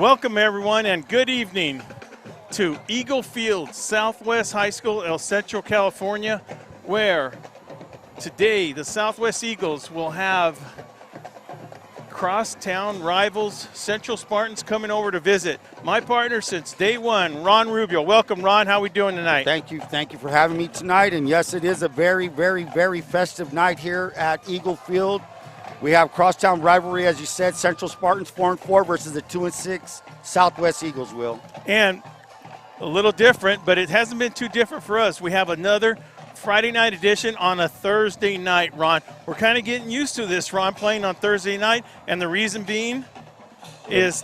Welcome, everyone, and good evening to Eagle Field, Southwest High School, El Centro, California, where today the Southwest Eagles will have crosstown rivals, Central Spartans, coming over to visit. My partner since day one, Ron Rubio. Welcome, Ron. How are we doing tonight? Thank you for having me tonight. And yes, it is a very, very, very festive night here at Eagle Field. We have crosstown rivalry, as you said, Central Spartans 4-4 versus the 2-6 Southwest Eagles, Will. And a little different, but it hasn't been too different for us. We have another Friday night edition on a Thursday night, Ron. We're kind of getting used to this, Ron, playing on Thursday night, and the reason being is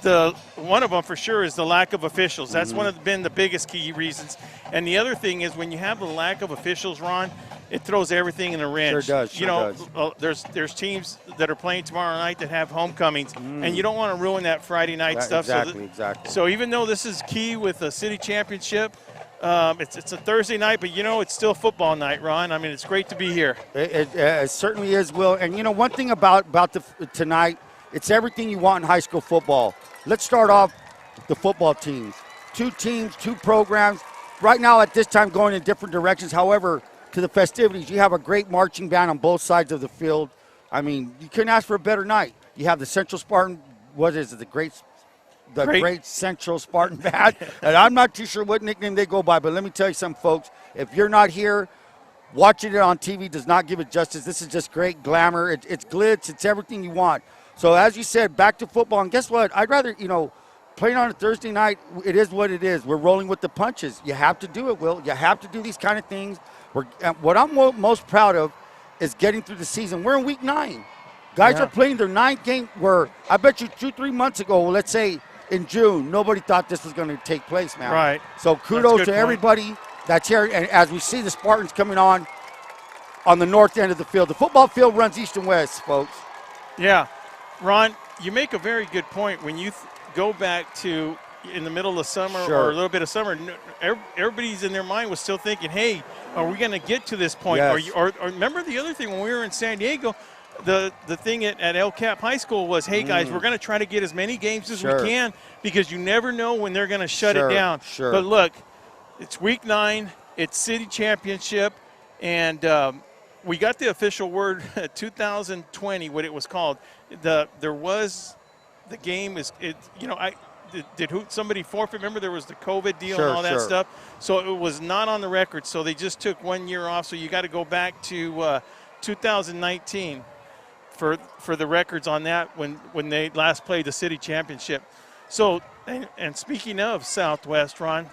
one of them for sure is the lack of officials. That's been the biggest key reasons. And the other thing is when you have the lack of officials, Ron, it throws everything in a wrench. Sure does. There's teams that are playing tomorrow night that have homecomings, and you don't want to ruin that Friday night stuff. Exactly. So even though this is key with the city championship, it's a Thursday night, but it's still football night, Ron. I mean, it's great to be here. It certainly is, Will. And one thing about tonight, it's everything you want in high school football. Let's start off the football teams. Two teams, two programs. Right now at this time going in different directions. However, to the festivities, you have a great marching band on both sides of the field. I mean, you couldn't ask for a better night. You have the Central Spartan, the great Central Spartan band. And I'm not too sure what nickname they go by, but let me tell you something, folks. If you're not here, watching it on TV does not give it justice. This is just great glamour. It's glitz. It's everything you want. So as you said, back to football. And guess what? I'd rather, playing on a Thursday night, it is what it is. We're rolling with the punches. You have to do it, Will. You have to do these kind of things. What I'm most proud of is getting through the season. We're in week 9. Guys are playing their 9th game where I bet you 2-3 months ago, let's say in June, nobody thought this was going to take place, man. Right. So kudos to everybody that's here. And as we see the Spartans coming on the north end of the field. The football field runs east and west, folks. Yeah. Ron, you make a very good point. When you go back to in the middle of summer or a little bit of summer, everybody's in their mind was still thinking, hey, are we going to get to this point? Yes. Or remember the other thing when we were in San Diego, the thing at El Cap High School was, hey, guys, we're going to try to get as many games as we can because you never know when they're going to shut it down. But look, it's week 9, it's city championship, and we got the official word 2020, what it was called. The game is did somebody forfeit? Remember there was the COVID deal and all that stuff. So it was not on the record. So they just took 1 year off. So you got to go back to 2019 for the records on that when they last played the city championship. So and speaking of Southwest, Ron,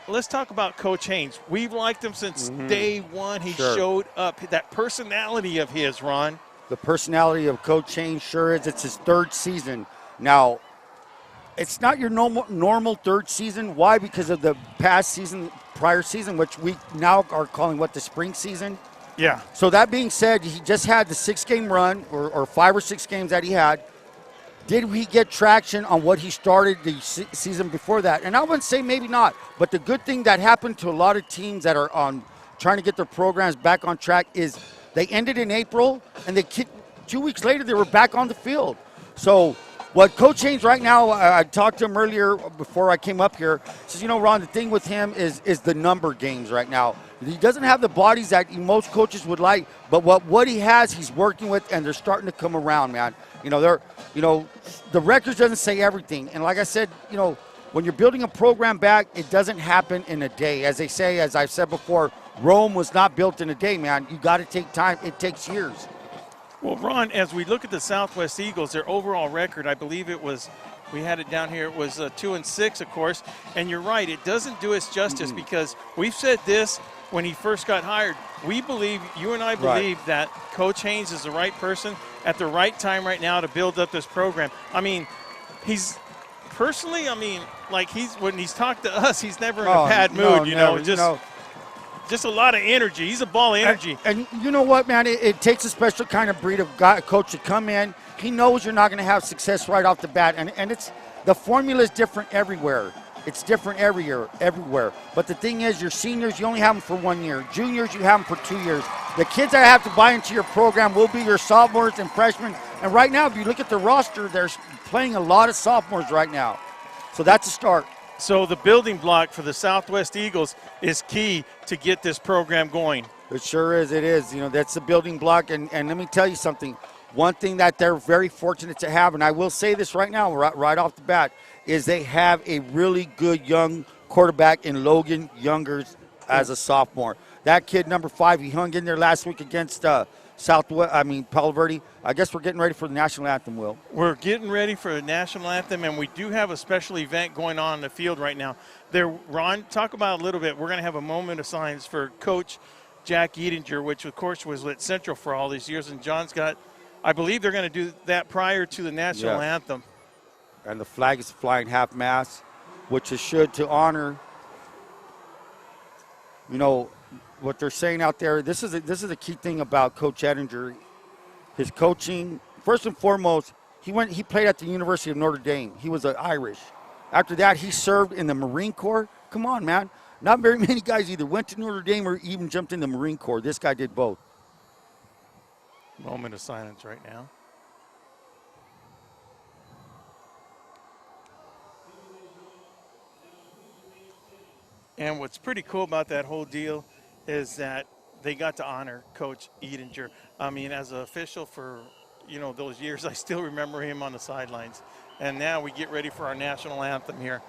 let's talk about Coach Haynes. We've liked him since day one. He showed up. That personality of his, Ron. The personality of Coach Haynes sure is. It's his 3rd season. Now, it's not your normal 3rd season. Why? Because of the prior season, which we now are calling the spring season. Yeah. So that being said, he just had the 6-game run or 5 or 6 games that he had. Did he get traction on what he started the season before that? And I wouldn't say maybe not. But the good thing that happened to a lot of teams that are trying to get their programs back on track is they ended in April, and 2 weeks later they were back on the field. So what Coach Haynes right now, I talked to him earlier before I came up here, says, Ron, the thing with him is the number games right now. He doesn't have the bodies that most coaches would like, but what he has, he's working with, and they're starting to come around, man. The records doesn't say everything. And like I said, when you're building a program back, it doesn't happen in a day. As they say, as I've said before, Rome was not built in a day, man. You got to take time. It takes years. Well, Ron, as we look at the Southwest Eagles, their overall record, I believe it was, we had it down here, it was 2-6, of course. And you're right, it doesn't do us justice because we've said this when he first got hired. We believe, you and I believe that Coach Haynes is the right person at the right time right now to build up this program. I mean, he's personally, when he's talked to us, he's never in a bad mood, just a lot of energy. He's a ball of energy. And you know what, man? It takes a special kind of breed of coach to come in. He knows you're not going to have success right off the bat. And the formula is different everywhere. It's different everywhere. But the thing is, your seniors, you only have them for 1 year. Juniors, you have them for 2 years. The kids that have to buy into your program will be your sophomores and freshmen. And right now, if you look at the roster, there's playing a lot of sophomores right now. So that's a start. So the building block for the Southwest Eagles is key to get this program going. It sure is. It is. You know, that's the building block. And let me tell you something. One thing that they're very fortunate to have, and I will say this right now, right off the bat, is they have a really good young quarterback in Logan Youngers as a sophomore. That kid, number 5, he hung in there last week against Palo Verde. I guess we're getting ready for the national anthem, Will. We're getting ready for the national anthem, and we do have a special event going on in the field right now. There, Ron, talk about a little bit. We're going to have a moment of silence for Coach Jack Edinger, which, of course, was at Central for all these years, and John's got – I believe they're going to do that prior to the national anthem. And the flag is flying half-mast, which is to honor, you know, what they're saying out there. This is a key thing about Coach Edinger. His coaching, first and foremost, he played at the University of Notre Dame. He was Irish. After that, he served in the Marine Corps. Come on, man. Not very many guys either went to Notre Dame or even jumped in the Marine Corps. This guy did both. Moment of silence right now. And what's pretty cool about that whole deal is that they got to honor Coach Edinger. I mean, as an official for, you know, those years, I still remember him on the sidelines. And now we get ready for our national anthem here.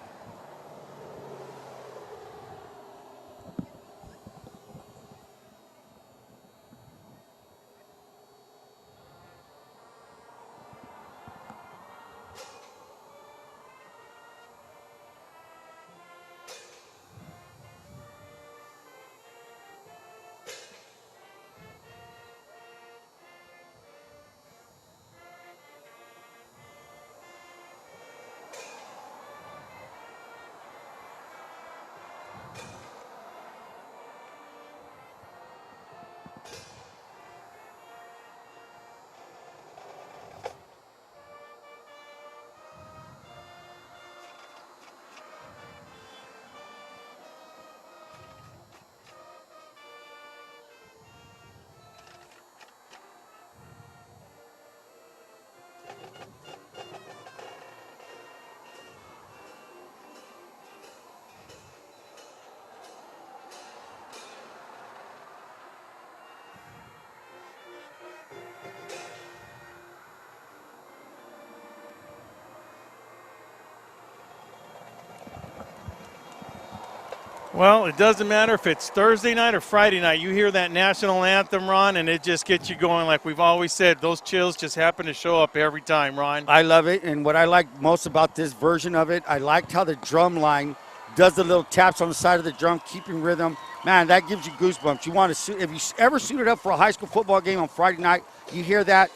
Well, it doesn't matter if it's Thursday night or Friday night. You hear that national anthem, Ron, and it just gets you going. Like we've always said, those chills just happen to show up every time, Ron. I love it, and what I like most about this version of it, I liked how the drum line does the little taps on the side of the drum, keeping rhythm. Man, that gives you goosebumps. You want to, if you ever suited up for a high school football game on Friday night, you hear that,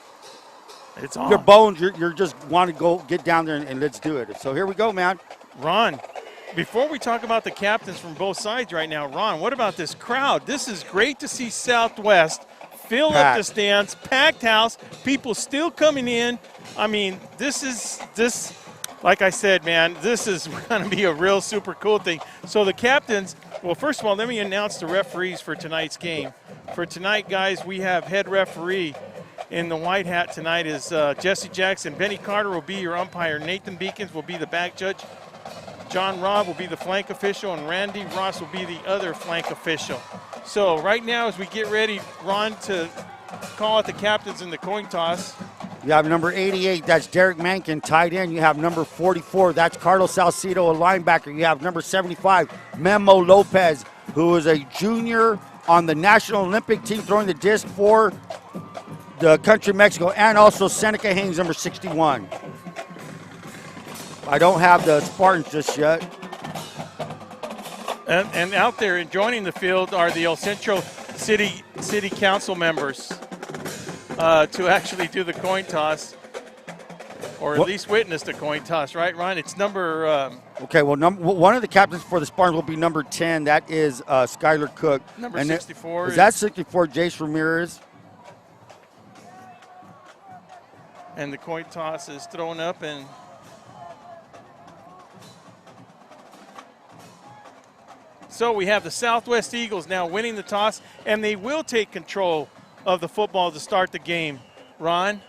it's on. Your bones, you're just want to go get down there and let's do it. So here we go, man. Ron, before we talk about the captains from both sides right now, Ron, what about this crowd? This is great to see Southwest fill up the stands, packed house, people still coming in. I mean, this, like I said, man, this is going to be a real super cool thing. So the captains, well, first of all, let me announce the referees for tonight's game. For tonight, guys, we have head referee in the white hat tonight is Jesse Jackson. Benny Carter will be your umpire. Nathan Beacons will be the back judge. John Robb will be the flank official, and Randy Ross will be the other flank official. So right now, as we get ready, Ron, to call out the captains in the coin toss. You have number 88, that's Derek Mankin, tight end. You have number 44, that's Carlos Salcido, a linebacker. You have number 75, Memo Lopez, who is a junior on the National Olympic team throwing the disc for the country of Mexico, and also Seneca Haynes, number 61. I don't have the Spartans just yet. And out there and joining the field are the El Centro City Council members to actually do the coin toss, or at least witness the coin toss, right, Ron? It's number... okay, well, one of the captains for the Spartans will be number 10. That is Skylar Cook. Number 64. Is that 64, Jace Ramirez? And the coin toss is thrown up, and... So we have the Southwest Eagles now winning the toss, and they will take control of the football to start the game. Ron?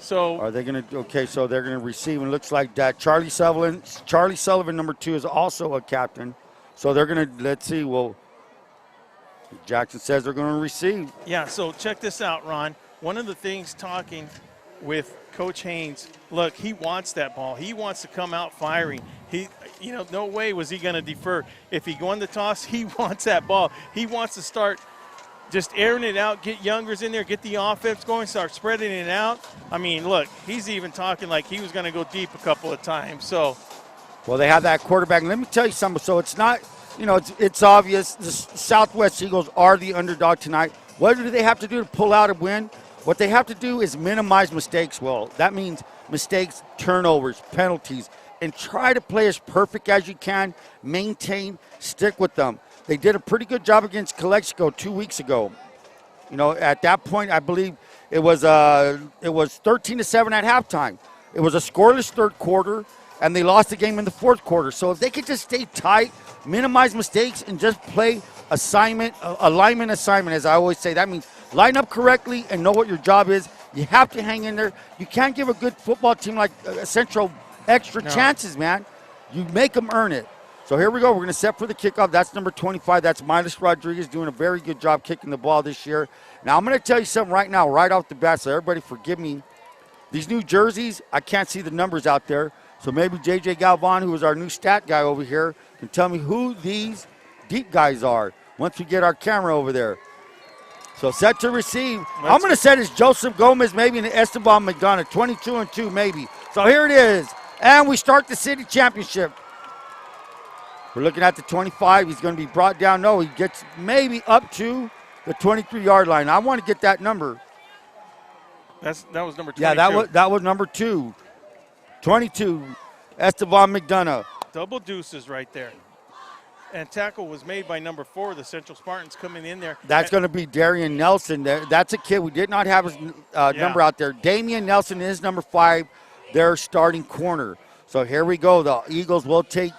So are they going to? Okay, so they're going to receive. And it looks like that Charlie Sullivan, number 2, is also a captain. So they're going to. Let's see. Well, Jackson says they're going to receive. Yeah. So check this out, Ron. One of the things talking with Coach Haynes, look, he wants that ball. He wants to come out firing. No way was he going to defer. If he won the toss, he wants that ball. He wants to start just airing it out, get youngers in there, get the offense going, start spreading it out. I mean, look, he's even talking like he was going to go deep a couple of times. So, well, they have that quarterback. And let me tell you something. So it's not, it's obvious. The Southwest Eagles are the underdog tonight. What do they have to do to pull out a win? What they have to do is minimize mistakes. Well, that means mistakes, turnovers, penalties, and try to play as perfect as you can, maintain, stick with them. They did a pretty good job against Calexico 2 weeks ago. At that point, I believe it was 13-7 at halftime. It was a scoreless third quarter, and they lost the game in the fourth quarter. So if they could just stay tight, minimize mistakes, and just play alignment assignment, as I always say, that means line up correctly and know what your job is. You have to hang in there. You can't give a good football team like Central extra chances, man. You make them earn it. So here we go. We're going to set for the kickoff. That's number 25. That's Miles Rodriguez doing a very good job kicking the ball this year. Now, I'm going to tell you something right now, right off the bat, so everybody forgive me. These new jerseys, I can't see the numbers out there. So maybe J.J. Galvan, who is our new stat guy over here, can tell me who these deep guys are once we get our camera over there. So set to receive. I'm going to set as Joseph Gomez, maybe an Esteban McDonough, 22-2 maybe. So here it is. And we start the city championship. We're looking at the 25. He's going to be brought down. No, he gets maybe up to the 23-yard line. I want to get that number. That was number 22. Yeah, that was number 2. 22, Esteban McDonough. Double deuces right there. And tackle was made by number 4, the Central Spartans coming in there. That's going to be Darian Nelson. That's a kid. We did not have his number out there. Damian Nelson is number 5, their starting corner. So here we go. The Eagles will take,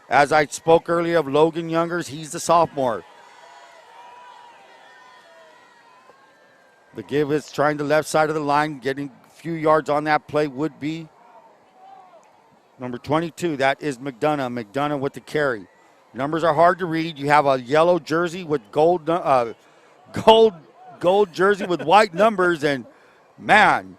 as I spoke earlier of Logan Youngers, he's the sophomore. The give is trying the left side of the line, getting a few yards on that play would be number 22. That is McDonough. McDonough with the carry. Numbers are hard to read. You have a yellow jersey with gold jersey with white numbers, and man,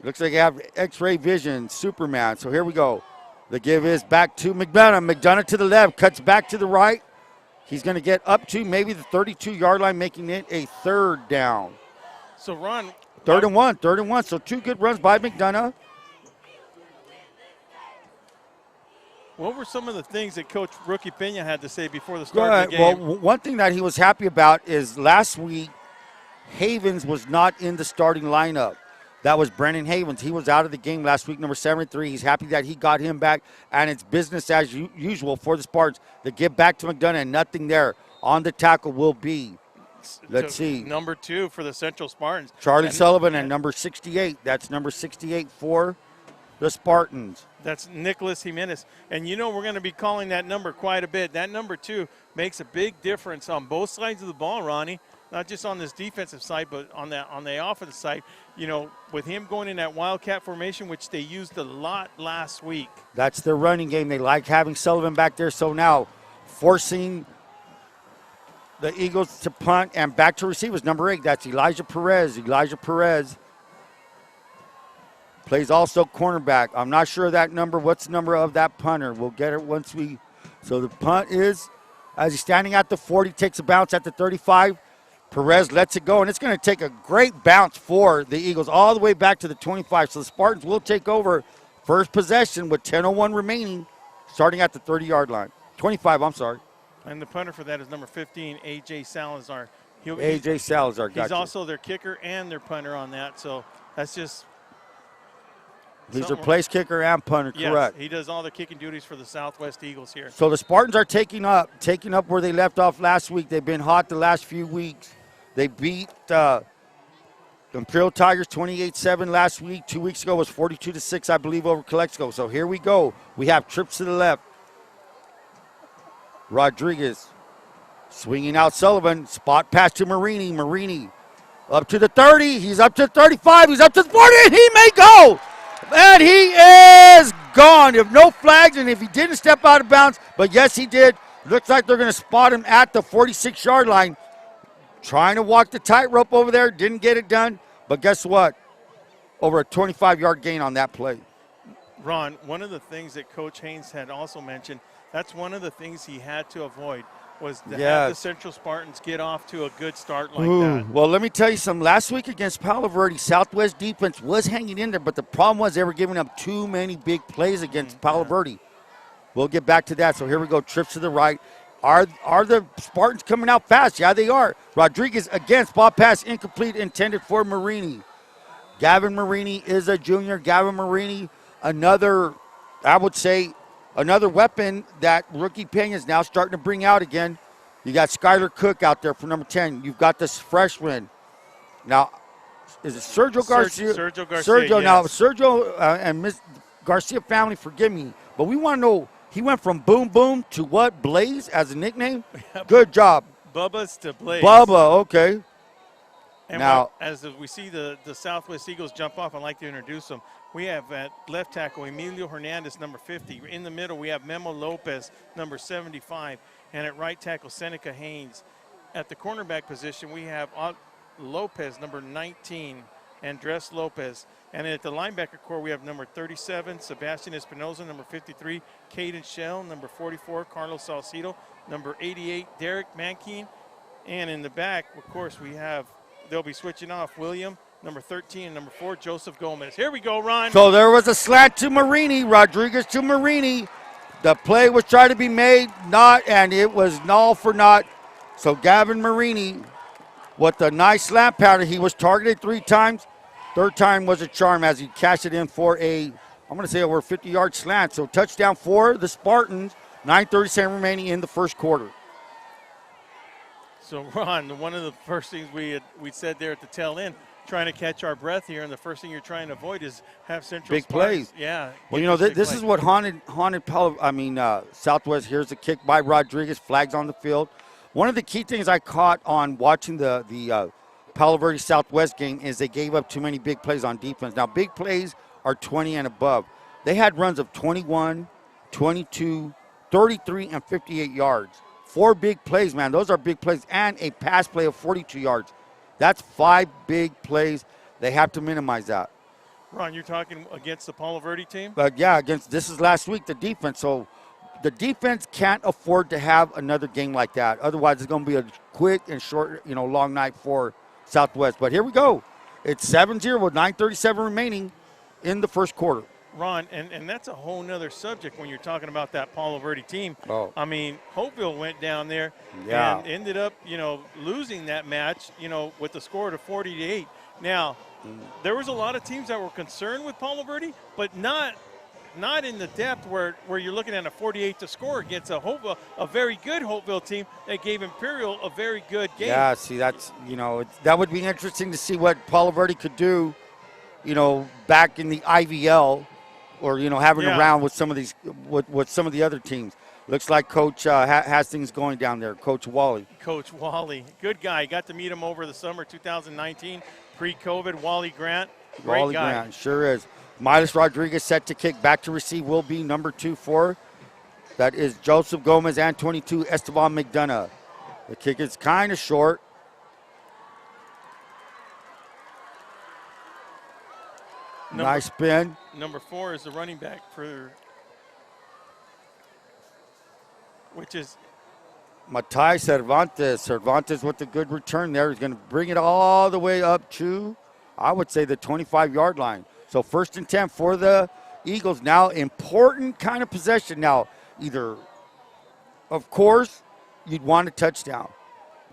looks like you have X-ray vision, Superman. So here we go. The give is back to McDonough. McDonough to the left, cuts back to the right. He's going to get up to maybe the 32-yard line, making it a third down. So, Ron. Third and one. So 2 good runs by McDonough. What were some of the things that Coach Rookie Pena had to say before the start of the game? Well, one thing that he was happy about is last week, Havens was not in the starting lineup. That was Brennan Havens. He was out of the game last week, number 73. He's happy that he got him back, and it's business as usual for the Spartans. They give back to McDonough, and nothing there. On the tackle will be, let's see. Number 2 for the Central Spartans. Charlie Sullivan and number 68. That's number 68 for the Spartans. That's Nicholas Jimenez. And we're going to be calling that number quite a bit. That number 2 makes a big difference on both sides of the ball, Ronnie. Not just on this defensive side, but on the offensive side. With him going in that Wildcat formation, which they used a lot last week. That's their running game. They like having Sullivan back there. So now forcing the Eagles to punt and back to receivers. Number 8, that's Elijah Perez. Plays also cornerback. I'm not sure of that number. What's the number of that punter? We'll get it once we. So the punt is, as he's standing at the 40, takes a bounce at the 35. Perez lets it go, and it's going to take a great bounce for the Eagles all the way back to the 25. So the Spartans will take over first possession with 10:01 remaining, starting at the 30-yard line. 25, I'm sorry. And the punter for that is number 15, A.J. Salazar. A.J. Salazar, He's also their kicker and their punter on that, so that's just. He's a place kicker and punter, correct. Yes, he does all the kicking duties for the Southwest Eagles here. So the Spartans are taking up where they left off last week. They've been hot the last few weeks. They beat Imperial Tigers 28-7 last week. 2 weeks ago was 42-6, I believe, over Calexico. So here we go. We have trips to the left. Rodriguez swinging out Sullivan. Spot pass to Marini. Marini Up to the 30. He's up to 35. He's up to the 40. And he may go. And he is gone. If no flags and if he didn't step out of bounds, but yes, he did. Looks like they're going to spot him at the 46-yard line. Trying to walk the tightrope over there. Didn't get it done. But guess what? Over a 25-yard gain on that play. Ron, one of the things that Coach Haynes had also mentioned, that's one of the things he had to avoid was to have the Central Spartans get off to a good start like that. Well, let me tell you something. Last week against Palo Verde, Southwest defense was hanging in there, but the problem was they were giving up too many big plays against Palo Verde. We'll get back to that. So here we go, trips to the right. Are the Spartans coming out fast? Yeah, they are. Rodriguez against ball pass incomplete, intended for Marini. Gavin Marini is a junior. Gavin Marini, another, I would say, another weapon that rookie Pena is now starting to bring out again. You got Skylar Cook out there for number 10. You've got this freshman. Now, is it Sergio Garcia? Sergio Garcia, yes. Now, Sergio and Miss Garcia family, forgive me, but we want to know, he went from Boom Boom to what? Blaze as a nickname? Good job. Bubba's to Blaze. Bubba, okay. And now, as we see the Southwest Eagles jump off, I'd like to introduce them. We have at left tackle Emilio Hernandez, number 50. In the middle, we have Memo Lopez, number 75. And at right tackle, Seneca Haynes. At the cornerback position, we have Lopez, number 19, Andres Lopez. And at the linebacker core, we have number 37, Sebastian Espinoza, number 53, Caden Shell, number 44, Carlos Salcido, number 88, Derek Mankeen. And in the back, of course, we have, they'll be switching off, William, number 13, and number 4, Joseph Gomez. Here we go, Ron. So there was a slant to Marini, Rodriguez to Marini. The play was trying to be made, and it was null for naught. So Gavin Marini, with a nice slant pattern, he was targeted 3 times. Third time was a charm as he cashed it in for I'm going to say over a 50-yard slant. So touchdown for the Spartans, 9:37 remaining in the first quarter. So, Ron, one of the first things we said there at the tail end, trying to catch our breath here, and the first thing you're trying to avoid is have Central big Spartans. plays. Yeah. Well, you know, this is what haunted Southwest. Here's a kick by Rodriguez, flags on the field. One of the key things I caught on watching the Palo Verde Southwest game is they gave up too many big plays on defense. Now, big plays are 20 and above. They had runs of 21, 22, 33, and 58 yards. 4 big plays, man. Those are big plays, and a pass play of 42 yards. That's 5 big plays. They have to minimize that. Ron, you're talking against the Palo Verde team? But yeah, this is last week, the defense. So the defense can't afford to have another game like that. Otherwise, it's going to be a quick and short, long night for Southwest. But here we go. It's 7-0 with 9:37 remaining in the first quarter. Ron, and that's a whole nother subject when you're talking about that Palo Verde team. Oh. I mean, Hopeville went down there and ended up, losing that match, with the score of 40-8. Now, there was a lot of teams that were concerned with Palo Verde, but not in the depth where you're looking at a 48 to score against a Hopeville, a very good Hopeville team that gave Imperial a very good game. Yeah, see, that's, that would be interesting to see what Palo Verde could do, back in the IVL. Or having a round with some of these, with some of the other teams. Looks like Coach has things going down there. Coach Wally. Coach Wally, good guy. Got to meet him over the summer 2019, pre-COVID. Wally Grant, great Wally guy. Grant, sure is. Miles Rodriguez set to kick. Back to receive will be number 24. That is Joseph Gomez and 22 Esteban McDonough. The kick is kind of short. Nice spin. Number 4 is the running back which is Matai Cervantes. Cervantes with a good return there. He's going to bring it all the way up to, I would say, the 25-yard line. So 1st and 10 for the Eagles. Now, important kind of possession. Now, either, of course, you'd want a touchdown.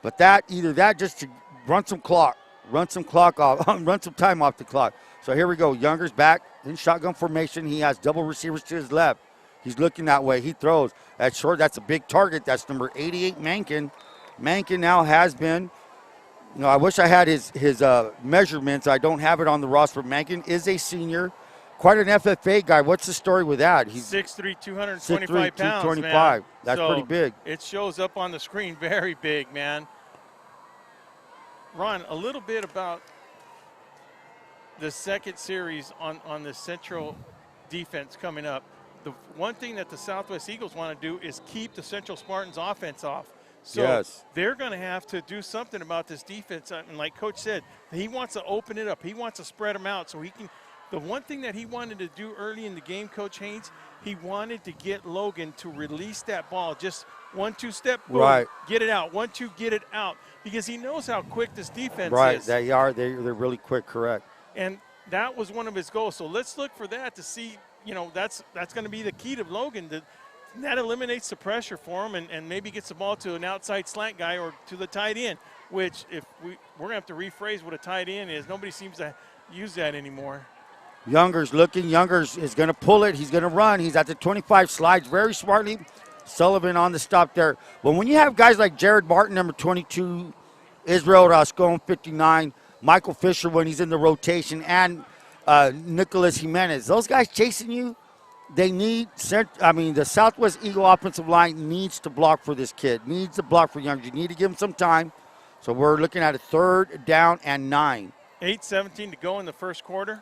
But either that just to run some clock off, run some time off the clock. So here we go. Younger's back in shotgun formation. He has double receivers to his left. He's looking that way. He throws. That's short. That's a big target. That's number 88, Mankin. Mankin now has been, I wish I had his measurements. I don't have it on the roster. Mankin is a senior. Quite an FFA guy. What's the story with that? He's 6'3", 225 pounds, 225. Man. That's pretty big. It shows up on the screen very big, man. Ron, a little bit about the second series on the Central defense coming up. The one thing that the Southwest Eagles want to do is keep the Central Spartans offense off. So they're going to have to do something about this defense. And like Coach said, he wants to open it up. He wants to spread them out so he can. The one thing that he wanted to do early in the game, Coach Haynes, he wanted to get Logan to release that ball. Just 1-2 step, boom, get it out. 1-2, get it out. Because he knows how quick this defense is. They are. They're really quick, correct. And that was one of his goals. So let's look for that to see, that's going to be the key to Logan. That eliminates the pressure for him and maybe gets the ball to an outside slant guy or to the tight end, which if we're going to have to rephrase what a tight end is. Nobody seems to use that anymore. Younger's looking. Younger's is going to pull it. He's going to run. He's at the 25, slides very smartly. Sullivan on the stop there. But when you have guys like Jared Martin, number 22, Israel Rascon, 59, Michael Fisher when he's in the rotation, and Nicholas Jimenez, those guys chasing you, they need the Southwest Eagle offensive line needs to block for this kid, needs to block for Youngers. You need to give him some time. So we're looking at a 3rd down and 9. 8:17 to go in the first quarter.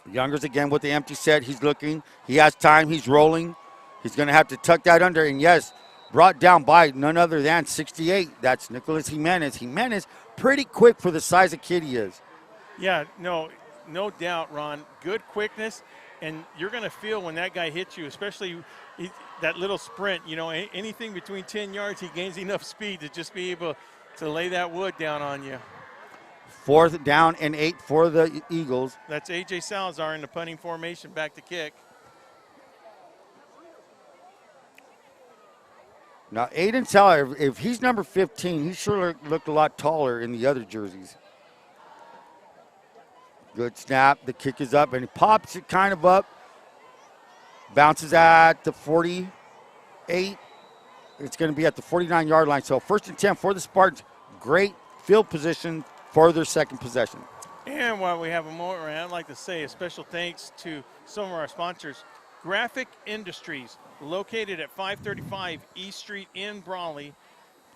Youngers again with the empty set. He's looking. He has time. He's rolling. He's going to have to tuck that under. And, yes, brought down by none other than 68. That's Nicholas Jimenez. Jimenez, pretty quick for the size of kid he is. Yeah, no doubt, Ron. Good quickness. And you're going to feel when that guy hits you, especially that little sprint, anything between 10 yards, he gains enough speed to just be able to lay that wood down on you. 4th down and 8 for the Eagles. That's A.J. Salazar in the punting formation, back to kick. Now, Aiden Salazar, if he's number 15, he sure looked a lot taller in the other jerseys. Good snap. The kick is up, and he pops it kind of up. Bounces at the 48. It's going to be at the 49-yard line. So 1st and 10 for the Spartans. Great field position for their second possession. And while we have a moment, I'd like to say a special thanks to some of our sponsors. Graphic Industries, located at 535 East Street in Brawley.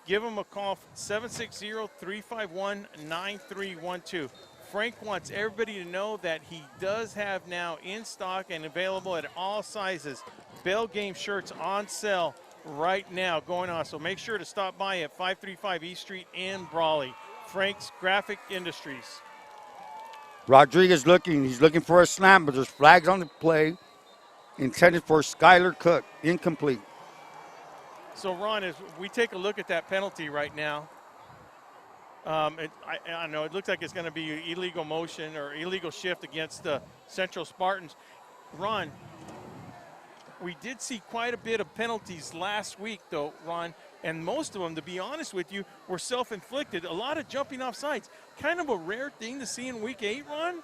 Give them a call, 760-351-9312. Frank wants everybody to know that he does have now in stock and available at all sizes Bell Game shirts on sale right now going on. So make sure to stop by at 535 East Street in Brawley. Frank's Graphic Industries. Rodriguez looking. He's looking for a slam, but there's flags on the play. Intended for Skylar Cook. Incomplete. So, Ron, as we take a look at that penalty right now, I know it looks like it's going to be illegal motion or illegal shift against the Central Spartans. Ron, we did see quite a bit of penalties last week, though, Ron, and most of them, to be honest with you, were self-inflicted. A lot of jumping off sides. Kind of a rare thing to see in Week 8, Ron?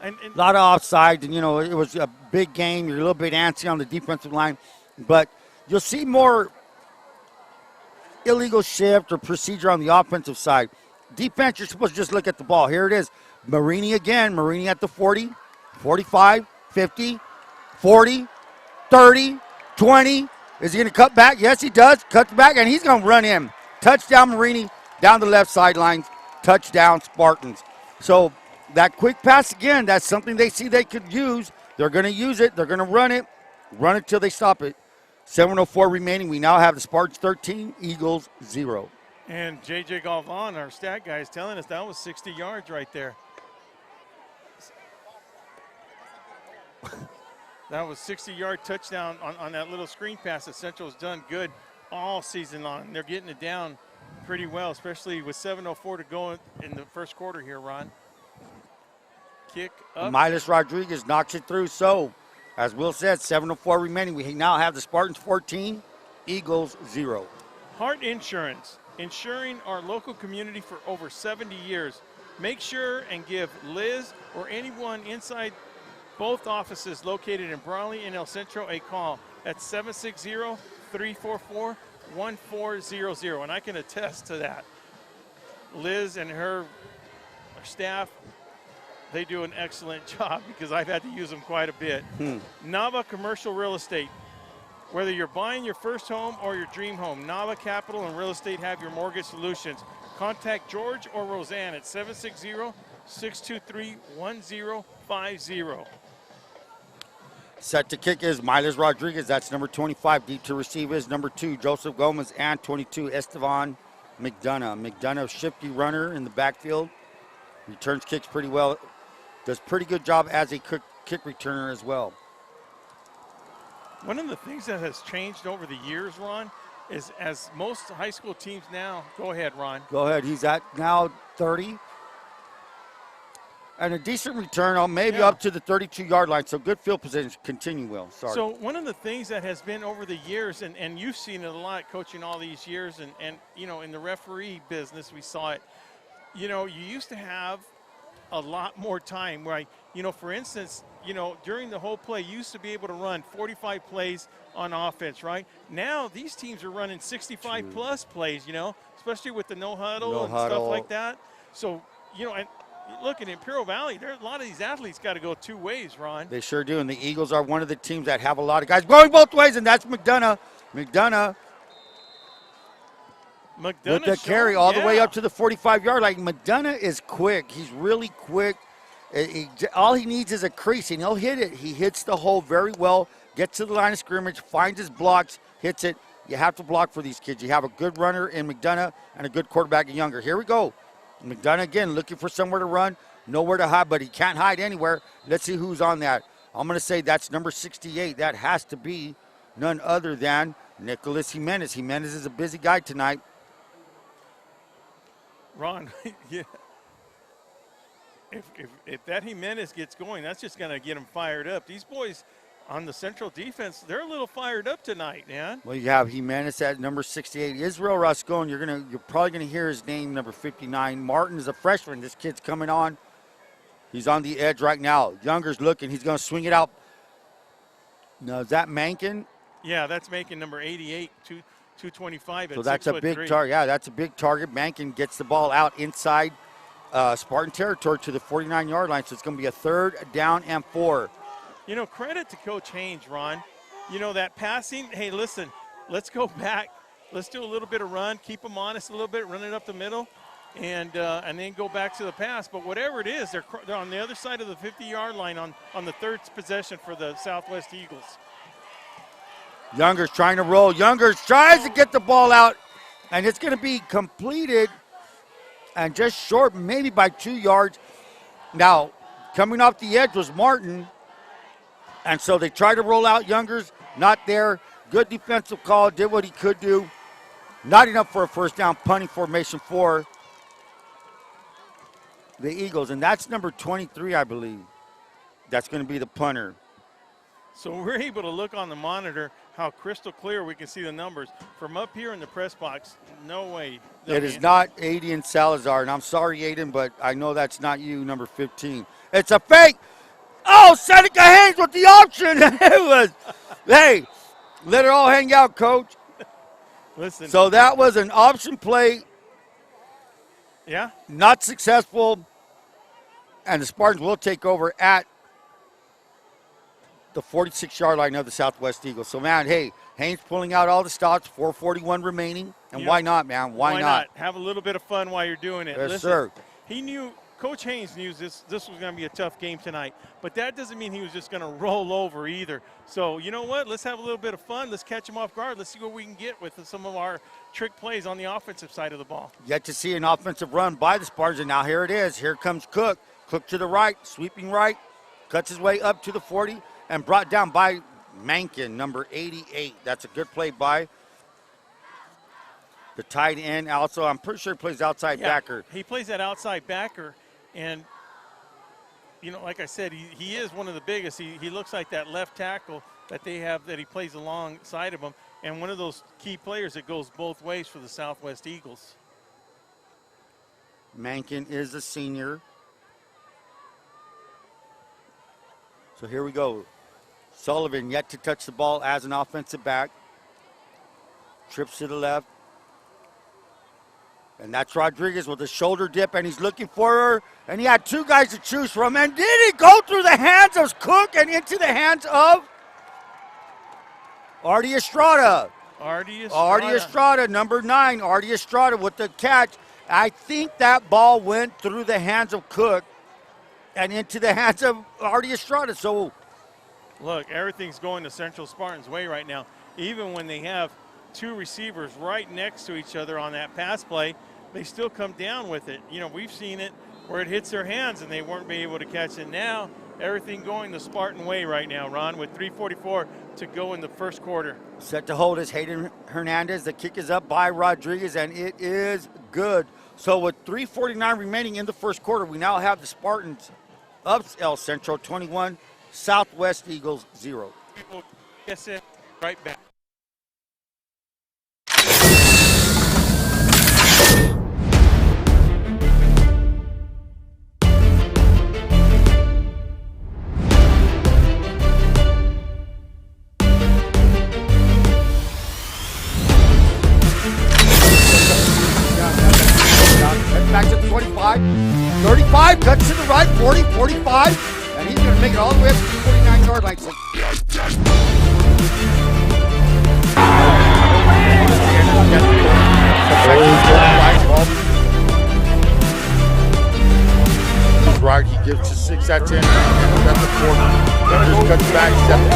And a lot of offsides, and, it was a big game. You're a little bit antsy on the defensive line. But you'll see more illegal shift or procedure on the offensive side. Defense, you're supposed to just look at the ball. Here it is. Marini again. Marini at the 40, 45, 50, 40, 30, 20. Is he going to cut back? Yes, he does. Cuts back, and he's going to run in. Touchdown, Marini, down the left sidelines. Touchdown, Spartans. So that quick pass, again, that's something they see they could use. They're going to use it. They're going to run it till they stop it. 7:04 remaining. We now have the Spartans 13, Eagles 0. And J.J. Galvan, our stat guy, is telling us that was 60 yards right there. That was 60-yard touchdown on that little screen pass that Central's done good all season long. They're getting it down pretty well, especially with 7:04 to go in the first quarter here, Ron. Kick up. Miles Rodriguez knocks it through. So, as Will said, 7:04 remaining. We now have the Spartans 14, Eagles 0. Hart Insurance, insuring our local community for over 70 years. Make sure and give Liz or anyone inside both offices located in Brawley and El Centro a call at 760-344-1400. And I can attest to that. Liz and her staff, they do an excellent job because I've had to use them quite a bit. Nava Commercial Real Estate. Whether you're buying your first home or your dream home, Nava Capital and Real Estate have your mortgage solutions. Contact George or Roseanne at 760-623-1050. Set to kick is Miles Rodriguez. That's number 25. Deep to receive is number 2, Joseph Gomez, and 22, Estevan McDonough. McDonough, shifty runner in the backfield. Returns kicks pretty well. Does pretty good job as a kick returner as well. One of the things that has changed over the years, Ron, is as most high school teams now, go ahead, Ron. Go ahead. He's at now 30. And a decent return, maybe up to the 32-yard line. So good field position. Continue, Will. Sorry. So one of the things that has been over the years, and you've seen it a lot coaching all these years, and in the referee business we saw it, you used to have a lot more time where, for instance, during the whole play, you used to be able to run 45 plays on offense, right? Now these teams are running 65-plus plays, especially with the no huddle and stuff like that. So, and look, in Imperial Valley, a lot of these athletes got to go 2 ways, Ron. They sure do, and the Eagles are one of the teams that have a lot of guys going both ways, and that's McDonough. McDonough with the carry all the way up to the 45-yard line. McDonough is quick. He's really quick. All he needs is a crease, and he'll hit it. He hits the hole very well, gets to the line of scrimmage, finds his blocks, hits it. You have to block for these kids. You have a good runner in McDonough and a good quarterback in Younger. Here we go. McDonough again looking for somewhere to run, nowhere to hide, but he can't hide anywhere. Let's see who's on that. I'm going to say that's number 68. That has to be none other than Nicholas Jimenez. Jimenez is a busy guy tonight. Ron, yeah. If that Jimenez gets going, that's just going to get him fired up. These boys on the Central defense, they're a little fired up tonight, man. Well, you have Jimenez at number 68. Israel Rascon, you're probably going to hear his name, number 59. Martin is a freshman. This kid's coming on. He's on the edge right now. Younger's looking. He's going to swing it out. Now, is that Mankin? Yeah, that's Mankin, number 88, 225. So that's a big target. Yeah, that's a big target. Mankin gets the ball out inside Spartan territory to the 49-yard line. So it's going to be a 3rd down and 4. Credit to Coach Haynes, Ron. That passing, hey, listen, let's go back. Let's do a little bit of run, keep them honest a little bit, run it up the middle, and then go back to the pass. But whatever it is, they're on the other side of the 50-yard line on the 3rd possession for the Southwest Eagles. Younger's trying to roll. Younger's tries to get the ball out, and it's going to be completed and just short, maybe by 2 yards. Now, coming off the edge was Martin. And so they tried to roll out. Younger's not there. Good defensive call. Did what he could do. Not enough for a 1st down. Punting formation for the Eagles. And that's number 23, I believe. That's going to be the punter. So we're able to look on the monitor how crystal clear we can see the numbers. From up here in the press box, no way. It is not Aiden Salazar. And I'm sorry, Aiden, but I know that's not you, number 15. It's a fake. Oh, Seneca Haynes with the option. It was, hey, let it all hang out, Coach. Listen. So that was an option play. Yeah. Not successful. And the Spartans will take over at the 46-yard line of the Southwest Eagles. So, man, hey, Haynes pulling out all the stops, 4:41 remaining. And why not, man? Why not? Have a little bit of fun while you're doing it. Yes, Listen, sir. He knew. Coach Haynes knew this was going to be a tough game tonight, but that doesn't mean he was just going to roll over either. So, you know what? Let's have a little bit of fun. Let's catch him off guard. Let's see what we can get with some of our trick plays on the offensive side of the ball. Yet to see an offensive run by the Spartans, and now here it is. Here comes Cook. Cook to the right, sweeping right, cuts his way up to the 40, and brought down by Mankin, number 88. That's a good play by the tight end. Also, I'm pretty sure he plays outside backer. He plays that outside backer. And, like I said, he is one of the biggest. He looks like that left tackle that they have that he plays alongside of him, and one of those key players that goes both ways for the Southwest Eagles. Mankin is a senior. So here we go. Sullivan yet to touch the ball as an offensive back. Trips to the left. And that's Rodriguez with a shoulder dip, and he's looking for her. And he had 2 guys to choose from. And did he go through the hands of Cook and into the hands of Artie Estrada? Artie Estrada, number 9. Artie Estrada with the catch. I think that ball went through the hands of Cook and into the hands of Artie Estrada. So, look, everything's going the Central Spartans' way right now. Even when they have two receivers right next to each other on that pass play, they still come down with it. You know, we've seen it where it hits their hands and they weren't able to catch it. Now, everything going the Spartan way right now, Ron, with 3:44 to go in the first quarter. Set to hold is Hayden Hernandez. The kick is up by Rodriguez, and it is good. So with 3:49 remaining in the first quarter, we now have the Spartans up El Centro 21, Southwest Eagles 0. VSN right back. Back to the 25, 35, cuts to the right, 40, 45, and he's going to make it all the way up to the 49-yard line. So right, he gives us 6 out of 10. That's the 40. Just cuts back, 7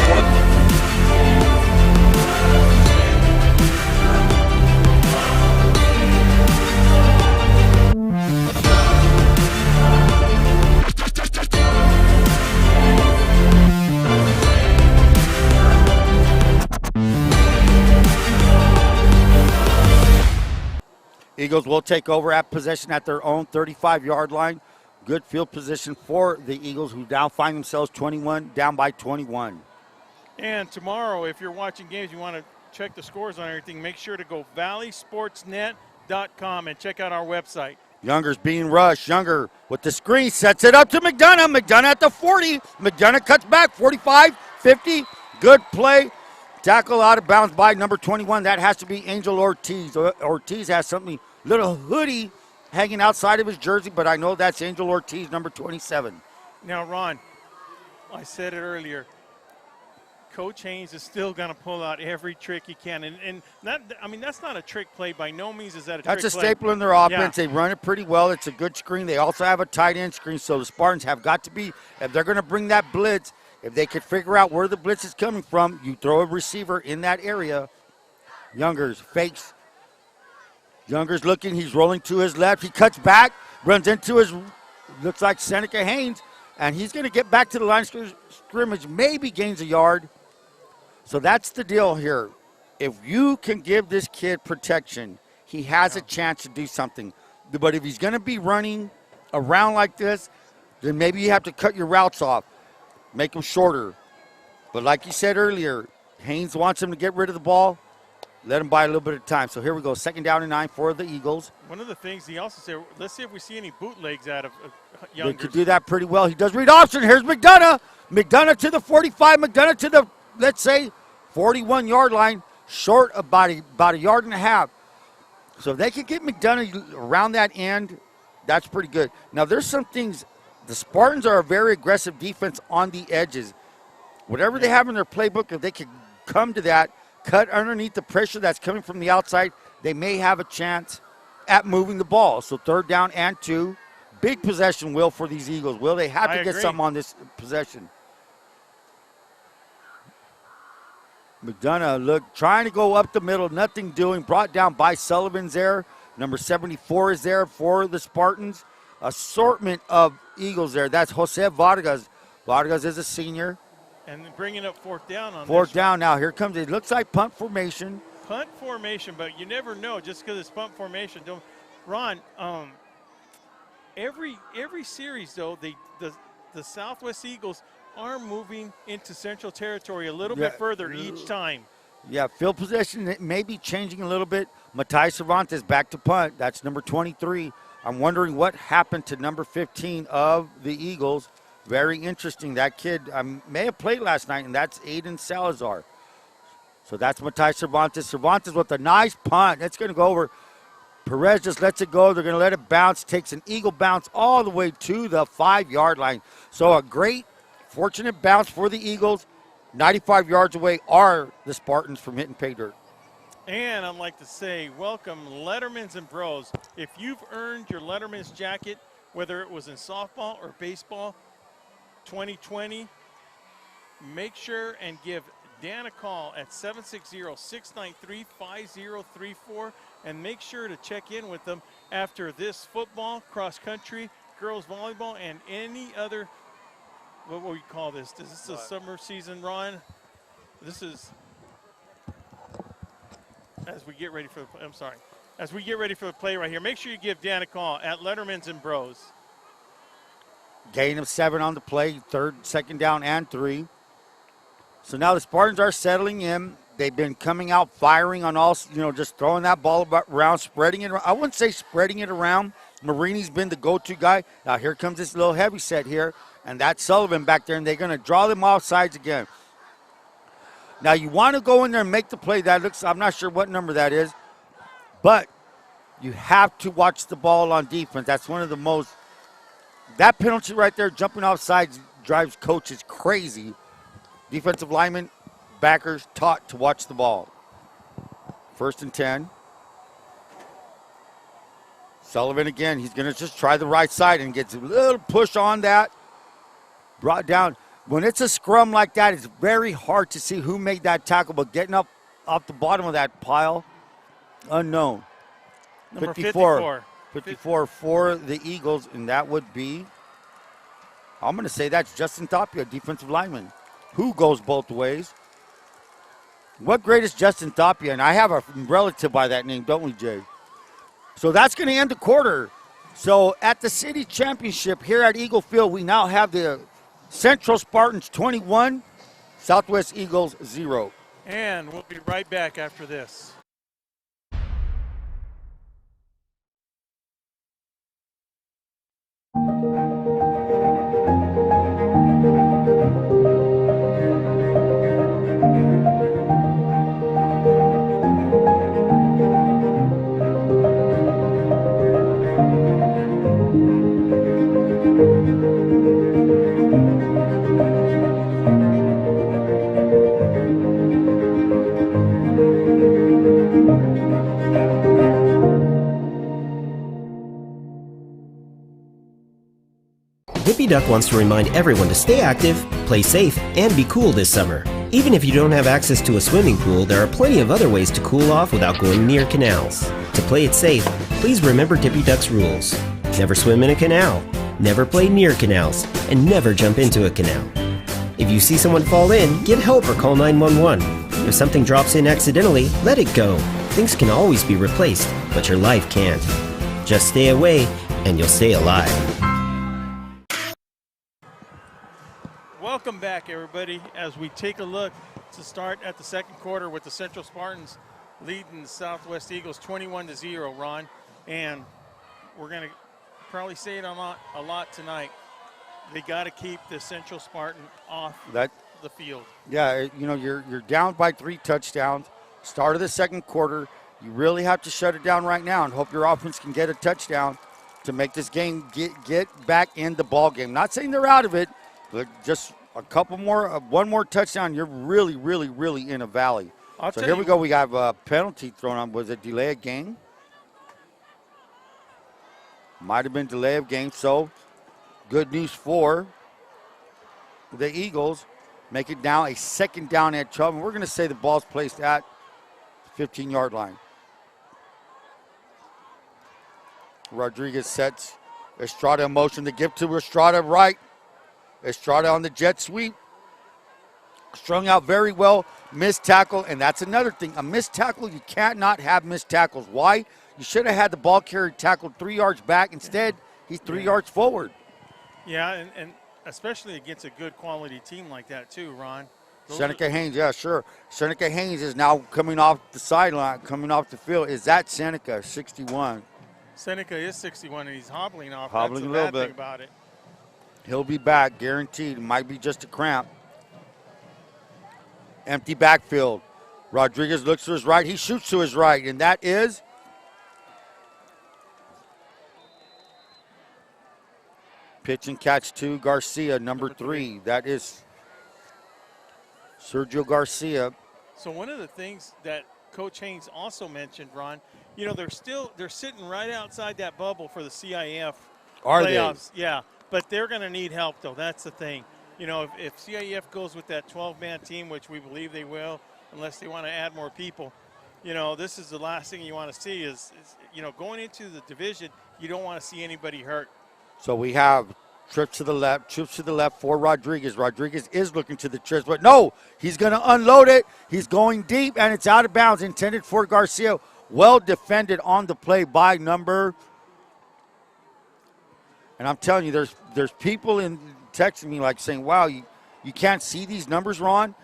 Eagles will take over at possession at their own 35-yard line. Good field position for the Eagles, who now find themselves 21, down by 21. And tomorrow, if you're watching games, you want to check the scores on everything, make sure to go valleysportsnet.com and check out our website. Younger's being rushed. Younger with the screen sets it up to McDonough. McDonough at the 40. McDonough cuts back, 45, 50. Good play. Tackle out of bounds by number 21. That has to be Angel Ortiz. Ortiz has something, little hoodie hanging outside of his jersey, but I know that's Angel Ortiz, number 27. Now, Ron, I said it earlier. Coach Haynes is still going to pull out every trick he can. And that, I mean, that's not a trick play. By no means is that a trick play. That's a staple in their offense. Yeah. They run it pretty well. It's a good screen. They also have a tight end screen, so the Spartans have got to be, if they're going to bring that blitz, if they could figure out where the blitz is coming from, you throw a receiver in that area. Youngers fakes. Youngers looking. He's rolling to his left. He cuts back, runs into his, looks like Seneca Haynes, and he's going to get back to the line of scrimmage, maybe gains a yard. So that's the deal here. If you can give this kid protection, he has a chance to do something. But if he's going to be running around like this, then maybe you have to cut your routes off, make them shorter. But like you said earlier, Haynes wants him to get rid of the ball. Let him buy a little bit of time. So here we go, 2nd down and 9 for the Eagles. One of the things he also said, let's see if we see any bootlegs out of Youngers. They could do that pretty well. He does read option. Here's McDonough. McDonough to the 45. McDonough to the, let's say, 41-yard line, short about a yard and a half. So if they could get McDonough around that end, that's pretty good. Now, there's some things. The Spartans are a very aggressive defense on the edges. Whatever they have in their playbook, if they could come to that, cut underneath the pressure that's coming from the outside, they may have a chance at moving the ball. So 3rd down and 2. Big possession, Will, for these Eagles. Will, they have to get something on this possession. McDonough trying to go up the middle, nothing doing. Brought down by Sullivan's there. Number 74 is there for the Spartans. Assortment of Eagles there. That's Jose Vargas. Vargas is a senior. And bringing up 4th down on 4th down now. Here comes it. Looks like punt formation. Punt formation, but you never know just because it's punt formation. Ron, every series, though, the Southwest Eagles are moving into Central territory a little bit further each time. Yeah, field possession it may be changing a little bit. Matai Cervantes back to punt. That's number 23. I'm wondering what happened to number 15 of the Eagles. Very interesting. That kid may have played last night, and that's Aiden Salazar. So that's Matai Cervantes. Cervantes with a nice punt. It's going to go over. Torrez just lets it go. They're going to let it bounce. Takes an Eagle bounce all the way to the 5-yard line. So a great, fortunate bounce for the Eagles. 95 yards away are the Spartans from hitting pay dirt. And I'd like to say welcome Lettermans and Bros. If you've earned your Letterman's jacket, whether it was in softball or baseball 2020, make sure and give Dan a call at 760-693-5034 and make sure to check in with them after this football, cross country, girls volleyball, and any other, what would we call this? Is this a summer season, Ron? This is as we get ready for the play right here. Make sure you give Dan a call at Letterman's and Bros. Gain of 7 on the play, second down and 3. So now the Spartans are settling in. They've been coming out firing on all, just throwing that ball around, spreading it around. I wouldn't say spreading it around. Marini's been the go-to guy. Now here comes this little heavy set here, and that's Sullivan back there, and they're going to draw them off sides again. Now, you want to go in there and make the play. I'm not sure what number that is, but you have to watch the ball on defense. That's one of the most, that penalty right there, jumping off sides, drives coaches crazy. Defensive linemen, backers taught to watch the ball. 1st and 10. Sullivan again, he's going to just try the right side and gets a little push on that. Brought down. When it's a scrum like that, it's very hard to see who made that tackle, but getting up off the bottom of that pile, unknown. Number 54. 54 for the Eagles, and that would be, I'm going to say that's Justin Tapia, defensive lineman, who goes both ways. What grade is Justin Tapia? And I have a relative by that name, don't we, Jay? So that's going to end the quarter. So at the city championship here at Eagle Field, we now have the Central Spartans 21, Southwest Eagles 0. And we'll be right back after this. Dippy Duck wants to remind everyone to stay active, play safe, and be cool this summer. Even if you don't have access to a swimming pool, there are plenty of other ways to cool off without going near canals. To play it safe, please remember Dippy Duck's rules. Never swim in a canal, never play near canals, and never jump into a canal. If you see someone fall in, get help or call 911. If something drops in accidentally, let it go. Things can always be replaced, but your life can't. Just stay away, and you'll stay alive. Welcome back, everybody, as we take a look to start at the second quarter with the Central Spartans leading the Southwest Eagles 21-0, Ron. And we're going to probably say it a lot tonight. They got to keep the Central Spartan off the field. Yeah, you're down by 3 touchdowns. Start of the second quarter. You really have to shut it down right now and hope your offense can get a touchdown to make this game get back in the ball game. Not saying they're out of it, but just a couple more, one more touchdown, you're really, really, really in a valley. So here we go. We have a penalty thrown on. Was it delay of game? Might have been delay of game. So good news for the Eagles. Make it now a second down at 12. And we're going to say the ball's placed at the 15-yard line. Rodriguez sets Estrada in motion to give to Estrada right. Estrada on the jet sweep. Strung out very well. Missed tackle, and that's another thing. A missed tackle, you cannot have missed tackles. Why? You should have had the ball carrier tackled 3 yards back. Instead, he's 3 yards forward. Yeah, and especially against a good quality team like that too, Ron. Seneca Haynes, yeah, sure. Seneca Haynes is now coming off the sideline, coming off the field. Is that Seneca, 61? Seneca is 61, and he's hobbling off. Hobbling That's a little bad bit. thing about it. He'll be back, guaranteed. Might be just a cramp. Empty backfield. Rodriguez looks to his right. He shoots to his right, and that is pitch and catch to Garcia, number 3. That is Sergio Garcia. So one of the things that Coach Haynes also mentioned, Ron, you know, they're sitting right outside that bubble for the CIF playoffs. Yeah, but they're going to need help, though. That's the thing. You know, if CIF goes with that 12-man team, which we believe they will, unless they want to add more people, you know, this is the last thing you want to see is, you know, going into the division, you don't want to see anybody hurt. So we have trips to the left for Rodriguez. Rodriguez is looking to the trips, but no, he's going to unload it. He's going deep, and it's out of bounds, intended for Garcia. Well defended on the play by number. And I'm telling you, there's people in texting me like saying, wow, you can't see these numbers, Ron?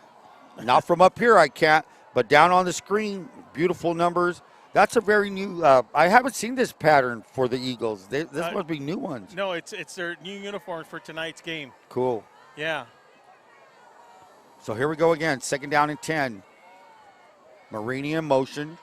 Not from up here, I can't, but down on the screen, beautiful numbers. That's a very new. I haven't seen this pattern for the Eagles. This must be new ones. No, it's their new uniforms for tonight's game. Cool. Yeah. So here we go again. 2nd down and 10. Marini in motion.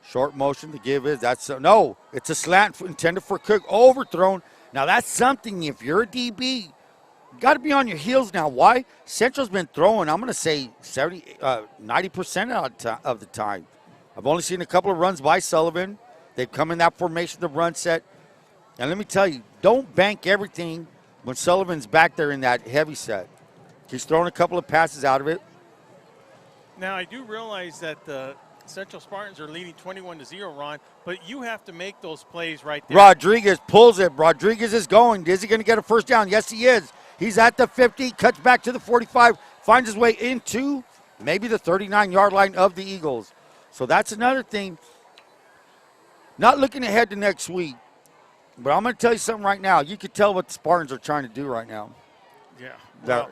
Short motion to give is no. It's a slant intended for Cook. Overthrown. Now that's something. If you're a DB, you got to be on your heels now. Why? Central's been throwing. I'm going to say 90% of the time. I've only seen a couple of runs by Sullivan. They've come in that formation, the run set. And let me tell you, don't bank everything when Sullivan's back there in that heavy set. He's thrown a couple of passes out of it. Now, I do realize that the Central Spartans are leading 21-0, Ron, but you have to make those plays right there. Rodriguez pulls it. Rodriguez is going. Is he going to get a first down? Yes, he is. He's at the 50, cuts back to the 45, finds his way into maybe the 39-yard line of the Eagles. So that's another thing. Not looking ahead to next week, but I'm going to tell you something right now. You can tell what the Spartans are trying to do right now. Yeah. Well,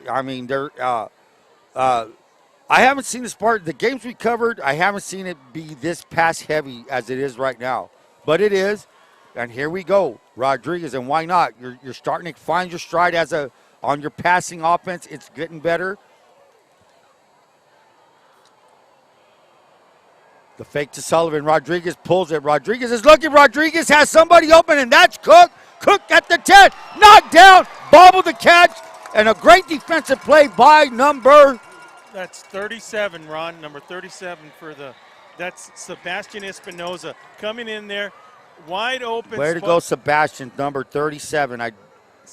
I haven't seen the games we covered, I haven't seen it be this pass heavy as it is right now. But it is, and here we go. Rodriguez, and why not? You're starting to find your stride on your passing offense. It's getting better. The fake to Sullivan. Rodriguez pulls it. Rodriguez is looking. Rodriguez has somebody open, and that's Cook. Cook at the 10. Knocked down. Bobble the catch. And a great defensive play by number. That's 37, Ron. Number 37 that's Sebastian Espinoza. Coming in there. Wide open. Way to go, Sebastian. Number 37.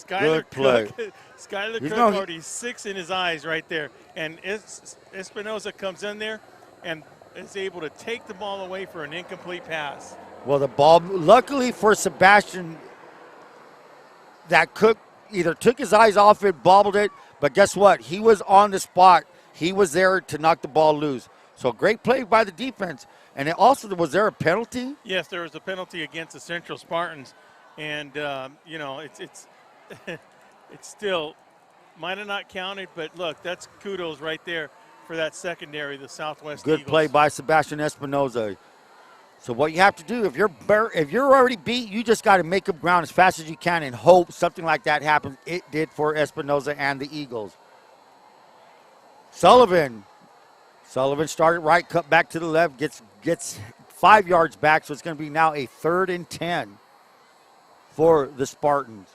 Good play. Skyler Cook already 6 in his eyes right there. And Espinoza comes in there and is able to take the ball away for an incomplete pass. Well, the ball, luckily for Sebastian, that Cook either took his eyes off it, bobbled it, but guess what? He was on the spot. He was there to knock the ball loose. So great play by the defense. And it also, was there a penalty? Yes, there was a penalty against the Central Spartans. And, you know, it's it's still might have not counted, but look, that's kudos right there for that secondary, the Southwest Good Eagles. play by Sebastian Espinoza. So what you have to do, if you're already beat, you just got to make up ground as fast as you can and hope something like that happens. It did for Espinoza and the Eagles. Sullivan started right, cut back to the left, gets 5 yards back, so it's going to be now a 3rd and 10 for the Spartans.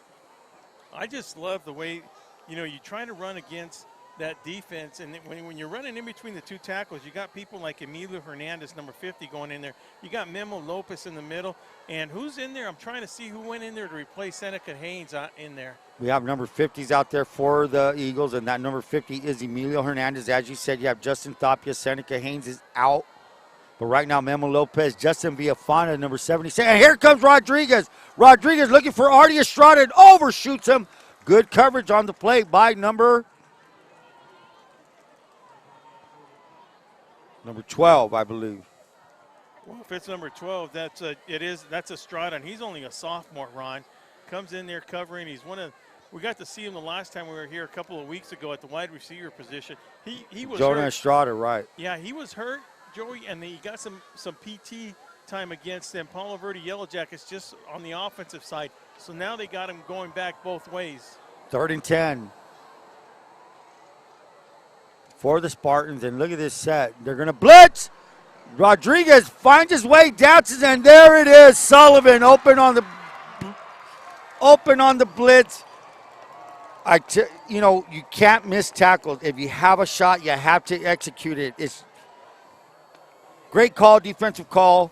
I just love the way, you know, you try to run against that defense, and when you're running in between the two tackles, you got people like Emilio Hernandez, number 50, going in there. You got Memo Lopez in the middle, and who's in there? I'm trying to see who went in there to replace Seneca Haynes in there. We have number 50s out there for the Eagles, and that number 50 is Emilio Hernandez. As you said, you have Justin Thapia. Seneca Haynes is out. But right now, Memo Lopez, Justin Villafana, number 76. And here comes Rodriguez. Rodriguez looking for Artie Estrada and overshoots him. Good coverage on the play by number 12, I believe. Well, if it's number 12, that's Estrada, and he's only a sophomore, Ron. Comes in there covering. We got to see him the last time we were here a couple of weeks ago at the wide receiver position. He was Jonah hurt. Estrada, right. Yeah, he was hurt, Joey, and he got some PT time against them. Paulo Verde Yellow Jackets just on the offensive side. So now they got him going back both ways. 3rd and 10 for the Spartans. And look at this set. They're going to blitz. Rodriguez finds his way, dances, and there it is. Sullivan open on the blitz. You can't miss tackles. If you have a shot, you have to execute it. Great call, defensive call.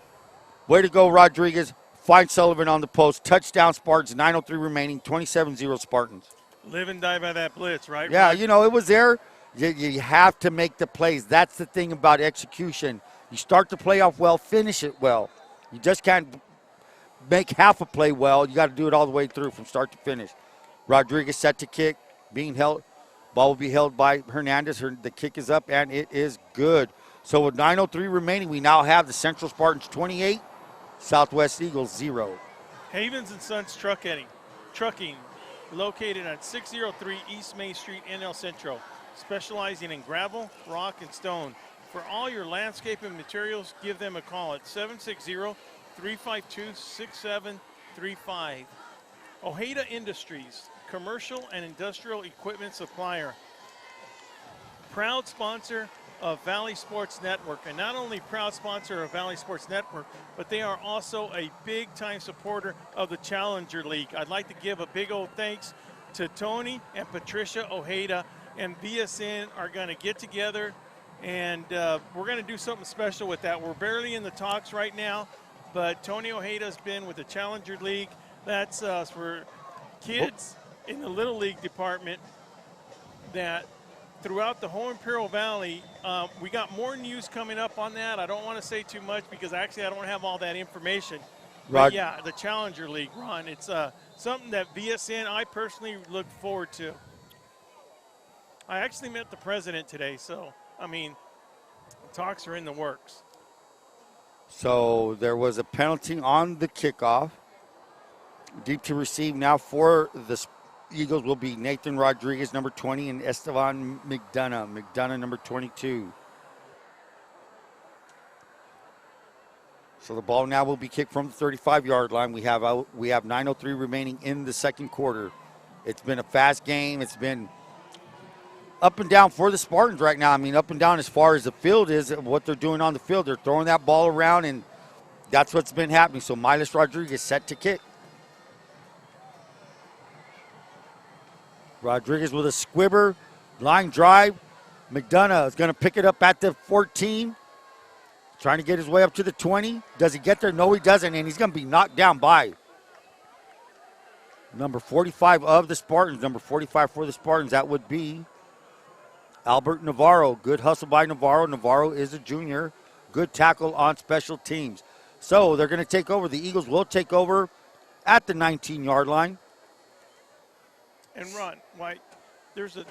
Way to go, Rodriguez. Find Sullivan on the post. Touchdown, Spartans. 9:03 remaining. 27-0 Spartans. Live and die by that blitz, right? Yeah, Rod? you know, it was there. You have to make the plays. That's the thing about execution. You start the play off well, finish it well. You just can't make half a play well. You got to do it all the way through from start to finish. Rodriguez set to kick, being held. Ball will be held by Hernandez. The kick is up, and it is good. So with 9:03 remaining, we now have the Central Spartans 28, Southwest Eagles 0. Havens and Sons Trucking, located at 603 East Main Street in El Centro, specializing in gravel, rock, and stone. For all your landscaping materials, give them a call at 760-352-6735. Ojeda Industries, commercial and industrial equipment supplier. Proud sponsor of Valley Sports Network, and not only proud sponsor of Valley Sports Network, but they are also a big-time supporter of the Challenger League. I'd like to give a big old thanks to Tony and Patricia Ojeda, and VSN are going to get together, and we're going to do something special with that. We're barely in the talks right now, but Tony Ojeda's been with the Challenger League. That's for kids in the Little League department that throughout the whole Imperial Valley. We got more news coming up on that. I don't want to say too much because actually I don't have all that information. But yeah, the Challenger League, Ron, it's something that VSN, I personally look forward to. I actually met the president today, so, I mean, the talks are in the works. So there was a penalty on the kickoff. Deep to receive now for the Eagles will be Nathan Rodriguez, number 20, and Esteban McDonough. McDonough, number 22. So the ball now will be kicked from the 35-yard line. We have 9:03 remaining in the second quarter. It's been a fast game. It's been up and down for the Spartans right now. I mean, up and down as far as the field is, what they're doing on the field. They're throwing that ball around, and that's what's been happening. So Miles Rodriguez set to kick. Rodriguez with a squibber, line drive. McDonough is going to pick it up at the 14. Trying to get his way up to the 20. Does he get there? No, he doesn't, and he's going to be knocked down by number 45 of the Spartans. Number 45 for the Spartans, that would be Albert Navarro. Good hustle by Navarro. Navarro is a junior. Good tackle on special teams. So they're going to take over. The Eagles will take over at the 19-yard line. And Ron, White, there's a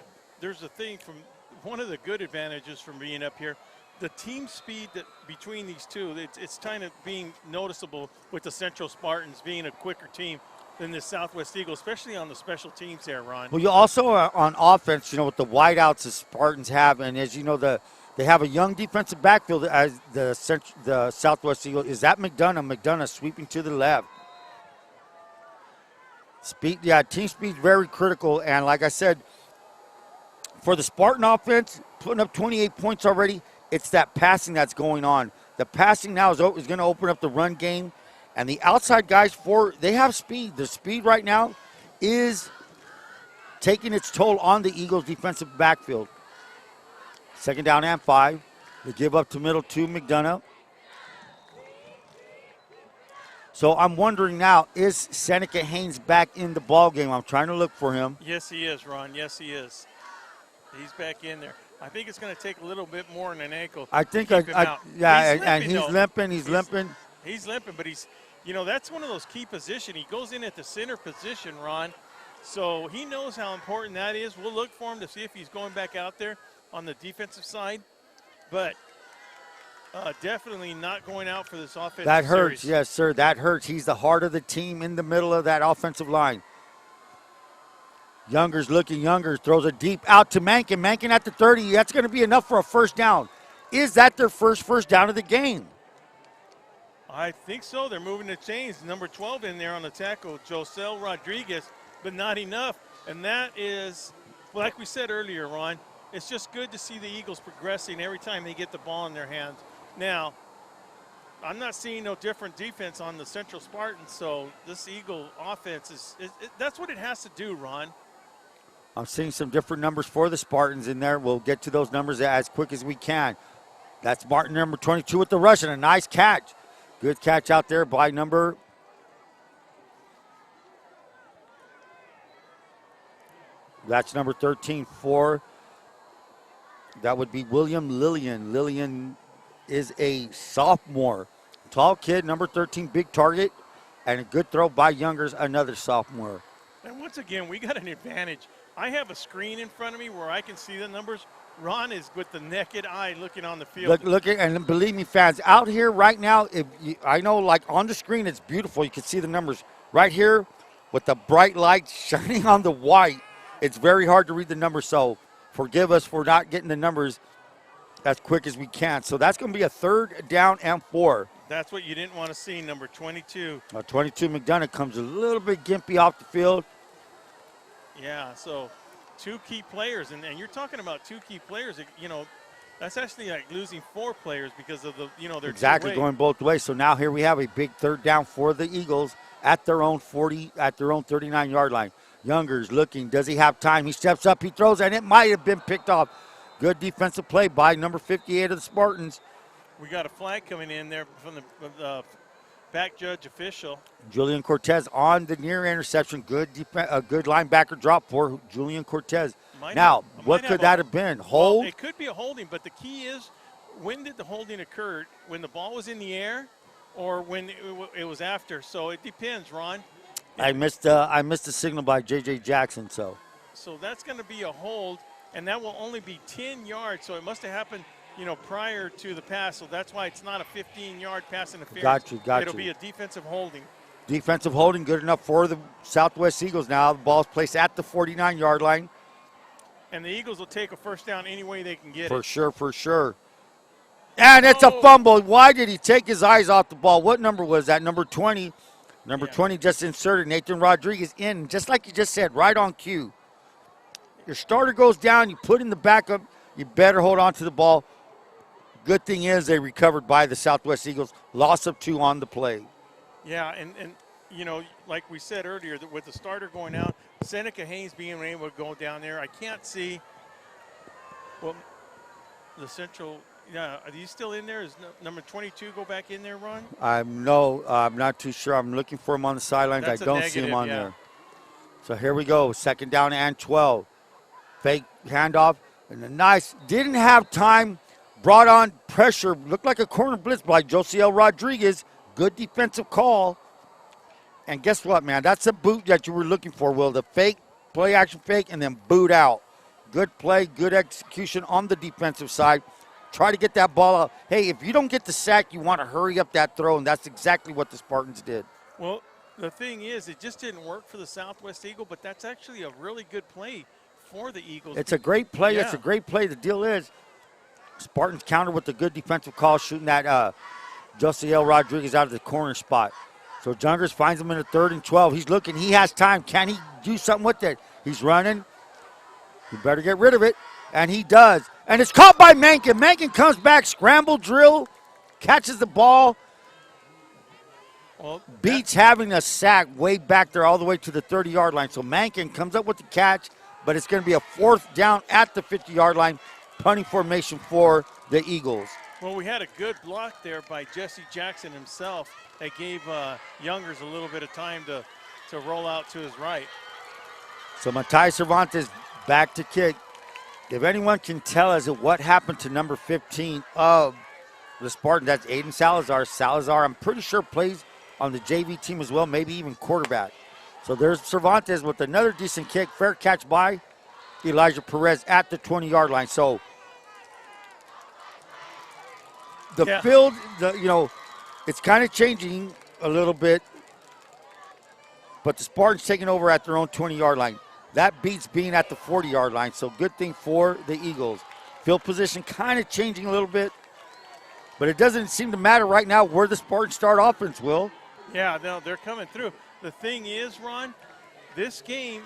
thing from one of the good advantages from being up here. The team speed that between these two, it's kind of being noticeable with the Central Spartans being a quicker team than the Southwest Eagles, especially on the special teams there, Ron. Well, you also on offense, you know, with the wideouts the Spartans have, and as you know, they have a young defensive backfield as the Southwest Eagles. Is that McDonough? McDonough sweeping to the left. Speed, yeah, team speed very critical, and like I said, for the Spartan offense, putting up 28 points already, it's that passing that's going on. The passing now is going to open up the run game, and the outside guys, they have speed. The speed right now is taking its toll on the Eagles' defensive backfield. Second down and 5. They give up to middle to McDonough. So I'm wondering now, is Seneca Haynes back in the ball game? I'm trying to look for him. Yes, he is, Ron. Yes, he is. He's back in there. I think it's going to take a little bit more than an ankle. I think, he's limping. He's limping, but he's, you know, that's one of those key positions. He goes in at the center position, Ron. So he knows how important that is. We'll look for him to see if he's going back out there on the defensive side. But definitely not going out for this offensive That hurts, series. yes, sir. That hurts. He's the heart of the team in the middle of that offensive line. Younger's looking. Younger throws a deep out to Mankin. Mankin at the 30. That's going to be enough for a first down. Is that their first down of the game? I think so. They're moving the chains. Number 12 in there on the tackle, Josel Rodriguez, but not enough. And that is, like we said earlier, Ron, it's just good to see the Eagles progressing every time they get the ball in their hands. Now, I'm not seeing no different defense on the Central Spartans, so this Eagle offense that's what it has to do, Ron. I'm seeing some different numbers for the Spartans in there. We'll get to those numbers as quick as we can. That's Martin, number 22, with the rush, and a nice catch. Good catch out there by number. That's number 13 for. That would be William Lillian. Lillian is a sophomore. Tall kid, number 13, big target, and a good throw by Youngers, another sophomore. And once again, we got an advantage. I have a screen in front of me where I can see the numbers. Ron is with the naked eye looking on the field. Look, and believe me, fans, out here right now, I know, like on the screen, it's beautiful. You can see the numbers right here with the bright light shining on the white. It's very hard to read the numbers, so forgive us for not getting the numbers as quick as we can. So that's going to be a 3rd down and 4. That's what you didn't want to see, number 22. 22 McDonough comes a little bit gimpy off the field. Yeah, so 2 key players, and you're talking about 2 key players. You know, that's actually like losing 4 players because of the, you know, their exactly going both ways. So now here we have a big 3rd down for the Eagles at their own 40, at their own 39-yard line. Youngers looking, does he have time? He steps up, he throws, and it might have been picked off. Good defensive play by number 58 of the Spartans. We got a flag coming in there from the back judge official. Julian Cortez on the near interception. Good linebacker drop for Julian Cortez. What could that have been? Hold? Well, it could be a holding, but the key is, when did the holding occur? When the ball was in the air or when it was after? So it depends, Ron. I missed the signal by J.J. Jackson, so. So that's going to be a hold, and that will only be 10 yards. So it must have happened, you know, prior to the pass. So that's why it's not a 15-yard pass interference. Got you. It'll be a defensive holding. Defensive holding, good enough for the Southwest Eagles now. The ball's placed at the 49-yard line. And the Eagles will take a 1st down any way they can get it. For sure. And it's a fumble. Why did he take his eyes off the ball? What number was that? Number 20. Number 20 just inserted. Nathan Rodriguez in, just like you just said, right on cue. Your starter goes down, you put in the backup, you better hold on to the ball. Good thing is they recovered by the Southwest Eagles. Loss of 2 on the play. Yeah, and you know, like we said earlier, that with the starter going out, Seneca Haynes being able to go down there, I can't see, well, the Central. Yeah, are you still in there? Is number 22 go back in there, Ron? I'm not too sure. I'm looking for him on the sidelines. I don't see him on there. So here we go. 2nd down and 12. Fake handoff. And a nice, didn't have time, brought on pressure. Looked like a corner blitz by Josiel Rodriguez. Good defensive call. And guess what, man? That's a boot that you were looking for, Will. The fake, play action fake, and then boot out. Good play, good execution on the defensive side. Try to get that ball out. Hey, if you don't get the sack, you want to hurry up that throw, and that's exactly what the Spartans did. Well, the thing is, it just didn't work for the Southwest Eagle, but that's actually a really good play for the Eagles. It's a great play. Yeah. It's a great play. The deal is, Spartans counter with a good defensive call, shooting that Josiel Rodriguez out of the corner spot. So Jungers finds him in the 3rd and 12. He's looking. He has time. Can he do something with it? He's running. He better get rid of it. And he does. And it's caught by Mankin. Mankin comes back, scramble drill, catches the ball. Well, beats having a sack way back there all the way to the 30-yard line. So Mankin comes up with the catch, but it's going to be a 4th down at the 50-yard line, punting formation for the Eagles. Well, we had a good block there by Jesse Jackson himself that gave Youngers a little bit of time to roll out to his right. So Matai Cervantes back to kick. If anyone can tell us what happened to number 15 of the Spartans, that's Aiden Salazar. Salazar, I'm pretty sure, plays on the JV team as well, maybe even quarterback. So there's Cervantes with another decent kick. Fair catch by Elijah Perez at the 20-yard line. So the field, it's kind of changing a little bit, but the Spartans taking over at their own 20-yard line. That beats being at the 40-yard line, so good thing for the Eagles. Field position kind of changing a little bit, but it doesn't seem to matter right now where the Spartans start offense, Will. Yeah, no, they're coming through. The thing is, Ron, this game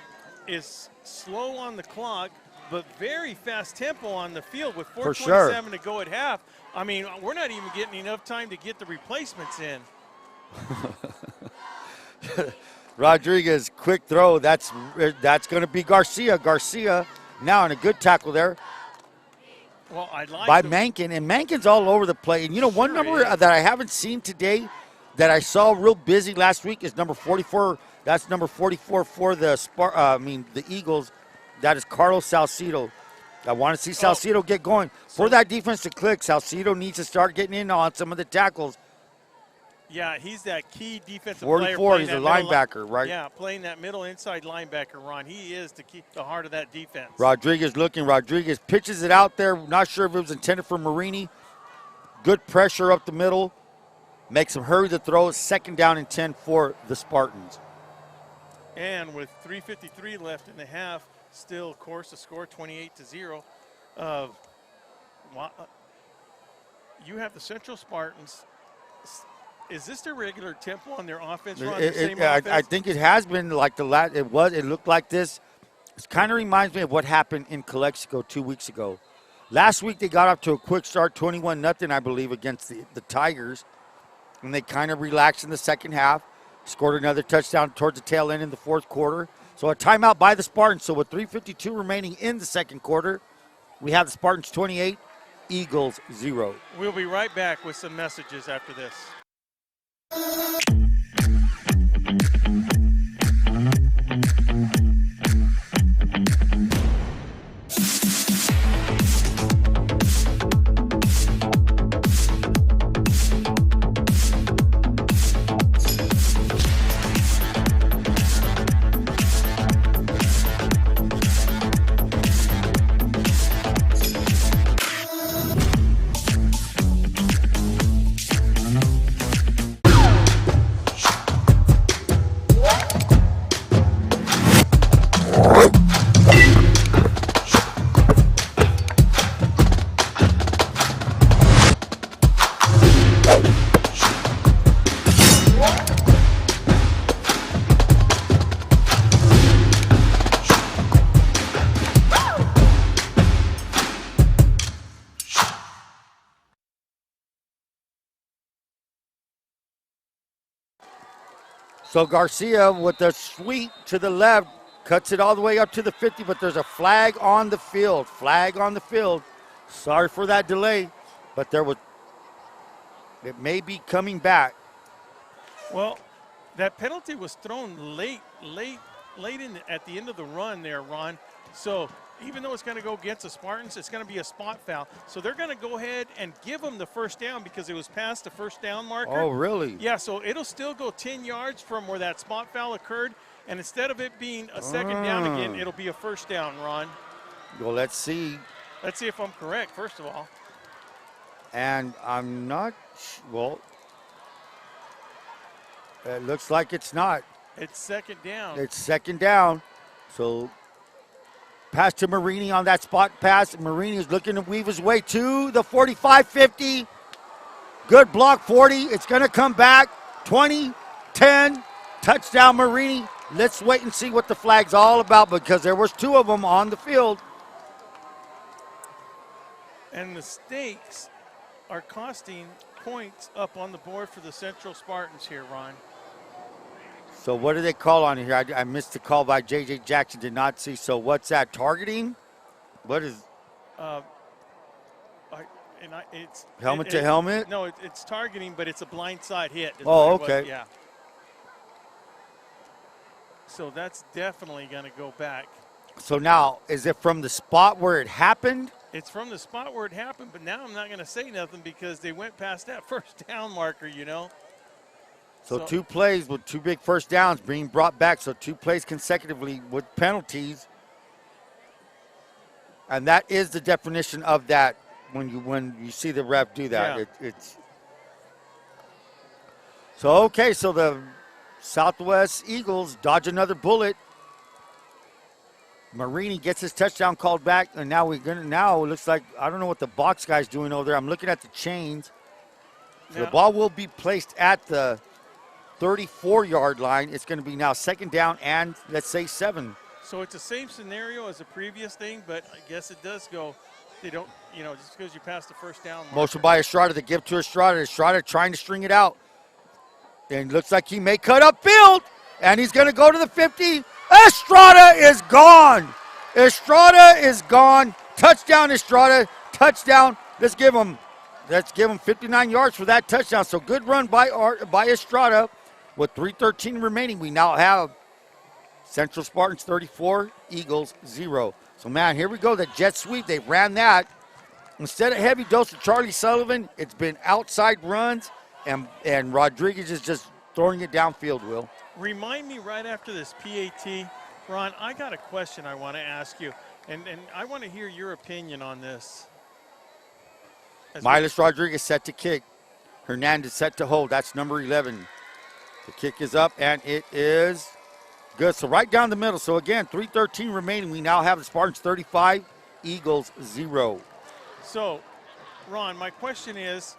is slow on the clock, but very fast tempo on the field with 4:27 to go at half. I mean, we're not even getting enough time to get the replacements in. Rodriguez, quick throw. That's going to be Garcia. Garcia now in a good tackle there. Well, I like by Mankin, and Mankin's all over the play. And, you know, one number that I haven't seen today that I saw real busy last week is number 44. That's number 44 for the Eagles. That is Carlos Salcido. I want to see Salcido get going. For that defense to click, Salcido needs to start getting in on some of the tackles. Yeah, he's that key defensive 44, player. he's a linebacker, right? Yeah, playing that middle inside linebacker, Ron. He is to keep the heart of that defense. Rodriguez pitches it out there. Not sure if it was intended for Marini. Good pressure up the middle. Makes him hurry to throw. 2nd down and 10 for the Spartans. And with 3:53 left in the half, still, of course, the score 28-0. You have the Central Spartans. Is this their regular tempo on their offense, Ron? I think it has been like the last. It looked like this. It kind of reminds me of what happened in Calexico 2 weeks ago. Last week they got off to a quick start, 21-0, I believe, against the Tigers. And they kind of relaxed in the second half. Scored another touchdown towards the tail end in the fourth quarter. So a timeout by the Spartans. So with 3:52 remaining in the second quarter, we have the Spartans 28, Eagles 0. We'll be right back with some messages after this. So Garcia with the sweep to the left, cuts it all the way up to the 50, but there's a flag on the field. Sorry for that delay, but it may be coming back. Well, that penalty was thrown late at the end of the run there, Ron. So even though it's going to go against the Spartans, it's going to be a spot foul. So they're going to go ahead and give them the first down because it was past the first down marker. Oh, really? Yeah, so it'll still go 10 yards from where that spot foul occurred. And instead of it being a second down again, it'll be a first down, Ron. Well, let's see. Let's see if I'm correct, first of all. And I'm not, well, it looks like it's not. It's second down. It's second down. So pass to Marini on that spot pass. Marini is looking to weave his way to the 45-50. Good block, 40. It's going to come back. 20, 10, touchdown Marini. Let's wait and see what the flag's all about because there was two of them on the field. And mistakes are costing points up on the board for the Central Spartans here, Ron. So what do they call on here? I missed the call by J.J. Jackson, did not see. So what's that, targeting? What is? It's helmet to helmet? No, it's targeting, but it's a blindside hit. Oh, okay. Yeah. So that's definitely going to go back. So now, is it from the spot where it happened? It's from the spot where it happened, but now I'm not going to say nothing because they went past that first down marker, you know. So 2 plays with 2 big first downs being brought back. So 2 plays consecutively with penalties. And that is the definition of that when you see the ref do that. Yeah. So the Southwest Eagles dodge another bullet. Marini gets his touchdown called back, and now it looks like, I don't know what the box guy's doing over there. I'm looking at the chains. So the ball will be placed at the 34-yard line. It's going to be now second down and, let's say, 7. So it's the same scenario as the previous thing, but I guess it does go. They don't, just because you pass the first down marker. Motion by Estrada to give to Estrada. Estrada trying to string it out. And looks like he may cut upfield. And he's going to go to the 50. Estrada is gone. Touchdown, Estrada. touchdown. Let's give him 59 yards for that touchdown. So good run by Estrada. With 3:13 remaining, we now have Central Spartans 34, Eagles 0. So, man, here we go. The jet sweep, they ran that. Instead of heavy dose of Charlie Sullivan, it's been outside runs, and Rodriguez is just throwing it downfield, Will. Remind me right after this PAT, Ron, I got a question I want to ask you, and I want to hear your opinion on this. Miles Rodriguez set to kick. Hernandez set to hold. That's number 11. The kick is up, and it is good. So right down the middle. So, again, 3:13 remaining. We now have the Spartans 35, Eagles 0. So, Ron, my question is,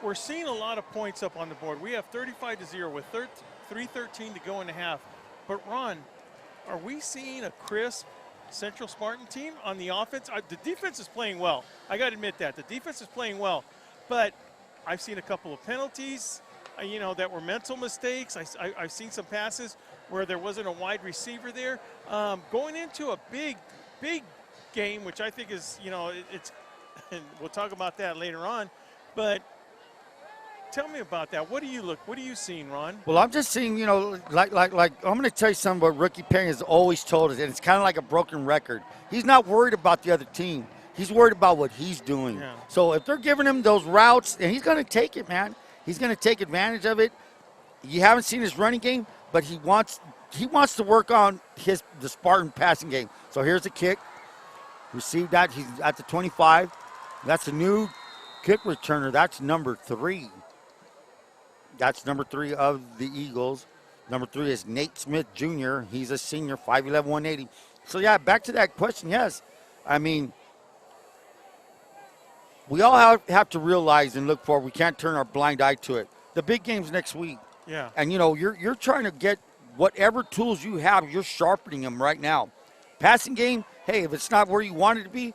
we're seeing a lot of points up on the board. We have 35-0 with 3:13 to go in the half. But, Ron, are we seeing a crisp Central Spartan team on the offense? The defense is playing well. I got to admit that. The defense is playing well. But I've seen a couple of penalties, that were mental mistakes. I've seen some passes where there wasn't a wide receiver there. Going into a big game, which I think is, it's – and we'll talk about that later on. But tell me about that. What are you seeing, Ron? Well, I'm just seeing, like I'm going to tell you something what Ricky Perry has always told us, and it's kind of like a broken record. He's not worried about the other team. He's worried about what he's doing. Yeah. So if they're giving him those routes, and he's going to take it, man. He's going to take advantage of it. You haven't seen his running game, but he wants to work on the Spartan passing game. So here's the kick. Received that. He's at the 25. That's a new kick returner. That's number 3. That's number 3 of the Eagles. Number 3 is Nate Smith Jr. He's a senior, 5'11", 180. So, yeah, back to that question, yes. I mean, we all have to realize and look forward. We can't turn our blind eye to it. The big game's next week. Yeah. And, you're trying to get whatever tools you have, you're sharpening them right now. Passing game, hey, if it's not where you want it to be,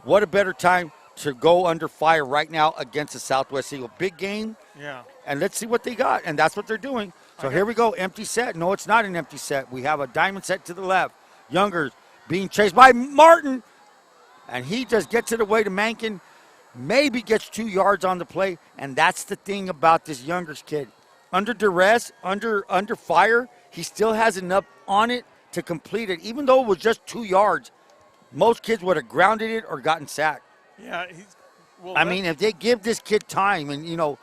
what a better time to go under fire right now against the Southwest Eagle. Big game. Yeah. And let's see what they got. And that's what they're doing. So here we go. Empty set. No, it's not an empty set. We have a diamond set to the left. Youngers being chased by Martin. And he just gets it away to Mankin. Maybe gets 2 yards on the play. And that's the thing about this Youngers kid. Under duress, under fire, he still has enough on it to complete it. Even though it was just 2 yards, most kids would have grounded it or gotten sacked. Yeah, I mean, if they give this kid time, and,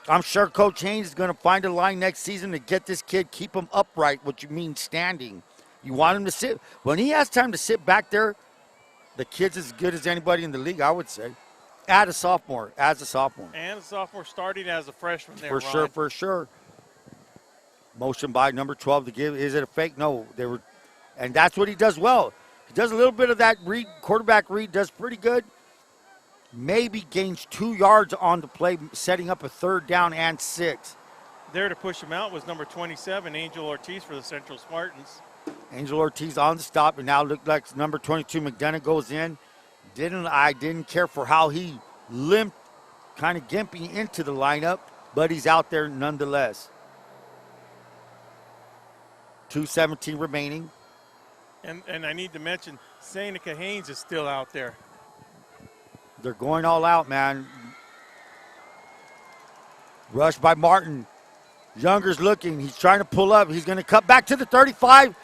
I'm sure Coach Haynes is going to find a line next season to get this kid, keep him upright, what you mean standing. You want him to sit. When he has time to sit back there, the kid's as good as anybody in the league, I would say. As a sophomore. And a sophomore starting as a freshman there, For sure. Motion by number 12 to give. Is it a fake? No. And that's what he does well. He does a little bit of that read, quarterback read, does pretty good. Maybe gains 2 yards on the play, setting up a 3rd down and 6. There to push him out was number 27, Angel Ortiz for the Central Spartans. Angel Ortiz on the stop, and now looked like number 22, McDonough, goes in. I didn't care for how he limped, kind of gimping into the lineup, but he's out there nonetheless. 2:17 remaining. And I need to mention, Seneca Haynes is still out there. They're going all out, man. Rush by Martin. Younger's looking. He's trying to pull up. He's going to cut back to the 35,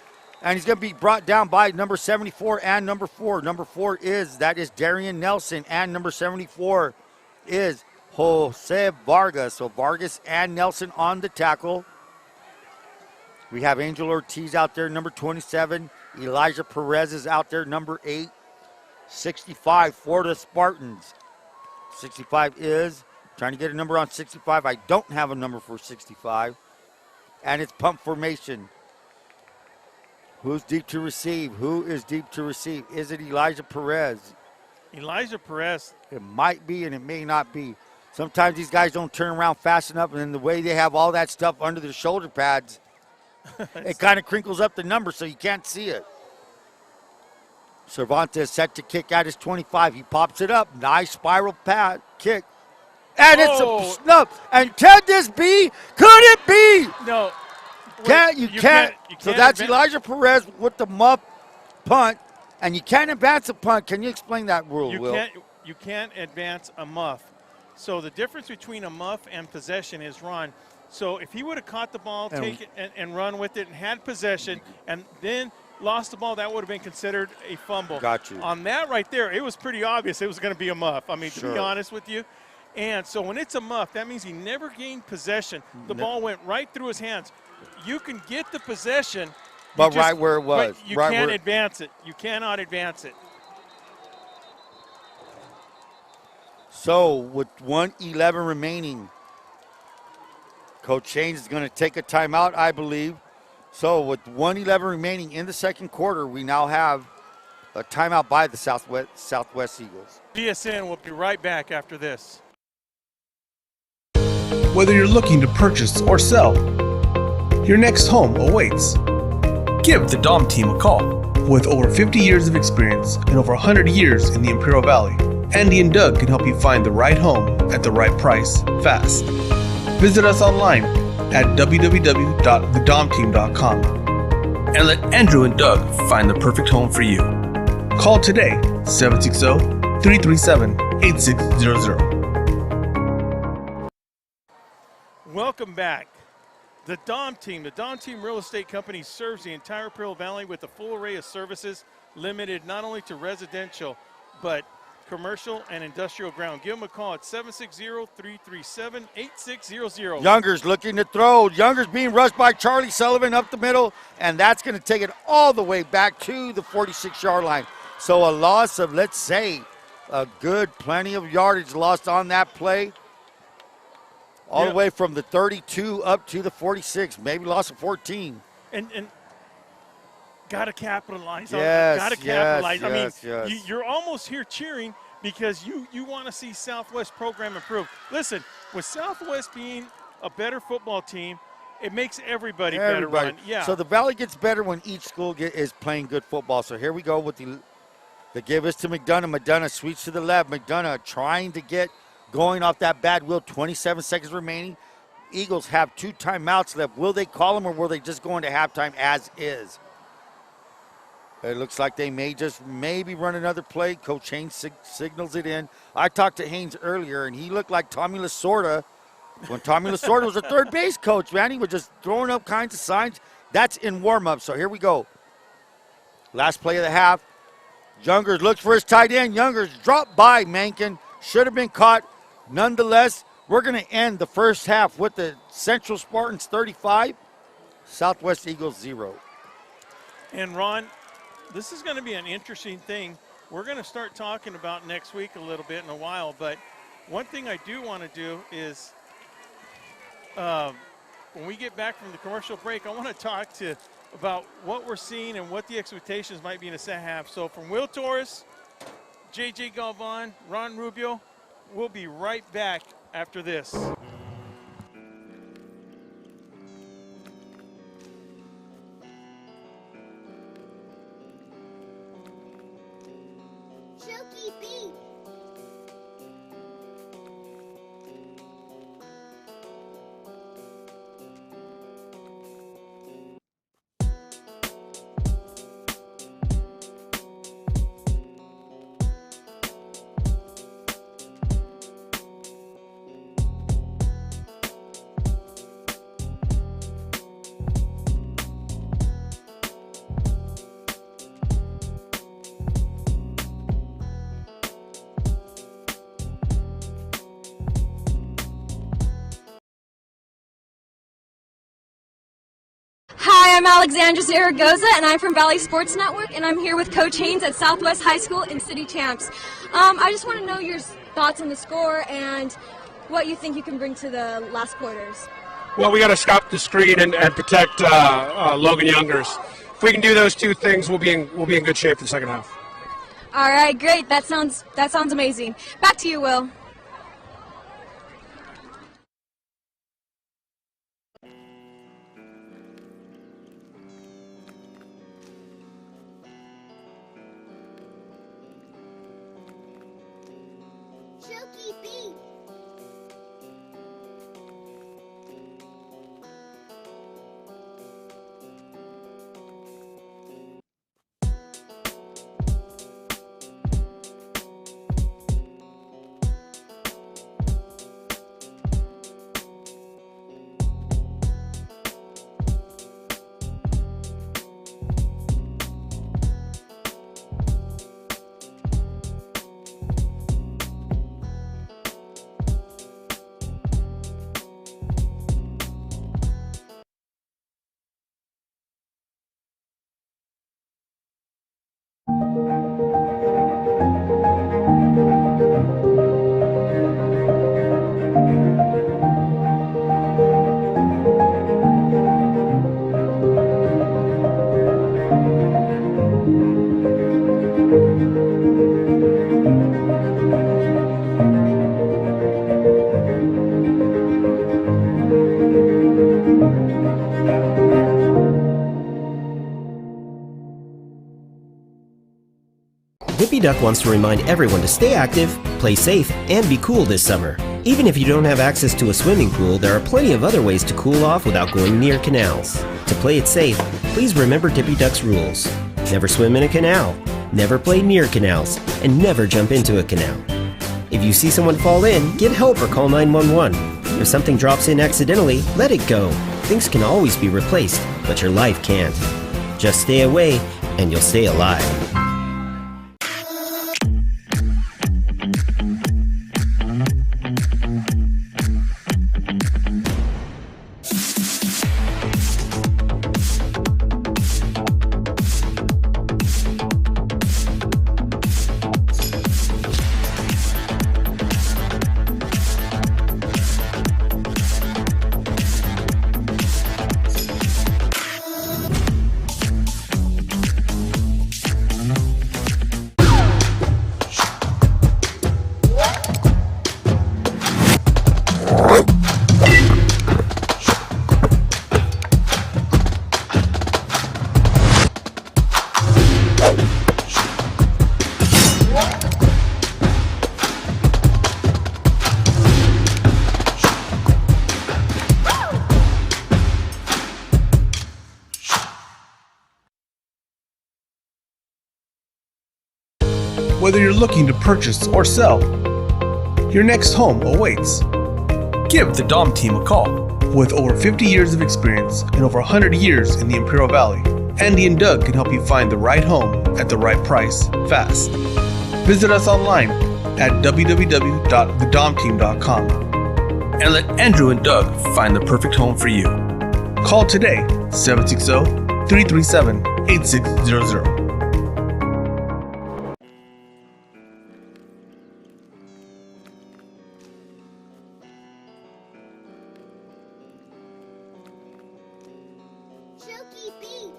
and he's going to be brought down by number 74 and number 4. Number 4 is Darian Nelson, and number 74 is Jose Vargas. So Vargas and Nelson on the tackle. We have Angel Ortiz out there, number 27. Elijah Perez is out there, number 8. 65 for the Spartans. 65 is trying to get a number on 65. I don't have a number for 65. And it's pump formation. Who's deep to receive? Who is deep to receive? Is it Elijah Perez? Elijah Perez. It might be and it may not be. Sometimes these guys don't turn around fast enough, and then the way they have all that stuff under their shoulder pads, it kind of crinkles up the number so you can't see it. Cervantes set to kick at his 25. He pops it up. Nice spiral pad kick. And it's a snub. And can this be? Could it be? No. You can't. So that's Elijah Perez with the muff punt. And you can't advance a punt. Can you explain that rule, Will? you can't advance a muff. So the difference between a muff and possession is run. So if he would have caught the ball, take it and run with it and had possession and then lost the ball, that would have been considered a fumble. Got you. On that right there, it was pretty obvious it was going to be a muff. I mean, to be honest with you. And so when it's a muff, that means he never gained possession. The ball went right through his hands. You can get the possession. But right where it was. But you can't advance it. You cannot advance it. So with 1:11 remaining, Coach Haynes is going to take a timeout, I believe. So with 1:11 remaining in the second quarter, we now have a timeout by the Southwest Eagles. VSN will be right back after this. Whether you're looking to purchase or sell, your next home awaits. Give the Dom team a call. With over 50 years of experience and over 100 years in the Imperial Valley, Andy and Doug can help you find the right home at the right price, fast. Visit us online at www.thedomteam.com and let Andrew and Doug find the perfect home for you. Call today, 760-337-8600. Welcome back. The Dom Team Real Estate Company serves the entire Imperial Valley with a full array of services limited not only to residential, but commercial and industrial ground. Give them a call at 760-337-8600. Youngers looking to throw. Youngers being rushed by Charlie Sullivan up the middle, and that's going to take it all the way back to the 46-yard line. So a loss of, let's say, a good plenty of yardage lost on that play. All the way from the 32 up to the 46, maybe loss of 14. And got to capitalize on that. Got to capitalize. I mean, you're almost here cheering because you want to see Southwest program improve. Listen, with Southwest being a better football team, it makes everybody better run. Yeah. So the Valley gets better when each school is playing good football. So here we go with the give us to McDonough. McDonough sweeps to the left. McDonough trying to get going off that bad wheel. 27 seconds remaining. Eagles have 2 timeouts left. Will they call them or will they just go into halftime as is? It looks like they may just maybe run another play. Coach Haynes signals it in. I talked to Haynes earlier, and he looked like Tommy Lasorda when Tommy Lasorda was a third base coach, man. He was just throwing up kinds of signs. That's in warm-up, so here we go. Last play of the half. Youngers looks for his tight end. Youngers dropped by Mankin. Should have been caught. Nonetheless, we're going to end the first half with the Central Spartans 35, Southwest Eagles 0. And Ron, this is going to be an interesting thing. We're going to start talking about next week a little bit in a while, but one thing I do want to do is when we get back from the commercial break, I want to talk about what we're seeing and what the expectations might be in the second half. So from Will Torrez, J.J. Galvan, Ron Rubio, we'll be right back after this. Chokey B. Hi, I'm Alexandra Zaragoza, and I'm from Valley Sports Network, and I'm here with Coach Haynes at Southwest High School in City Champs. I just want to know your thoughts on the score and what you think you can bring to the last quarters. Well, we got to stop the screen and protect Logan Youngers. If we can do those two things, we'll be in good shape for the second half. All right, great. That sounds amazing. Back to you, Will. Chokey B. Whippy Duck wants to remind everyone to stay active, play safe, and be cool this summer. Even if you don't have access to a swimming pool, there are plenty of other ways to cool off without going near canals. To play it safe, please remember Dippy Duck's rules. Never swim in a canal, never play near canals, and never jump into a canal. If you see someone fall in, get help or call 911. If something drops in accidentally, let it go. Things can always be replaced, but your life can't. Just stay away, and you'll stay alive. Whether you're looking to purchase or sell, your next home awaits. Give the Dom team a call. With over 50 years of experience and over 100 years in the Imperial Valley, Andy and Doug can help you find the right home at the right price fast. Visit us online at www.thedomteam.com and let Andrew and Doug find the perfect home for you. Call today 760-337-8600. Chunky beef.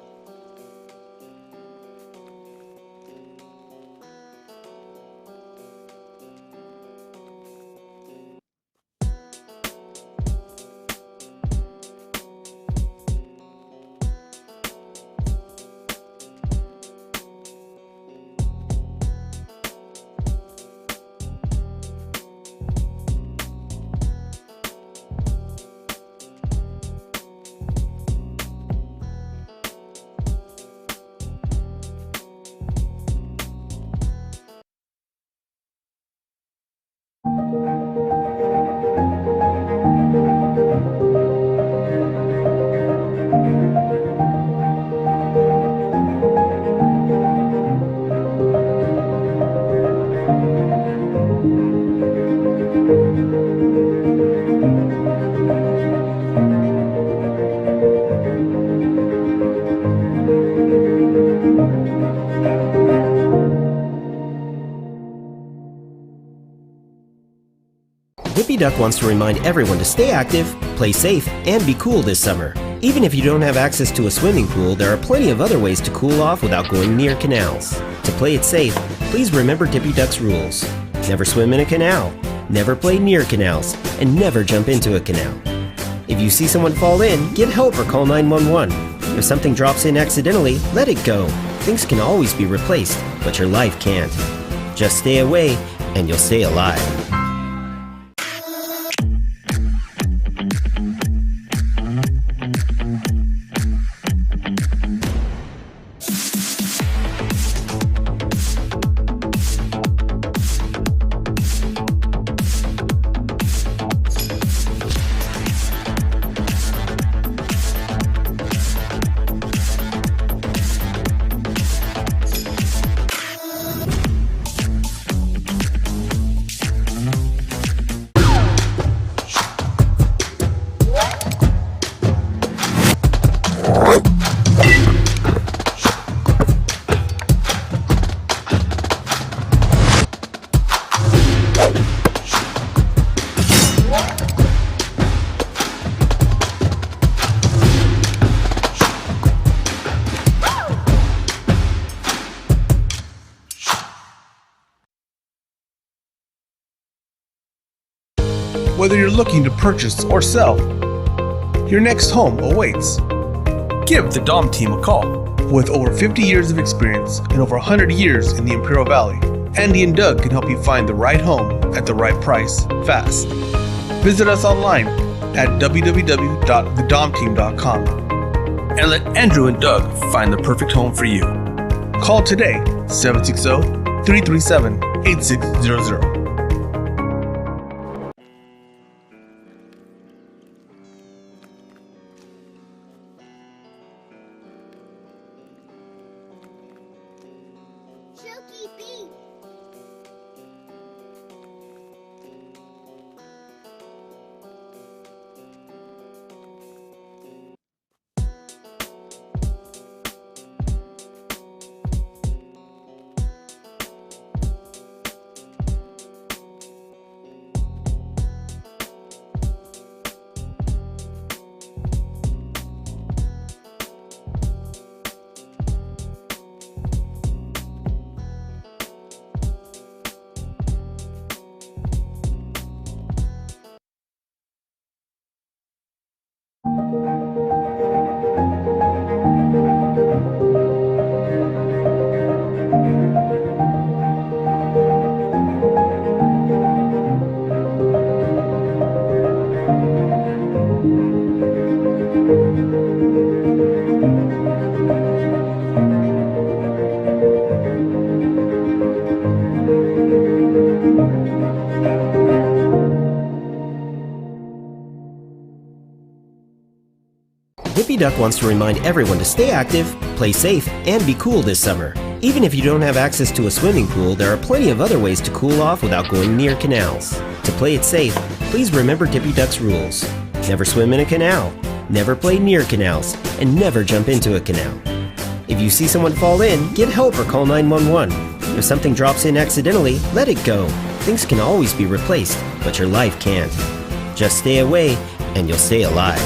Whippy Duck wants to remind everyone to stay active, play safe, and be cool this summer. Even if you don't have access to a swimming pool, there are plenty of other ways to cool off without going near canals. To play it safe, please remember Dippy Duck's rules. Never swim in a canal, never play near canals, and never jump into a canal. If you see someone fall in, get help or call 911. If something drops in accidentally, let it go. Things can always be replaced, but your life can't. Just stay away, and you'll stay alive. Whether you're looking to purchase or sell, your next home awaits. Give the Dom team a call. With over 50 years of experience and over 100 years in the Imperial Valley, Andy and Doug can help you find the right home at the right price fast. Visit us online at www.thedomteam.com and let Andrew and Doug find the perfect home for you. Call today 760-337-8600. Chunky beat. Hippie Duck wants to remind everyone to stay active, play safe, and be cool this summer. Even if you don't have access to a swimming pool, there are plenty of other ways to cool off without going near canals. To play it safe, please remember Hippie Duck's rules. Never swim in a canal, never play near canals, and never jump into a canal. If you see someone fall in, get help or call 911. If something drops in accidentally, let it go. Things can always be replaced, but your life can't. Just stay away, and you'll stay alive.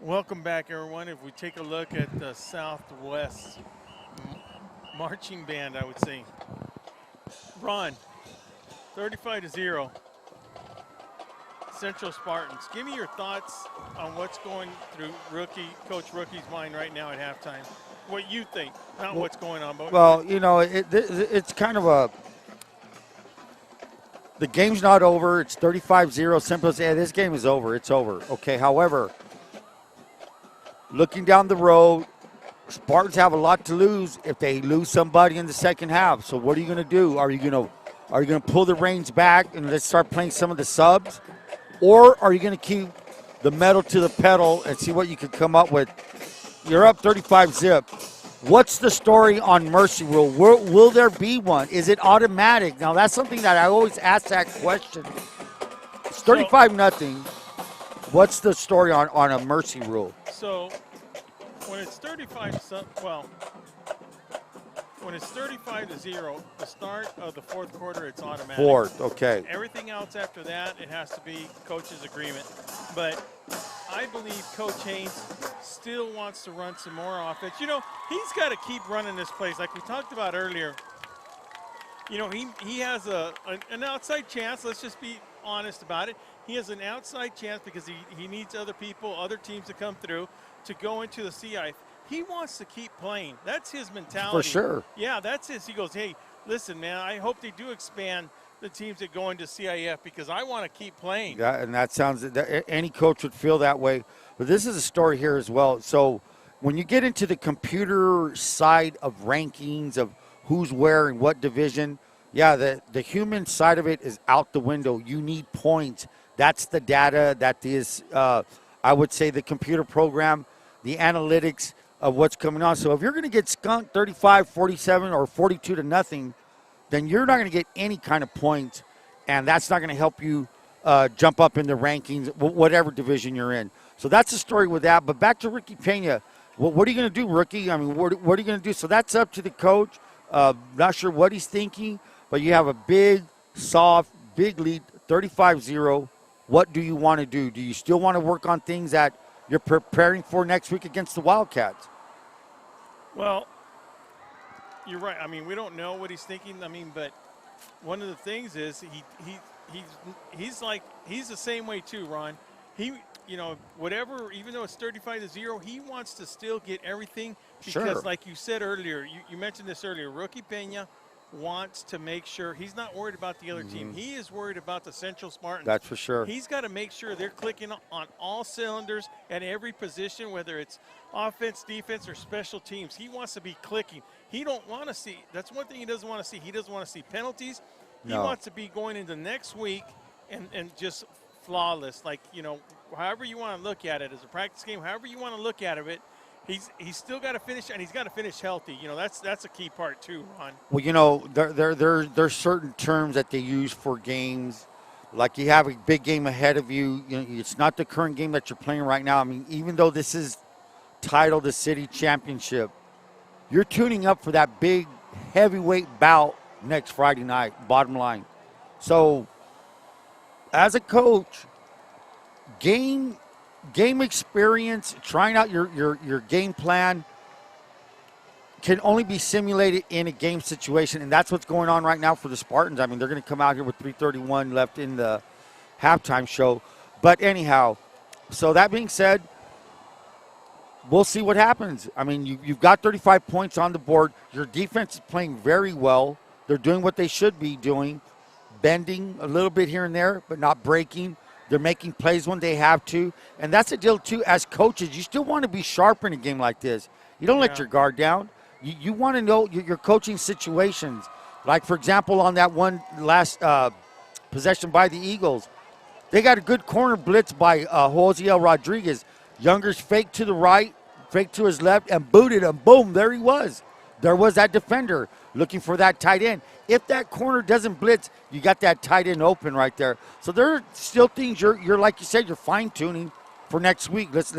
Welcome back, everyone. If we take a look at the Southwest marching band, I would say. Ron, 35-0. Central Spartans. Give me your thoughts on what's going through Coach Rookie's mind right now at halftime. What you think, not what's going on. But well, you know, it's kind of the game's not over. It's 35-0. Simple as, this game is over. It's over. Okay, however, looking down the road, Spartans have a lot to lose if they lose somebody in the second half. So what are you going to do? Are you going to pull the reins back and let's start playing some of the subs? Or are you going to keep the metal to the pedal and see what you can come up with? You're up 35-0. What's the story on mercy rule? Will there be one? Is it automatic? Now, that's something that I always ask that question. It's 35-0. What's the story on a mercy rule? So when it's 35-0, the start of the fourth quarter, it's automatic. Fourth, okay. Everything else after that, it has to be coach's agreement. But I believe Coach Haynes still wants to run some more offense. You know, he's got to keep running this place. Like we talked about earlier, you know, he has an outside chance. Let's just be honest about it. He has an outside chance because he needs other people, other teams to come through to go into the CI. He wants to keep playing. That's his mentality. For sure. Yeah, that's his. He goes, hey, listen, man, I hope they do expand the teams that go into CIF because I want to keep playing. Yeah, and that sounds – any coach would feel that way. But this is a story here as well. So when you get into the computer side of rankings of who's where and what division, yeah, the human side of it is out the window. You need points. That's the data. That is, I would say, the computer program, the analytics of what's coming on. So if you're going to get skunked 35-47 or 42-0, then you're not going to get any kind of points, and that's not going to help you jump up in the rankings, whatever division you're in. So that's the story with that. But back to Ricky Pena. What are you going to do, Rookie? I mean, what are you going to do? So that's up to the coach. Not sure what he's thinking, but you have a big, soft, big lead, 35-0. What do you want to do? Do you still want to work on things that you're preparing for next week against the Wildcats? Well, you're right. I mean, we don't know what he's thinking. I mean, but one of the things is he's the same way too, Ron. He, you know, whatever, even though it's 35-0, he wants to still get everything because, sure, like you said earlier, you mentioned this earlier, Rookie Pena wants to make sure he's not worried about the other team. He is worried about the Central Spartans. That's for sure. He's got to make sure they're clicking on all cylinders at every position, whether it's offense, defense, or special teams. He wants to be clicking. He don't want to see – that's one thing he doesn't want to see. He doesn't want to see penalties. He wants to be going into next week and just flawless. Like, you know, however you want to look at it as a practice game, however you want to look at it, he's still got to finish, and he's got to finish healthy. You know, that's a key part too, Ron. Well, you know, there's certain terms that they use for games. Like you have a big game ahead of you. You know, it's not the current game that you're playing right now. I mean, even though this is titled the city championship, you're tuning up for that big heavyweight bout next Friday night, bottom line. So, as a coach, game experience, trying out your game plan can only be simulated in a game situation, and that's what's going on right now for the Spartans. I mean, they're going to come out here with 3:31 left in the halftime show. But anyhow, so that being said, we'll see what happens. I mean, you've got 35 points on the board. Your defense is playing very well. They're doing what they should be doing, bending a little bit here and there, but not breaking. They're making plays when they have to. And that's the deal, too. As coaches, you still want to be sharp in a game like this. You don't let your guard down. You want to know your coaching situations. Like, for example, on that one last possession by the Eagles, they got a good corner blitz by Josiel Rodriguez. Youngers fake to the right, fake to his left, and booted him. Boom, there he was. There was that defender looking for that tight end. If that corner doesn't blitz, you got that tight end open right there. So there are still things you're like you said, you're fine-tuning for next week. Let's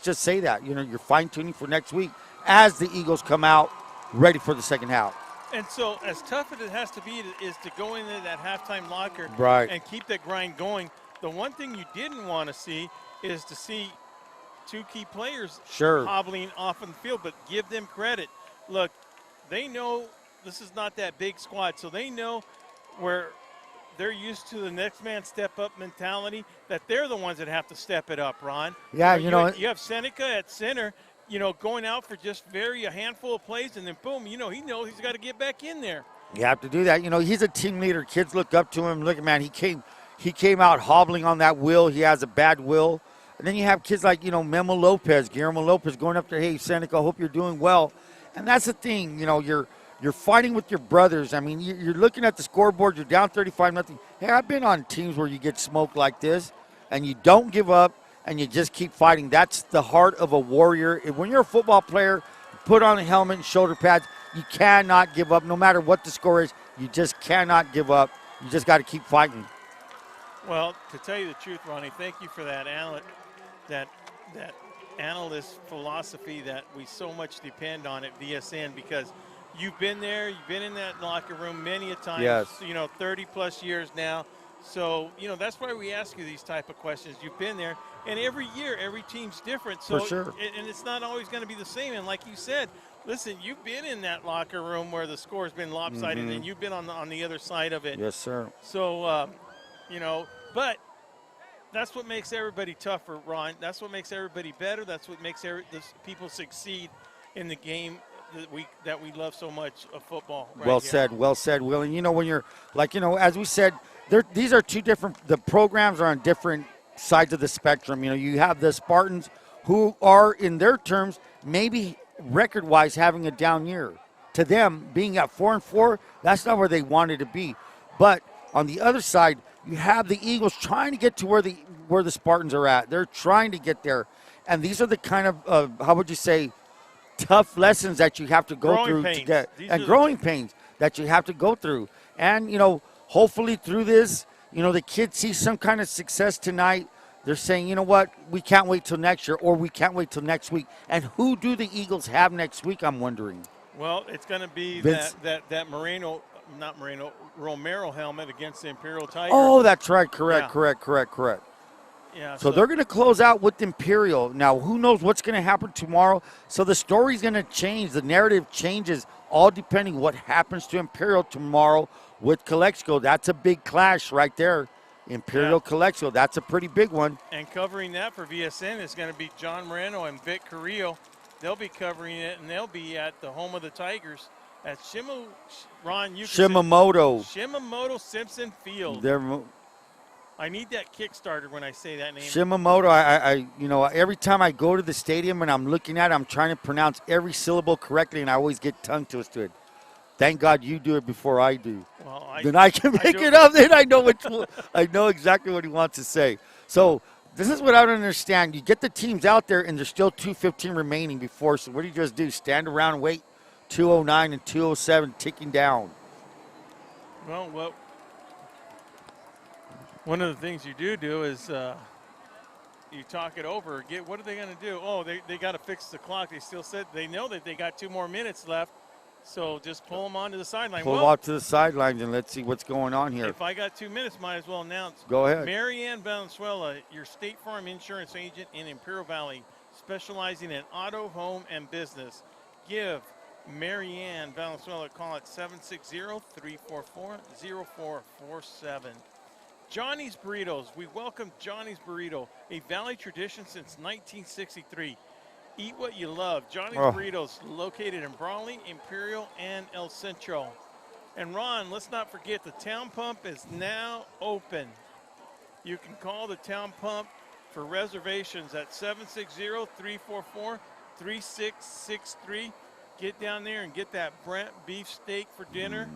just say that. You know, you're fine-tuning for next week as the Eagles come out ready for the second half. And so as tough as it has to be is to go into that halftime locker and keep that grind going. The one thing you didn't want to see is to see two key players hobbling off on the field, but give them credit. Look, they know this is not that big squad, so they know where they're used to the next man step up mentality, that they're the ones that have to step it up, Ron. Yeah, you have Seneca at center, going out for just a handful of plays, and then boom, he knows he's got to get back in there. You have to do that. He's a team leader. Kids look up to him. Look, man, he came out hobbling on that wheel. He has a bad will. And then you have kids like, Guillermo Lopez going up there, hey, Seneca, I hope you're doing well. And that's the thing, you're fighting with your brothers. I mean, you're looking at the scoreboard. You're down 35-0. Hey, I've been on teams where you get smoked like this, and you don't give up, and you just keep fighting. That's the heart of a warrior. When you're a football player, put on a helmet and shoulder pads. You cannot give up. No matter what the score is, you just cannot give up. You just got to keep fighting. Well, to tell you the truth, Ronnie, thank you for that analyst philosophy that we so much depend on at VSN, because you've been there, you've been in that locker room many a time, yes. 30-plus years now. So, that's why we ask you these type of questions. You've been there, and every year, every team's different. So, for sure. And it's not always going to be the same. And like you said, listen, you've been in that locker room where the score's been lopsided, and you've been on the other side of it. Yes, sir. So, but that's what makes everybody tougher, Ron. That's what makes everybody better. That's what makes people succeed in the game that we love so much of football. Right well here. said, Will. And when you're as we said, these are two different. The programs are on different sides of the spectrum. You have the Spartans, who are in their terms maybe record-wise having a down year. To them, being at 4-4, that's not where they wanted to be. But on the other side, you have the Eagles trying to get to where the Spartans are at. They're trying to get there, and these are the kind of how would you say, tough lessons that you have to go through to get, and growing pains that you have to go through. And hopefully through this, the kids see some kind of success tonight. They're saying, you know what, we can't wait till next year, or we can't wait till next week. And who do the Eagles have next week, I'm wondering? Well, it's going to be Vince. that Romero helmet against the Imperial Tigers. Oh, that's right. Correct. Yeah. So they're going to close out with Imperial. Now, who knows what's going to happen tomorrow? So the story's going to change. The narrative changes, all depending what happens to Imperial tomorrow with Calexico. That's a big clash right there. Imperial Calexico, that's a pretty big one. And covering that for VSN is going to be John Moreno and Vic Carrillo. They'll be covering it, and they'll be at the home of the Tigers at Shimamoto Simpson Field. I need that Kickstarter when I say that name. Shimamoto, I every time I go to the stadium and I'm looking at it, I'm trying to pronounce every syllable correctly, and I always get tongue twisted. Thank God you do it before I do. Well, then I can make it up. Then I know I know exactly what he wants to say. So this is what I don't understand. You get the teams out there, and there's still 2:15 remaining before. So what do you just do? Stand around and wait? 2:09 and 2:07 ticking down. Well, one of the things you do is you talk it over. What are they going to do? Oh, they got to fix the clock. They still said they know that they got 2 more minutes left. So just pull them onto the sideline. Pull them out to the sidelines and let's see what's going on here. If I got 2 minutes, might as well announce. Go ahead. Marianne Valenzuela, your State Farm insurance agent in Imperial Valley, specializing in auto, home, and business. Give Marianne Valenzuela a call at 760-344-0447. Johnny's Burritos. We welcome Johnny's Burrito, a Valley tradition since 1963. Eat what you love. Johnny's Burritos, located in Brawley, Imperial, and El Centro. And Ron, let's not forget the Town Pump is now open. You can call the Town Pump for reservations at 760-344-3663. Get down there and get that Brent beef steak for dinner.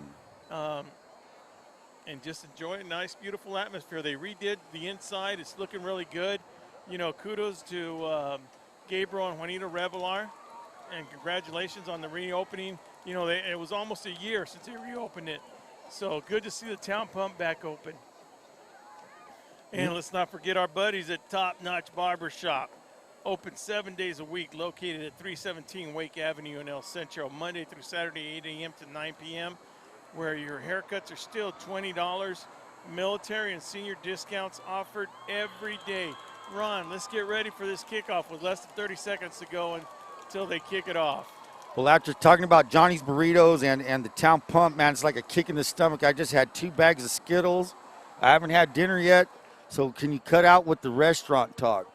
And just enjoy a nice, beautiful atmosphere. They redid the inside. It's looking really good. Kudos to Gabriel and Juanito Revelar, and congratulations on the reopening. It was almost a year since they reopened it. So good to see the Town Pump back open. And let's not forget our buddies at Top Notch Barber Shop. Open 7 days a week, located at 317 Wake Avenue in El Centro, Monday through Saturday, 8 a.m. to 9 p.m., where your haircuts are still $20. Military and senior discounts offered every day. Ron, let's get ready for this kickoff with less than 30 seconds to go until they kick it off. Well, after talking about Johnny's Burritos and the town pump, man, it's like a kick in the stomach. I just had 2 bags of Skittles. I haven't had dinner yet, so can you cut out with the restaurant talk?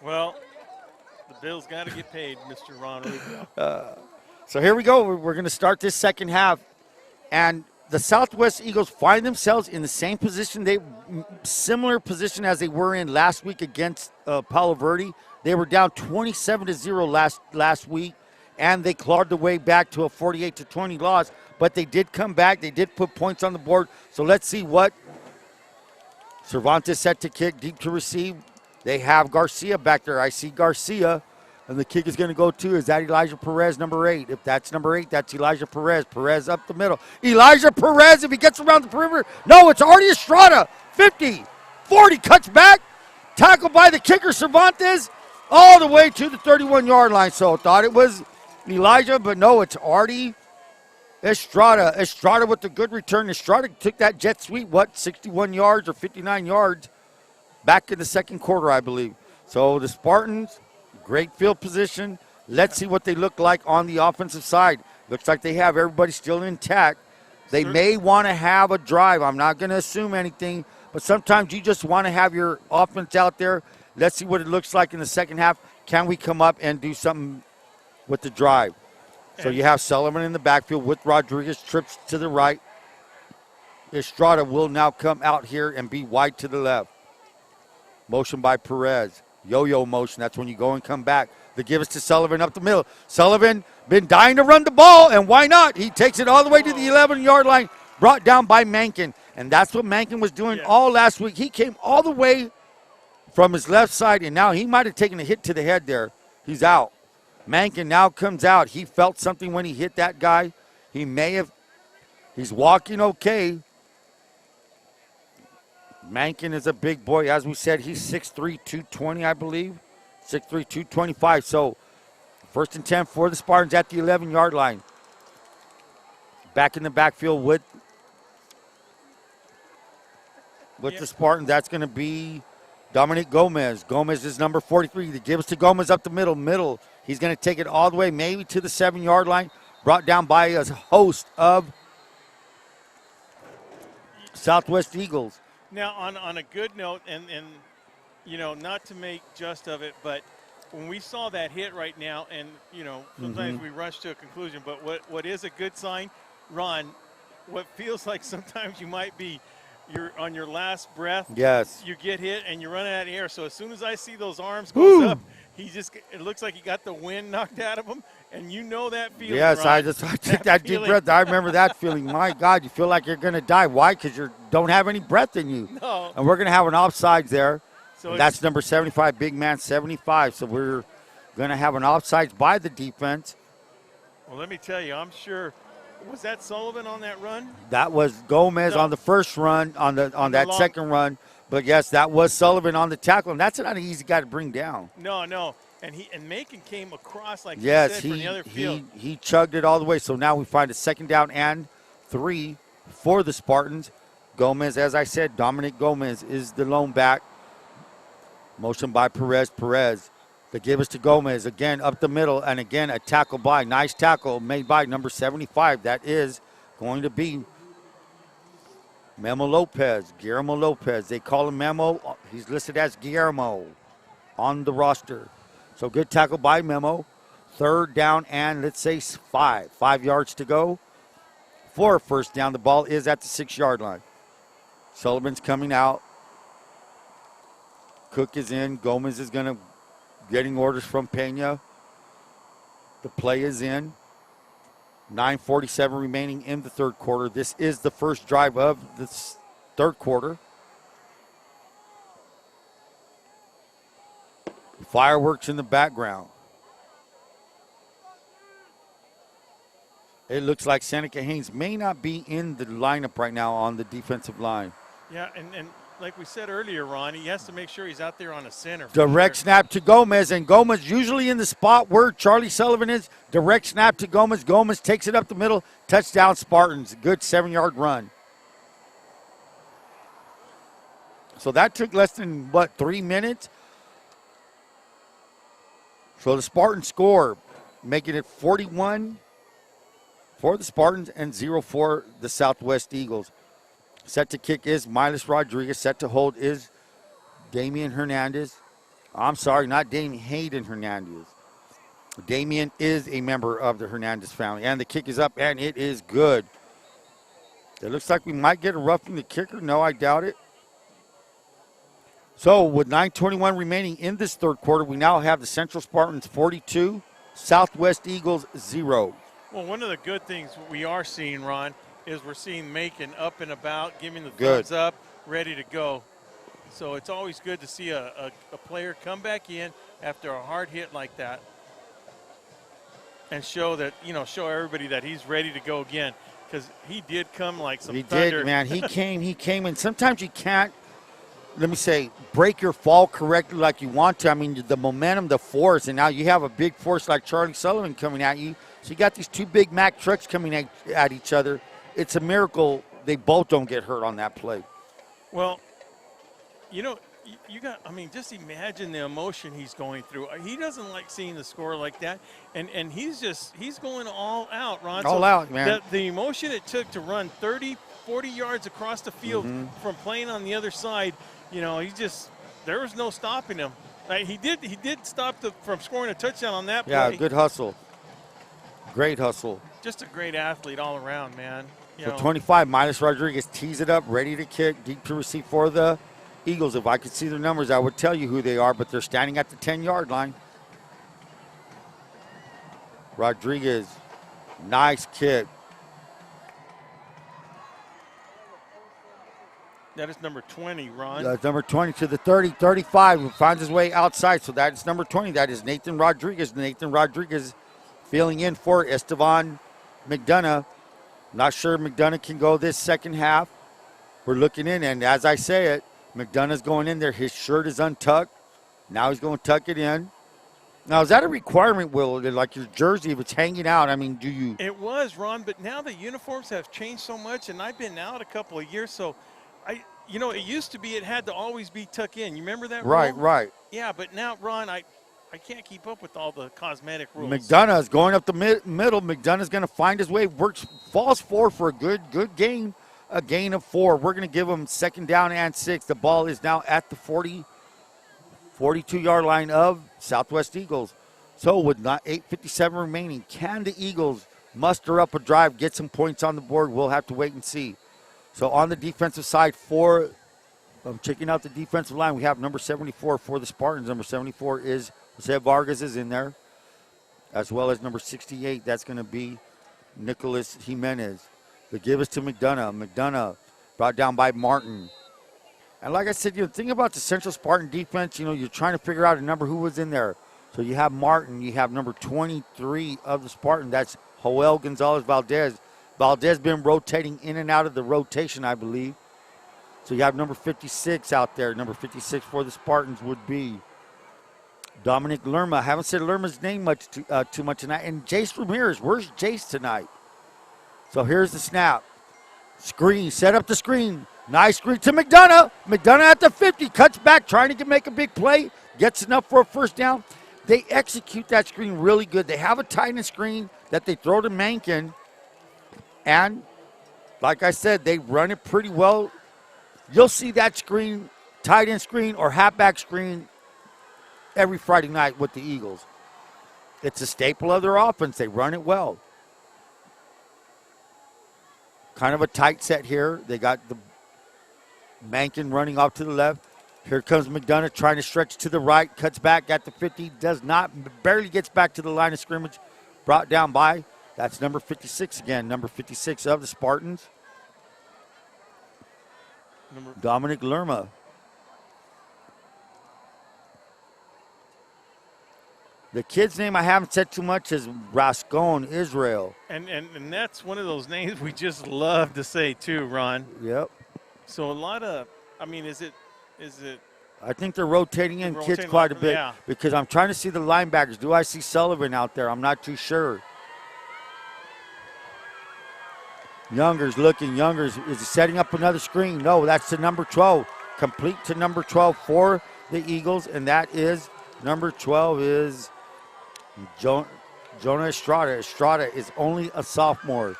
Well, the bills got to get paid, Mr. Ron Rubio. So here we go. We're going to start this second half, and the Southwest Eagles find themselves in the same position, similar position as they were in last week against Palo Verde. They were down 27-0 last week, and they clawed their way back to a 48-20 loss. But they did come back. They did put points on the board. So let's see what Cervantes set to kick, deep to receive. They have Garcia back there. I see Garcia. And the kick is going to go to, is that Elijah Perez, number 8? If that's number 8, that's Elijah Perez. Perez up the middle. Elijah Perez, if he gets around the perimeter. No, it's already Estrada. 50, 40, cuts back. Tackled by the kicker, Cervantes, all the way to the 31-yard line. So I thought it was Elijah, but no, it's Artie Estrada. Estrada with the good return. Estrada took that jet sweep, 61 yards or 59 yards back in the second quarter, I believe. So the Spartans, great field position. Let's see what they look like on the offensive side. Looks like they have everybody still intact. They may want to have a drive. I'm not going to assume anything, but sometimes you just want to have your offense out there. Let's see what it looks like in the second half. Can we come up and do something with the drive? So you have Sullivan in the backfield with Rodriguez, trips to the right. Estrada will now come out here and be wide to the left. Motion by Perez. Yo-yo motion, that's when you go and come back. They give us to Sullivan up the middle. Sullivan been dying to run the ball, and why not? He takes it all the way to the 11-yard line, brought down by Mankin. And that's what Mankin was doing all last week. He came all the way from his left side, and now he might have taken a hit to the head there. He's out. Mankin now comes out. He felt something when he hit that guy. He may have. He's walking okay. Mankin is a big boy. As we said, he's 6'3", 220, I believe. 6'3", 225. So, 1st and 10 for the Spartans at the 11-yard line. Back in the backfield with the Spartans. That's going to be Dominic Gomez. Gomez is number 43. They give us to Gomez up the middle. He's going to take it all the way maybe to the 7-yard line. Brought down by a host of Southwest Eagles. Now, on a good note, and you know, not to make just of it, but when we saw that hit right now, and, you know, sometimes we rush to a conclusion, but what is a good sign, Ron, what feels like sometimes you might be you're on your last breath. Yes. You get hit, and you're running out of air. So as soon as I see those arms go up, it looks like he got the wind knocked out of him, and you know that feeling. Yes, Ron. I took that deep breath. I remember that feeling. My God, you feel like you're going to die. Why? Because you don't have any breath in you. No. And we're going to have an offsides there. So that's number 75, big man 75. So we're going to have an offsides by the defense. Well, let me tell you, I'm sure. Was that Sullivan on that run? That was Gomez on the first run, on that second run. But, yes, that was Sullivan on the tackle, and that's not an easy guy to bring down. No. And Macon came across like yes, you said from the other field. He chugged it all the way. So now we find a 2nd down and 3 for the Spartans. Gomez, as I said, Dominic Gomez is the lone back. Motion by Perez. They give us to Gomez, again up the middle, and again a tackle by, nice tackle made by number 75. That is going to be Guillermo Lopez. They call him Memo. He's listed as Guillermo on the roster. So good tackle by Memo. 3rd down and let's say 5. 5 yards to go for a first down. The ball is at the 6-yard line. Sullivan's coming out. Cook is in. Gomez is getting orders from Pena. The play is in. 9:47 remaining in the 3rd quarter. This is the first drive of the 3rd quarter. Fireworks in the background. It looks like Seneca Haynes may not be in the lineup right now on the defensive line. Yeah, and like we said earlier, Ron, he has to make sure he's out there on a center. Direct snap to Gomez, and Gomez usually in the spot where Charlie Sullivan is. Direct snap to Gomez. Gomez takes it up the middle. Touchdown Spartans. Good 7-yard run. So that took less than, 3 minutes? So the Spartans score. making it 41 for the Spartans and 0 for the Southwest Eagles. Set to kick is Miles Rodriguez. Set to hold is Damian Hernandez. I'm sorry, not Damian, Hayden Hernandez. Damian is a member of the Hernandez family. And the kick is up, and it is good. It looks like we might get a roughing the kicker. No, I doubt it. So with 9:21 remaining in this third quarter, we now have the Central Spartans 42, Southwest Eagles 0. Well, one of the good things we are seeing, Ron, is we're seeing Macon up and about, giving the thumbs up, ready to go. So it's always good to see a player come back in after a hard hit like that and show that, show everybody that he's ready to go again, because he did come like some thunder. He did, man. He came, and sometimes you can't, let me say, break your fall correctly like you want to. I mean, the momentum, the force, and now you have a big force like Charlie Sullivan coming at you. So you got these two big Mack trucks coming at each other. It's a miracle they both don't get hurt on that play. Well, just imagine the emotion he's going through. He doesn't like seeing the score like that, and he's going all out, Ron. All out, man. The emotion it took to run 30, 40 yards across the field from playing on the other side, there was no stopping him. He did stop from scoring a touchdown on that play. Yeah, good hustle. Great hustle. Just a great athlete all around, man. So 25, Miles Rodriguez tees it up, ready to kick, deep to receive for the Eagles. If I could see their numbers, I would tell you who they are, but they're standing at the 10-yard line. Rodriguez, nice kick. That is number 20, Ron. That's number 20 to the 30, 35, who finds his way outside. So that is number 20. That is Nathan Rodriguez. Nathan Rodriguez filling in for Esteban McDonough. Not sure McDonough can go this second half. We're looking in, and as I say it, McDonough's going in there. His shirt is untucked. Now he's going to tuck it in. Now, is that a requirement, Will? Like your jersey, if it's hanging out, I mean, do you? It was, Ron, but now the uniforms have changed so much, and I've been out a couple of years, so it used to be it had to always be tucked in. You remember that rule? Right. Yeah, but now, Ron, I can't keep up with all the cosmetic rules. McDonough is going up the middle. McDonough's going to find his way. Falls forward for a good gain. A gain of 4. We're going to give him second down and 6. The ball is now at the 42-yard line of Southwest Eagles. So with 8:57 remaining, can the Eagles muster up a drive, get some points on the board? We'll have to wait and see. So on the defensive side checking out the defensive line, we have number 74 for the Spartans. Number 74 is Jose Vargas is in there, as well as number 68. That's going to be Nicholas Jimenez. They give us to McDonough. McDonough brought down by Martin. And like I said, the thing about the Central Spartan defense, you're trying to figure out a number who was in there. So you have Martin. You have number 23 of the Spartan. That's Joel Gonzalez Valdez. Valdez been rotating in and out of the rotation, I believe. So you have number 56 out there. Number 56 for the Spartans would be Dominic Lerma. I haven't said Lerma's name too much tonight. And Jace Ramirez. Where's Jace tonight? So here's the snap. Screen. Set up the screen. Nice screen to McDonough. McDonough at the 50. Cuts back, trying to make a big play. Gets enough for a first down. They execute that screen really good. They have a tight end screen that they throw to Mankin. And like I said, they run it pretty well. You'll see that screen, tight end screen or halfback screen every Friday night with the Eagles. It's a staple of their offense. They run it well. Kind of a tight set here. They got the Mankin running off to the left. Here comes McDonough trying to stretch to the right. Cuts back at the 50. Does not. Barely gets back to the line of scrimmage. Brought down by, that's number 56 again. Number 56 of the Spartans. Dominic Lerma. The kid's name I haven't said too much is Rascon Israel. And that's one of those names we just love to say too, Ron. Yep. So a lot of, is it? I think they're rotating in kids quite a bit because I'm trying to see the linebackers. Do I see Sullivan out there? I'm not too sure. Younger's looking. Younger's is he setting up another screen? No, that's the number 12. Complete to number 12 for the Eagles, and that is number 12 is Jonah Estrada. Estrada is only a sophomore.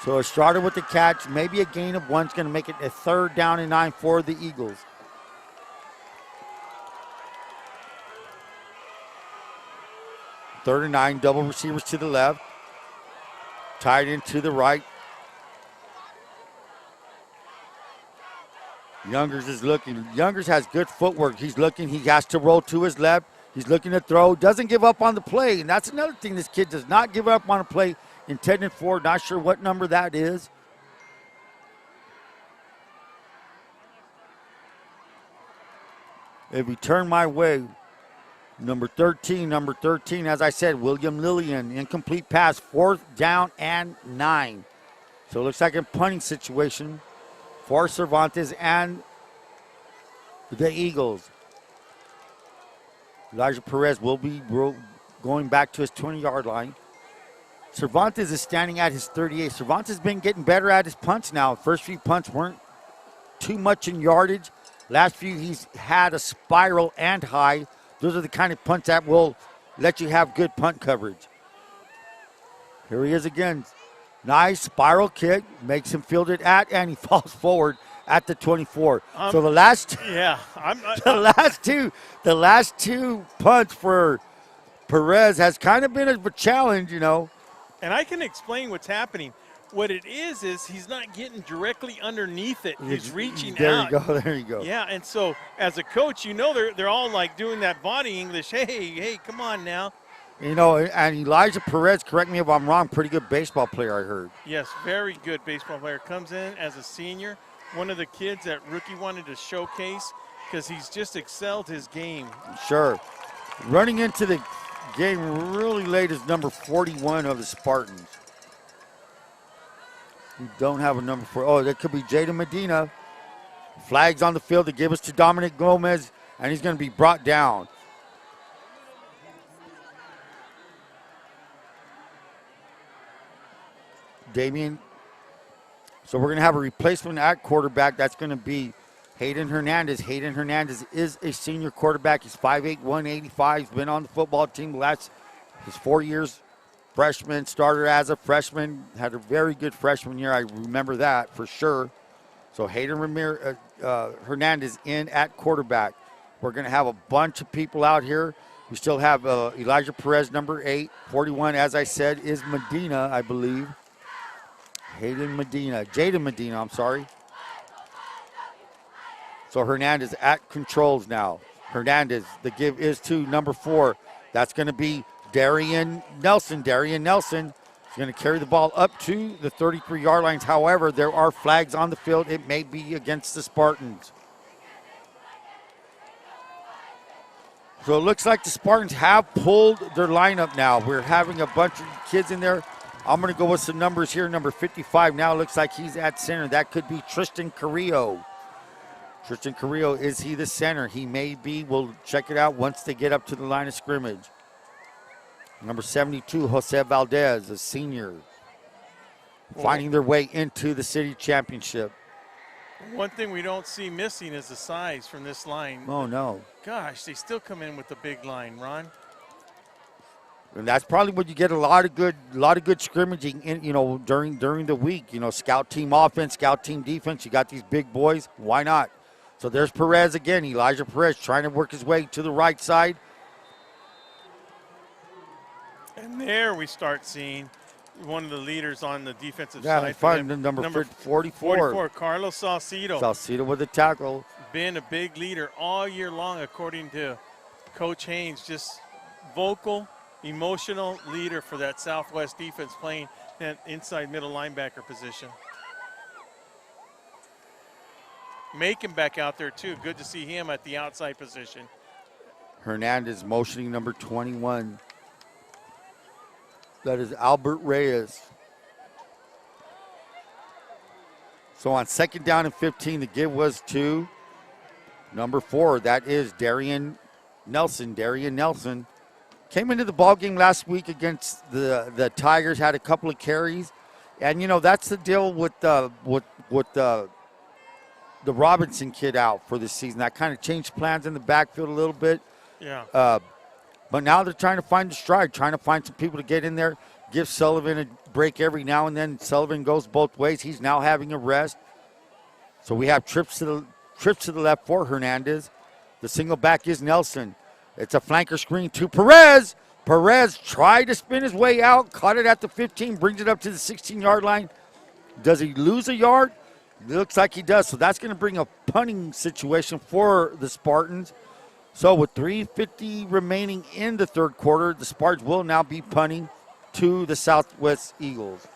So Estrada with the catch, maybe a gain of 1 is going to make it a 3rd down and 9 for the Eagles. Third and 9, double receivers to the left. Tight end to the right. Youngers is looking. Youngers has good footwork. He's looking. He has to roll to his left. He's looking to throw. Doesn't give up on the play. And that's another thing. This kid does not give up on a play. Intended for. Not sure what number that is. If we turn my way, number 13, as I said, William Lillian. Incomplete pass. 4th down and 9. So it looks like a punting situation for Cervantes and the Eagles. Elijah Perez will be going back to his 20-yard line. Cervantes is standing at his 38. Cervantes has been getting better at his punts now. First few punts weren't too much in yardage. Last few he's had a spiral and high. Those are the kind of punts that will let you have good punt coverage. Here he is again. Nice spiral kick, makes him field it at, and he falls forward at the 24. So the last, the last two punts for Perez has kind of been a challenge, you know. And I can explain what's happening. What it is he's not getting directly underneath it. He's reaching out. There you go. Yeah, and so as a coach, you know they're all like doing that body English. Hey, come on now. You know, and Elijah Perez, correct me if I'm wrong, pretty good baseball player, I heard. Yes, very good baseball player. Comes in as a senior, one of the kids that Rookie wanted to showcase because he's just excelled his game. Sure. Running into the game really late is number 41 of the Spartans. We don't have a number for, that could be Jaden Medina. Flags on the field to give us to Dominic Gomez, and he's going to be brought down. Damian. So we're going to have a replacement at quarterback. That's going to be Hayden Hernandez. Hayden Hernandez is a senior quarterback. He's 5'8", 185. He's been on the football team the last his 4 years. Freshman, started as a freshman. Had a very good freshman year. I remember that for sure. So Hayden Hernandez in at quarterback. We're going to have a bunch of people out here. We still have Elijah Perez, number 8. 41, as I said, is Medina, I believe. Jaden Medina, I'm sorry. So Hernandez at controls now. Hernandez, the give is to number 4. That's going to be Darian Nelson. Darian Nelson is going to carry the ball up to the 33-yard lines. However, there are flags on the field. It may be against the Spartans. So it looks like the Spartans have pulled their lineup now. We're having a bunch of kids in there. I'm going to go with some numbers here. Number 55 now looks like he's at center. That could be Tristan Carrillo. Tristan Carrillo, is he the center? He may be. We'll check it out once they get up to the line of scrimmage. Number 72, Jose Valdez, a senior, finding their way into the city championship. One thing we don't see missing is the size from this line. Oh, no. Gosh, they still come in with the big line, Ron. And that's probably what you get a lot of good scrimmaging in, during the week. Scout team offense, scout team defense. You got these big boys. Why not? So there's Perez again. Elijah Perez trying to work his way to the right side. And there we start seeing one of the leaders on the defensive side. Yeah, number 44. 44, Carlos Salcido. Salcido with the tackle. Been a big leader all year long, according to Coach Haynes. Just vocal, emotional leader for that Southwest defense, playing that inside middle linebacker position. Macon back out there too. Good to see him at the outside position. Hernandez motioning number 21. That is Albert Reyes. So on 2nd down and 15, the give was to number 4. That is Darian Nelson. Darian Nelson came into the ballgame last week against the Tigers, had a couple of carries. And, that's the deal with the Robinson kid out for this season. That kind of changed plans in the backfield a little bit. Yeah. But now they're trying to find the stride, trying to find some people to get in there, give Sullivan a break every now and then. Sullivan goes both ways. He's now having a rest. So we have trips to the left for Hernandez. The single back is Nelson. It's a flanker screen to Perez. Perez tried to spin his way out, caught it at the 15, brings it up to the 16-yard line. Does he lose a yard? It looks like he does. So that's going to bring a punting situation for the Spartans. So with 3:50 remaining in the third quarter, the Spartans will now be punting to the Southwest Eagles.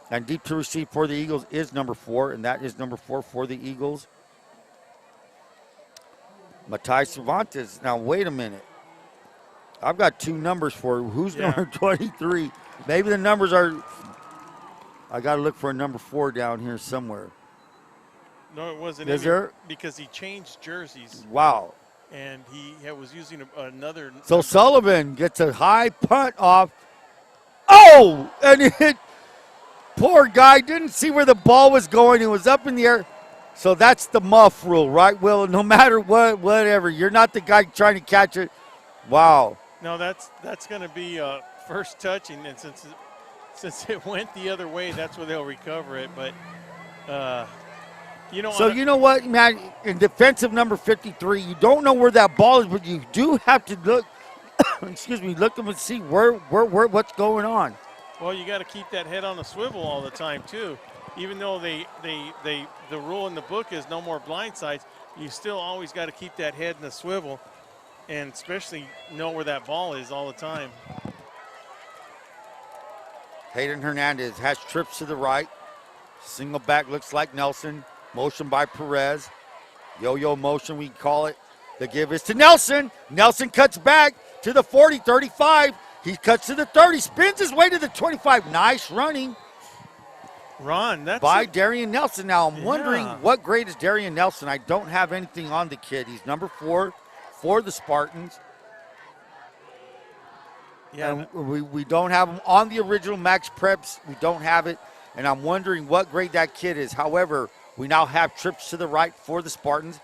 And deep to receive for the Eagles is number 4, and that is number 4 for the Eagles. Matai Cervantes. Now, wait a minute. I've got 2 numbers for you. Who's number 23? Maybe the numbers are – I got to look for a number 4 down here somewhere. No, it wasn't. Is there? Because he changed jerseys. Wow. And he was using another. So Sullivan gets a high punt off. Oh! And it hit. Poor guy didn't see where the ball was going. It was up in the air. So that's the muff rule, right, Will? No matter what, whatever. You're not the guy trying to catch it. Wow. No, that's going to be first touching, and since it went the other way, that's where they'll recover it. But you know. So you know what, man? In defensive number 53, you don't know where that ball is, but you do have to look. excuse me, look and see where what's going on. Well, you got to keep that head on the swivel all the time too. Even though the rule in the book is no more blind sides, you still always got to keep that head in the swivel, and especially know where that ball is all the time. Hayden Hernandez has trips to the right. Single back looks like Nelson. Motion by Perez. Yo-yo motion, we call it. The give is to Nelson. Nelson cuts back to the 40, 35. He cuts to the 30, spins his way to the 25. Nice running. Ron, that's by Darian Nelson. Now, I'm wondering what grade is Darian Nelson. I don't have anything on the kid. He's number 4 for the Spartans. Yeah, and we don't have him on the original Max Preps. We don't have it, and I'm wondering what grade that kid is. However, we now have trips to the right for the Spartans.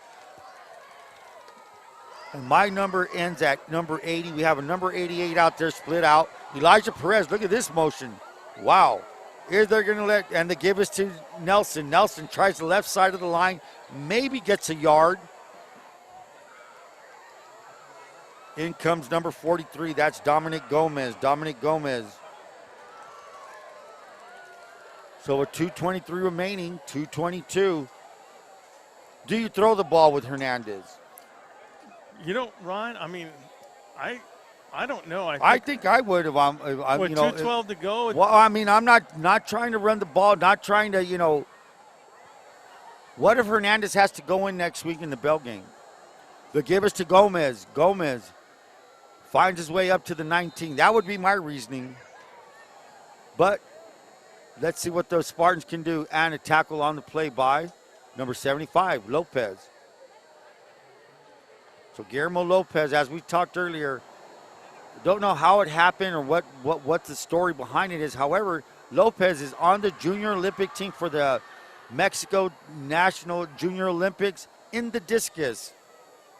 And my number ends at number 80. We have a number 88 out there split out. Elijah Perez, look at this motion. Wow. Here they're going to let, and the give is to Nelson. Nelson tries the left side of the line, maybe gets a yard. In comes number 43. That's Dominic Gomez. Dominic Gomez. So with 2:23 remaining, 2:22. Do you throw the ball with Hernandez? You know, Ron, I mean, I don't know. I think I would if I'm with 2:12 to go. Well, I mean, I'm not trying to run the ball, not trying to, What if Hernandez has to go in next week in the Bell game? The give us to Gomez. Gomez finds his way up to the 19. That would be my reasoning. But let's see what those Spartans can do. And a tackle on the play by number 75, Lopez. So Guillermo Lopez, as we talked earlier, don't know how it happened or what the story behind it is. However, Lopez is on the Junior Olympic team for the Mexico National Junior Olympics in the discus.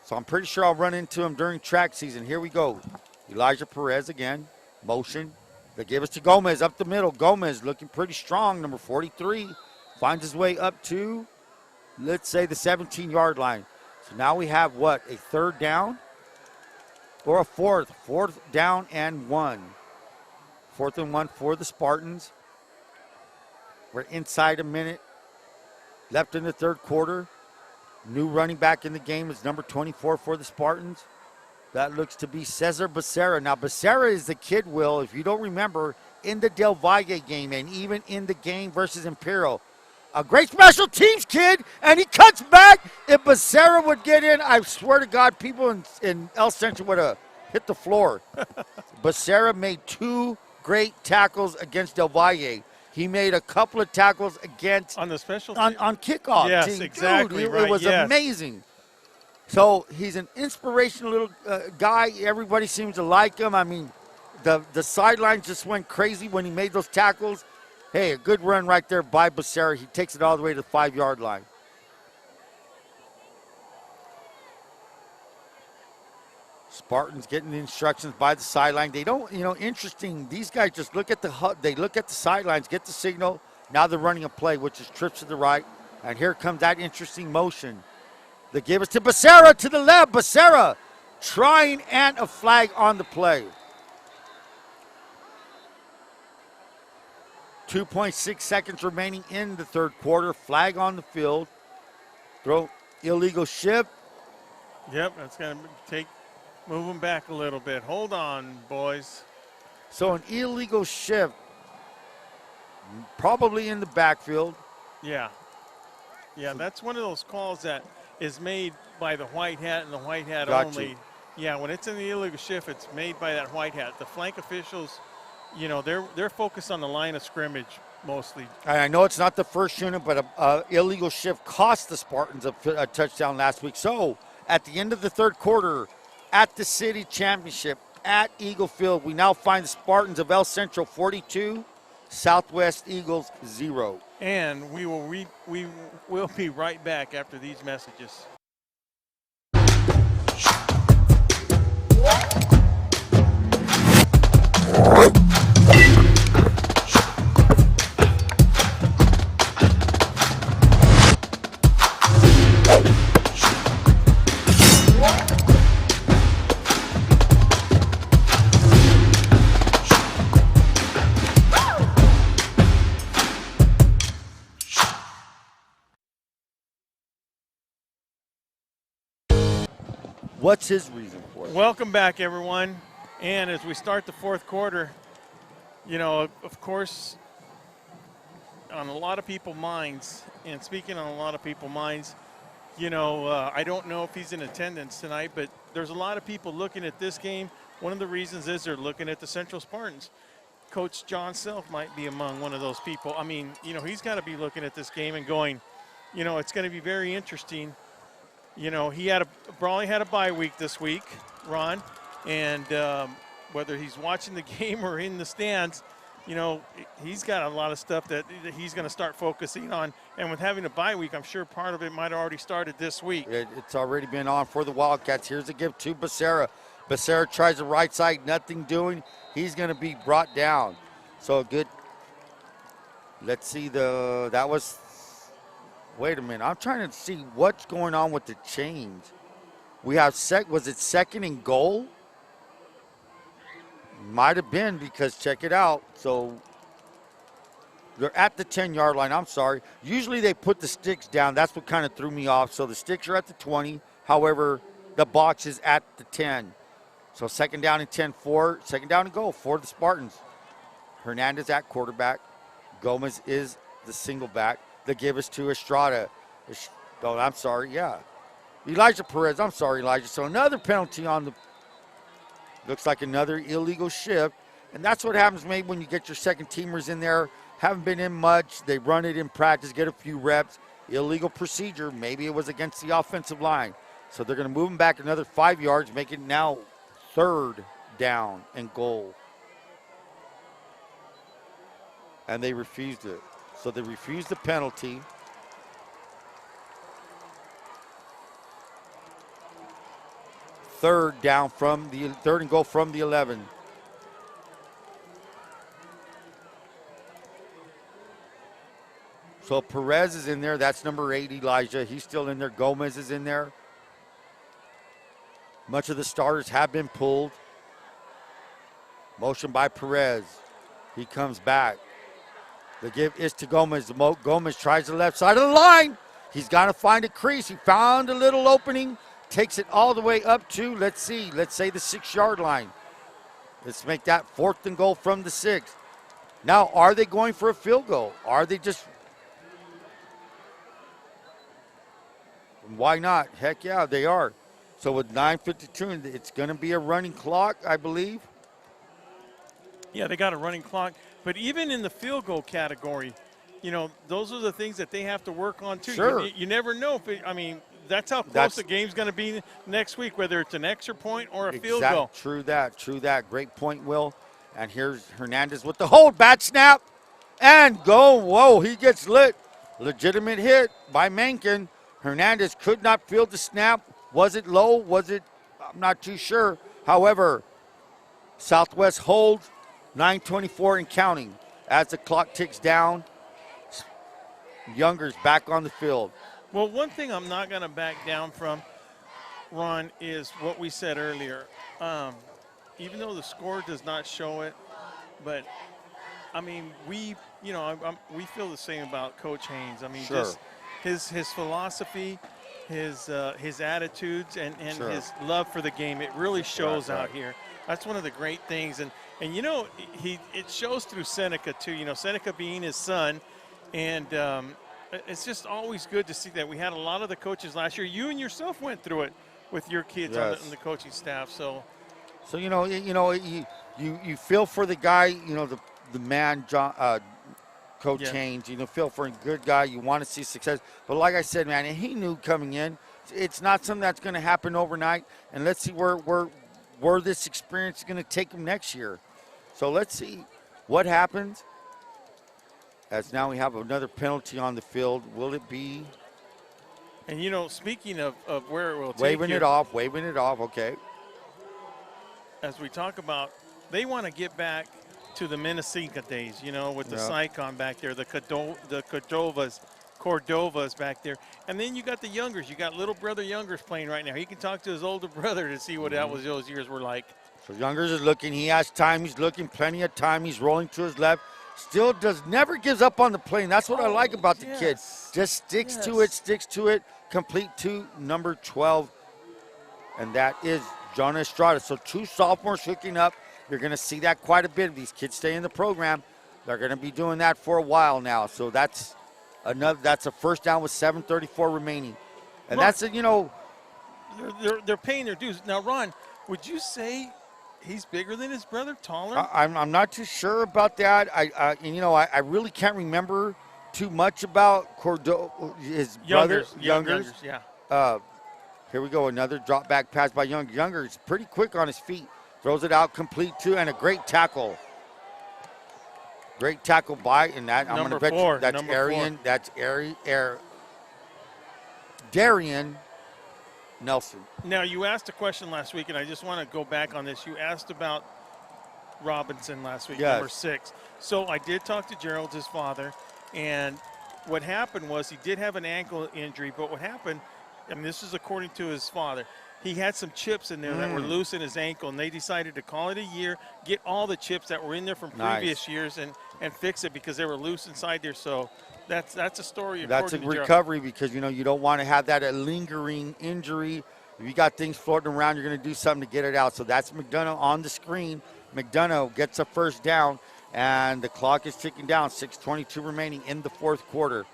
So I'm pretty sure I'll run into him during track season. Here we go. Elijah Perez again. Motion. They give us to Gomez up the middle. Gomez looking pretty strong. Number 43 finds his way up to, let's say, the 17-yard line. So now we have what? A third down or a fourth? Fourth down and 1. 4th and 1 for the Spartans. We're inside a minute left in the third quarter. New running back in the game is number 24 for the Spartans. That looks to be Cesar Becerra. Now, Becerra is the kid, Will, if you don't remember, in the Del Valle game and even in the game versus Imperial. A great special teams kid, and he cuts back. If Becerra would get in, I swear to God, people in El Centro would have hit the floor. Becerra made 2 great tackles against Del Valle. He made a couple of tackles against on the special on kickoff. Yes, exactly. Dude, right. It was amazing. So he's an inspirational little guy. Everybody seems to like him. I mean, the sidelines just went crazy when he made those tackles. Hey, a good run right there by Becerra. He takes it all the way to the 5-yard line. Spartans getting the instructions by the sideline. They don't, interesting. These guys just look at they look at the sidelines, get the signal. Now they're running a play, which is trips to the right. And here comes that interesting motion. They give us to Becerra to the left. Becerra trying and a flag on the play. 2.6 seconds remaining in the third quarter. Flag on the field. Throw illegal shift. Yep, that's going to move them back a little bit. Hold on, boys. So an illegal shift, probably in the backfield. Yeah. Yeah, that's one of those calls that is made by the white hat and the white hat only. Yeah, when it's in the illegal shift, it's made by that white hat. The flank officials, they're focused on the line of scrimmage mostly. I know it's not the first unit, but a illegal shift cost the Spartans a touchdown last week. So at the end of the third quarter, at the city championship at Eagle Field, we now find the Spartans of El Centro 42, Southwest Eagles 0. And we will be right back after these messages. What's his reason for it? Welcome back, everyone. And as we start the fourth quarter, of course, on a lot of people's minds, and speaking on a lot of people's minds, I don't know if he's in attendance tonight, but there's a lot of people looking at this game. One of the reasons is they're looking at the Central Spartans. Coach John Self might be among one of those people. I mean, he's got to be looking at this game and going, it's going to be very interesting. He probably had a bye week this week, Ron, and whether he's watching the game or in the stands, he's got a lot of stuff that he's going to start focusing on. And with having a bye week, I'm sure part of it might have already started this week. It's already been on for the Wildcats. Here's a give to Becerra. Becerra tries the right side, nothing doing. He's going to be brought down. So good. Let's see wait a minute. I'm trying to see what's going on with the change. We have was it second and goal? Might have been, because check it out. So they're at the 10-yard line. I'm sorry. Usually they put the sticks down. That's what kind of threw me off. So the sticks are at the 20. However, the box is at the 10. So second down and 10 second down and goal for the Spartans. Hernandez at quarterback. Gomez is the single back. They give us to Estrada. I'm sorry, yeah. Elijah Perez, I'm sorry, Elijah. So another penalty on looks like another illegal shift. And that's what happens maybe when you get your second teamers in there. Haven't been in much. They run it in practice, get a few reps. Illegal procedure. Maybe it was against the offensive line. So they're going to move them back another 5 yards, make it now third down and goal. And they refused it. So they refused the penalty. Third and goal from the 11. So Perez is in there. That's number 8, Elijah. He's still in there. Gomez is in there. Much of the starters have been pulled. Motion by Perez. He comes back. The give is to Gomez. Gomez tries the left side of the line. He's got to find a crease. He found a little opening. Takes it all the way up to, let's say the 6-yard line. Let's make that fourth and goal from the 6. Now, are they going for a field goal? Are they just... Why not? Heck yeah, they are. So with 9:52, it's going to be a running clock, I believe. Yeah, they got a running clock. But even in the field goal category, those are the things that they have to work on too. Sure. You never know. That's how close the game's going to be next week, whether it's an extra point or a field goal. True that. Great point, Will. And here's Hernandez with the hold. Bad snap. And go. Whoa, he gets lit. Legitimate hit by Mankin. Hernandez could not field the snap. Was it low? I'm not too sure. However, Southwest holds 9:24 and counting. As the clock ticks down, Younger's back on the field. Well, one thing I'm not going to back down from, Ron, is what we said earlier. Even though the score does not show it, but I mean, we feel the same about Coach Haynes. I mean, just his philosophy, his attitudes, and his love for the game. It really shows out here. That's one of the great things, and it shows through Seneca too. You know, Seneca being his son, and it's just always good to see that. We had a lot of the coaches last year. You and yourself went through it with your kids on the coaching staff. So you feel for the guy. You know, the man, Coach Haynes. You know, feel for a good guy. You want to see success. But like I said, man, he knew coming in, it's not something that's going to happen overnight. And let's see where this experience is going to take him next year. So let's see what happens. As now we have another penalty on the field. Will it be? And, you know, speaking of where it will take waving it off, okay. As we talk about, they want to get back to the Minnesinca days, you know, with the Sycon back there, the Cordovas back there. And then you got the Youngers. You got little brother Youngers playing right now. He can talk to his older brother to see what those years were like. So Youngers is looking. He has time. He's looking plenty of time. He's rolling to his left. Still never gives up on the play. And that's what I like about the kid. Just sticks to it, complete to number 12. And that is Jonah Estrada. So 2 sophomores hooking up. You're going to see that quite a bit. These kids stay in the program. They're going to be doing that for a while now. So that's a first down with 7:34 remaining. And Ron, that's it, you know. They're paying their dues. Now, Ron, would you say he's bigger than his brother, taller? I'm not too sure about that. I really can't remember too much about his brother. Youngers, yeah. Here we go, another drop back pass by Young. Younger is pretty quick on his feet. Throws it out complete too, and a great tackle. Great tackle by, and that I'm going to bet you that's Arian. That's Darian Nelson. Now, you asked a question last week, and I just want to go back on this. You asked about Robinson last week, number 6. So I did talk to Gerald, his father, and what happened was he did have an ankle injury, but what happened, and this is according to his father, he had some chips in there that were loose in his ankle, and they decided to call it a year, get all the chips that were in there from previous years and fix it because they were loose inside there. So that's a story. That's a recovery because, you know, you don't want to have that a lingering injury. If you got things floating around, you're going to do something to get it out. So that's McDonough on the screen. McDonough gets a first down, and the clock is ticking down. 6:22 remaining in the fourth quarter.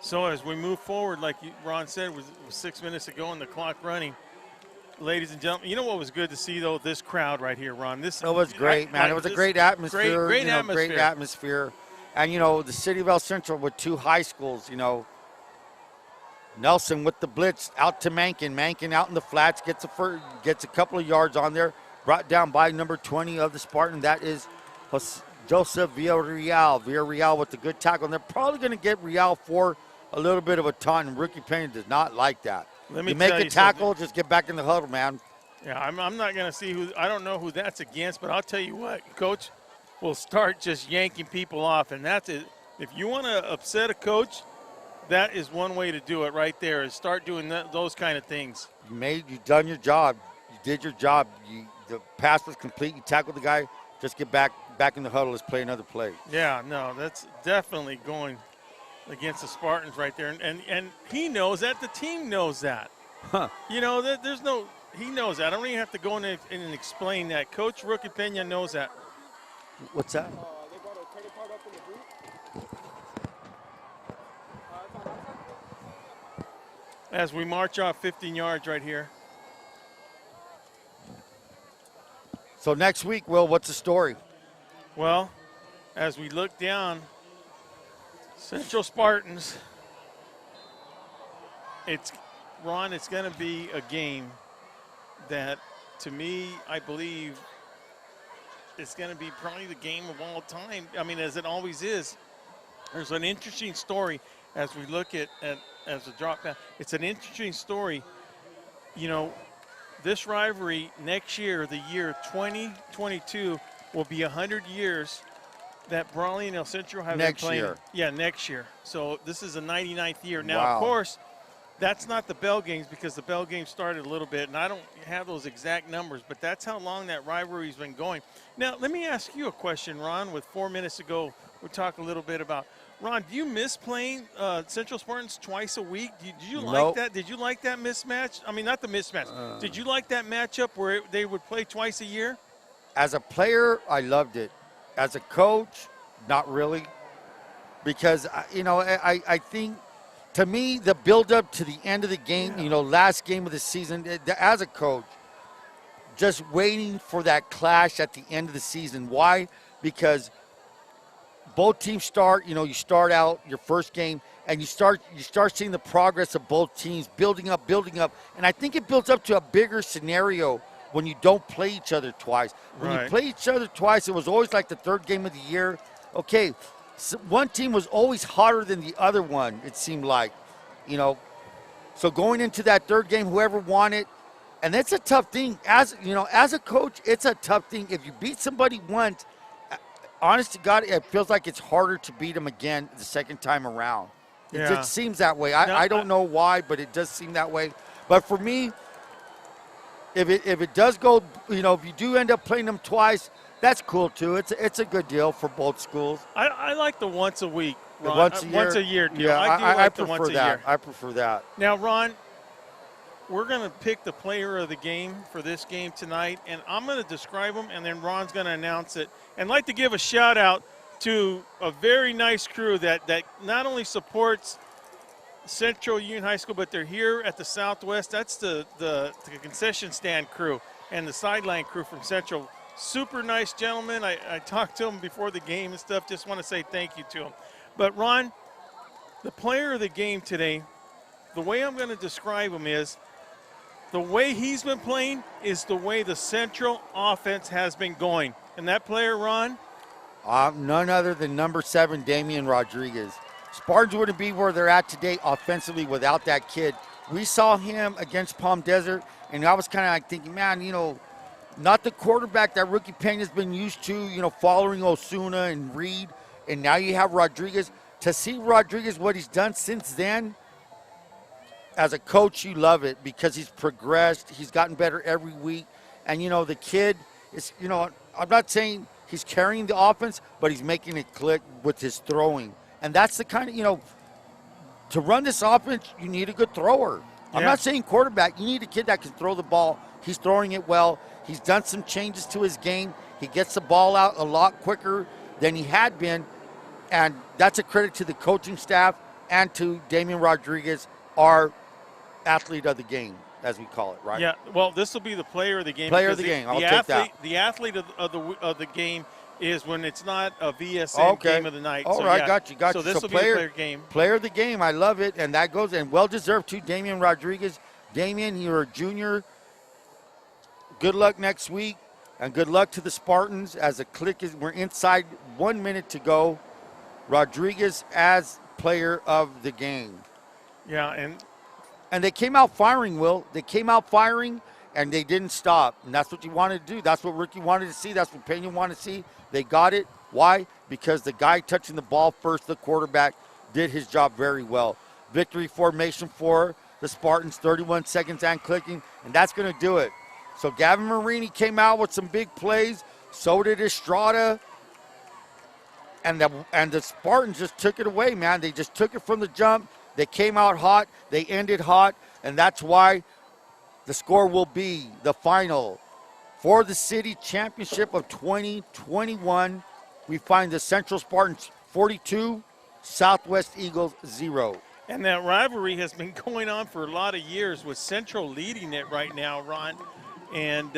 So as we move forward, like Ron said, was 6 minutes ago and the clock running, ladies and gentlemen, you know what was good to see, though? This crowd right here, Ron. It was great, man. It was a great atmosphere. Great atmosphere. Great atmosphere. And, you know, the city of El Centro with 2 high schools, you know. Nelson with the blitz out to Mankin. Mankin out in the flats, gets a couple of yards on there. Brought down by number 20 of the Spartan. That is Joseph Villarreal. Villarreal with the good tackle. And they're probably going to get Real for a little bit of a taunt, and Rookie Payne does not like that. You make a tackle, just get back in the huddle, man. Yeah, I'm not going to see I don't know who that's against, but I'll tell you what, Coach will start just yanking people off, and that's it. If you want to upset a coach, that is one way to do it right there, is start doing those kind of things. You've done your job. You did your job. The pass was complete. You tackled the guy. Just get back in the huddle. Let's play another play. Yeah, no, that's definitely going against the Spartans right there. And he knows that. The team knows that. Huh. You know, he knows that. I don't even have to go in and explain that. Coach Rookie Pena knows that. What's that? They brought a credit card up in the booth. As we march off 15 yards right here. So next week, Will, what's the story? Well, as we look down, Central Spartans, it's going to be a game that, to me, I believe it's going to be probably the game of all time. I mean, as it always is. There's an interesting story as we look at as a drop back. It's an interesting story you know, this rivalry next year, the year 2022, will be 100 years that Brawley and El Centro have been playing. Next year. Yeah, next year. So this is the 99th year. Now, Wow. of course, that's not the Bell games because the Bell games started a little bit, and I don't have those exact numbers, but that's how long that rivalry's been going. Now, let me ask you a question, Ron. With 4 minutes to go, we talked a little bit about, Ron, do you miss playing Central Spartans twice a week? Did you like that? Did you like that mismatch? I mean, not the mismatch. Did you like that matchup where they would play twice a year? As a player, I loved it. As a coach, not really. Because, you know, I think, to me, the build-up to the end of the game, you know, last game of the season, as a coach, just waiting for that clash at the end of the season. Why? Because both teams start, you know, you start out your first game, and you start seeing the progress of both teams building up. And I think it builds up to a bigger scenario when you don't play each other twice. When you play each other twice, it was always like the third game of the year. Okay, so one team was always hotter than the other one, it seemed like, you know. So going into that third game, whoever won it, and that's a tough thing. As you know, as a coach, it's a tough thing. If you beat somebody once, honest to God, it feels like it's harder to beat them again the second time around. It just seems that way. I don't know why, but it does seem that way. But for me, if it does go, you know, if you do end up playing them twice, that's cool too. It's a good deal for both schools. I like the once a week, Ron. Once a year deal. Yeah, I prefer the once that. a year. I prefer that. Now, Ron, we're going to pick the player of the game for this game tonight, and I'm going to describe him, and then Ron's going to announce it. And I'd like to give a shout-out to a very nice crew that not only supports Central Union High School, but they're here at the Southwest. That's the concession stand crew and the sideline crew from Central. Super nice gentlemen. I talked to them before the game and stuff. Just want to say thank you to them. But, Ron, the player of the game today, the way I'm going to describe him is the way he's been playing is the way the Central offense has been going. And that player, Ron? None other than number 7, Damian Rodriguez. Spartans wouldn't be where they're at today offensively without that kid. We saw him against Palm Desert, and I was kind of like thinking, man, you know, not the quarterback that Rookie Peña's been used to, you know, following Osuna and Reed, and now you have Rodriguez. To see Rodriguez, what he's done since then, as a coach, you love it because he's progressed. He's gotten better every week. And, you know, the kid is, you know, I'm not saying he's carrying the offense, but he's making it click with his throwing. And that's the kind of, you know, to run this offense, you need a good thrower. I'm not saying quarterback. You need a kid that can throw the ball. He's throwing it well. He's done some changes to his game. He gets the ball out a lot quicker than he had been. And that's a credit to the coaching staff and to Damian Rodriguez, our athlete of the game, as we call it, right? Yeah, well, this will be the player of the game. Player of the game, I'll take that. The athlete of the game is when it's not a VSN game of the night. All right, got you. So this will be a player game. Player of the game, I love it, and that goes, and well-deserved too, Damian Rodriguez. Damian, you're a junior. Good luck next week, and good luck to the Spartans as the click is, we're inside 1 minute to go. Rodriguez as player of the game. Yeah, and they came out firing, Will. They came out firing, and they didn't stop. And that's what you wanted to do. That's what Ricky wanted to see. That's what Peña wanted to see. They got it. Why? Because the guy touching the ball first, the quarterback, did his job very well. Victory formation for the Spartans, 31 seconds and clicking, and that's going to do it. So Gavin Marini came out with some big plays. So did Estrada. And the Spartans just took it away, man. They just took it from the jump. They came out hot. They ended hot. And that's why the score will be the final. For the city championship of 2021, we find the Central Spartans 42, Southwest Eagles 0. And that rivalry has been going on for a lot of years with Central leading it right now, Ron. And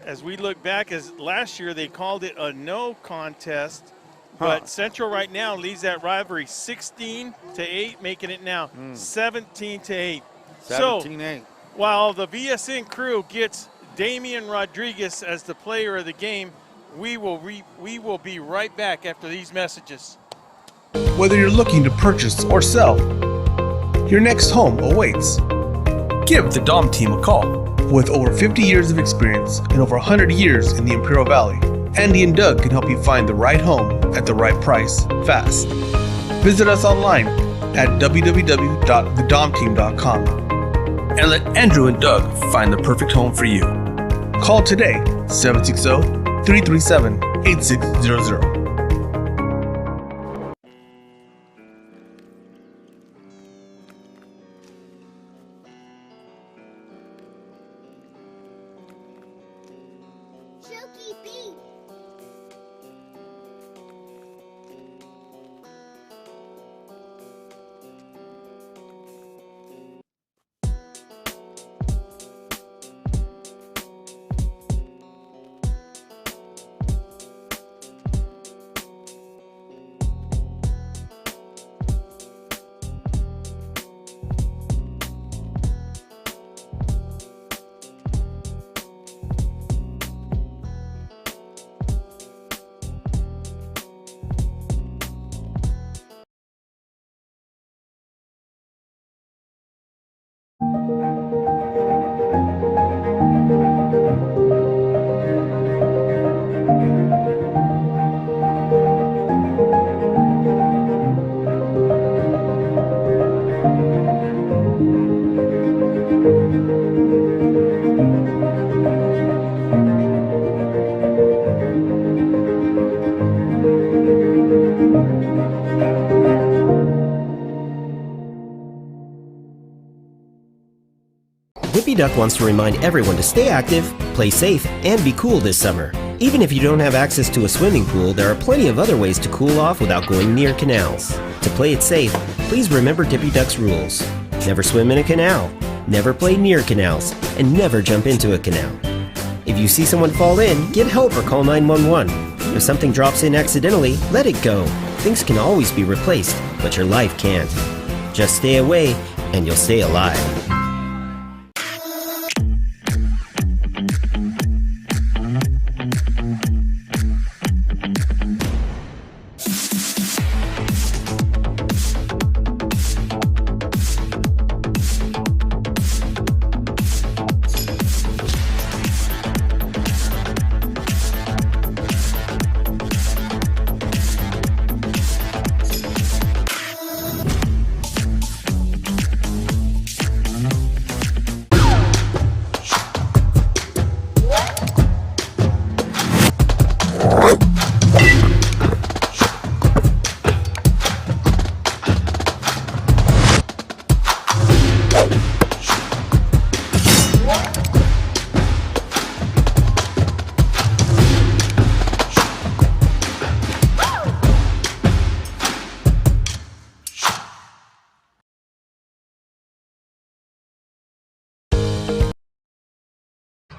as we look back, as last year they called it a no contest. But Central right now leads that rivalry 16-8, making it now 17-8. 17-8. While the VSN crew gets Damian Rodriguez as the player of the game, we will be right back after these messages. Whether you're looking to purchase or sell, your next home awaits. Give the Dom team a call. With over 50 years of experience and over 100 years in the Imperial Valley, Andy and Doug can help you find the right home at the right price fast. Visit us online at www.thedomteam.com and let Andrew and Doug find the perfect home for you. Call today 760-337-8600. Silky Beat. Whippy Duck wants to remind everyone to stay active, play safe, and be cool this summer. Even if you don't have access to a swimming pool, there are plenty of other ways to cool off without going near canals. To play it safe, please remember Dippy Duck's rules. Never swim in a canal, never play near canals, and never jump into a canal. If you see someone fall in, get help or call 911. If something drops in accidentally, let it go. Things can always be replaced, but your life can't. Just stay away, and you'll stay alive.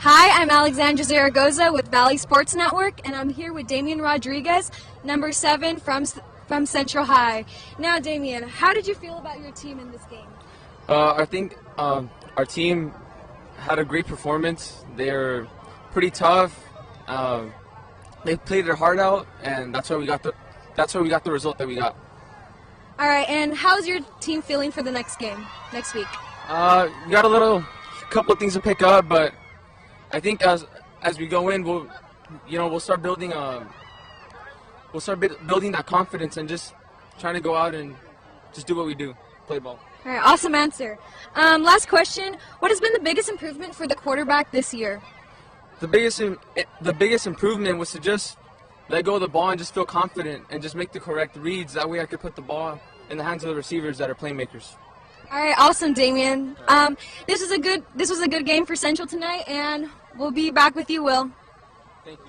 Hi, I'm Alexandra Zaragoza with Valley Sports Network, and I'm here with Damian Rodriguez, number 7 from Central High. Now, Damian, how did you feel about your team in this game? I think our team had a great performance. They're pretty tough. They played their heart out, and that's why we got the result that we got. All right, and how's your team feeling for the next game, next week? We got a couple of things to pick up, but I think as we go in, we'll start building that confidence and just trying to go out and just do what we do, play ball. All right, awesome answer. Last question: what has been the biggest improvement for the quarterback this year? The biggest improvement was to just let go of the ball and just feel confident and just make the correct reads. That way, I could put the ball in the hands of the receivers that are playmakers. All right, awesome, Damian. This was a good game for Central tonight, and we'll be back with you, Will. Thank you.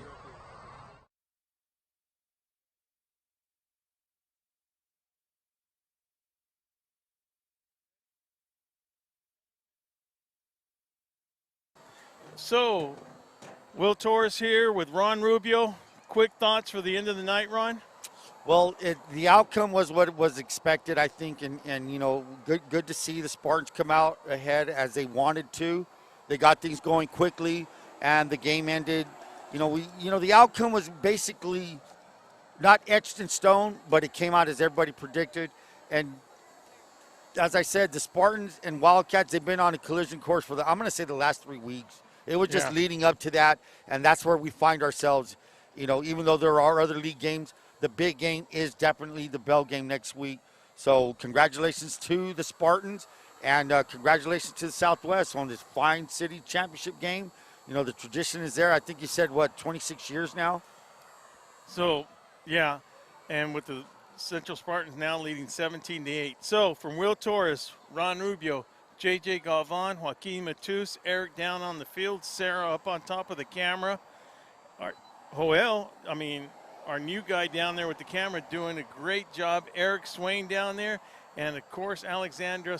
So, Will Torrez here with Ron Rubio. Quick thoughts for the end of the night, Ron? Well, the outcome was what was expected, I think, and good to see the Spartans come out ahead as they wanted to. They got things going quickly, and the game ended. The outcome was basically not etched in stone, but it came out as everybody predicted. And as I said, the Spartans and Wildcats, they've been on a collision course for I'm going to say the last 3 weeks. It was just leading up to that, and that's where we find ourselves. Even though there are other league games, the big game is definitely the Bell game next week. So congratulations to the Spartans, and congratulations to the Southwest on this fine city championship game. The tradition is there. I think you said, 26 years now? So, yeah, and with the Central Spartans now leading 17-8. So, from Will Torrez, Ron Rubio, J.J. Galvan, Joaquin Matus, Eric down on the field, Sarah up on top of the camera, our new guy down there with the camera doing a great job, Eric Swain down there, and, of course, Alexandra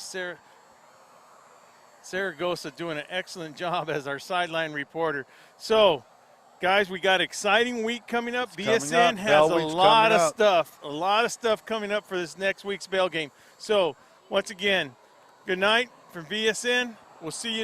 Saragosa doing an excellent job as our sideline reporter. So, guys, we got an exciting week coming up. VSN has a lot of stuff coming up for this next week's Bell game. So, once again, good night from VSN. We'll see you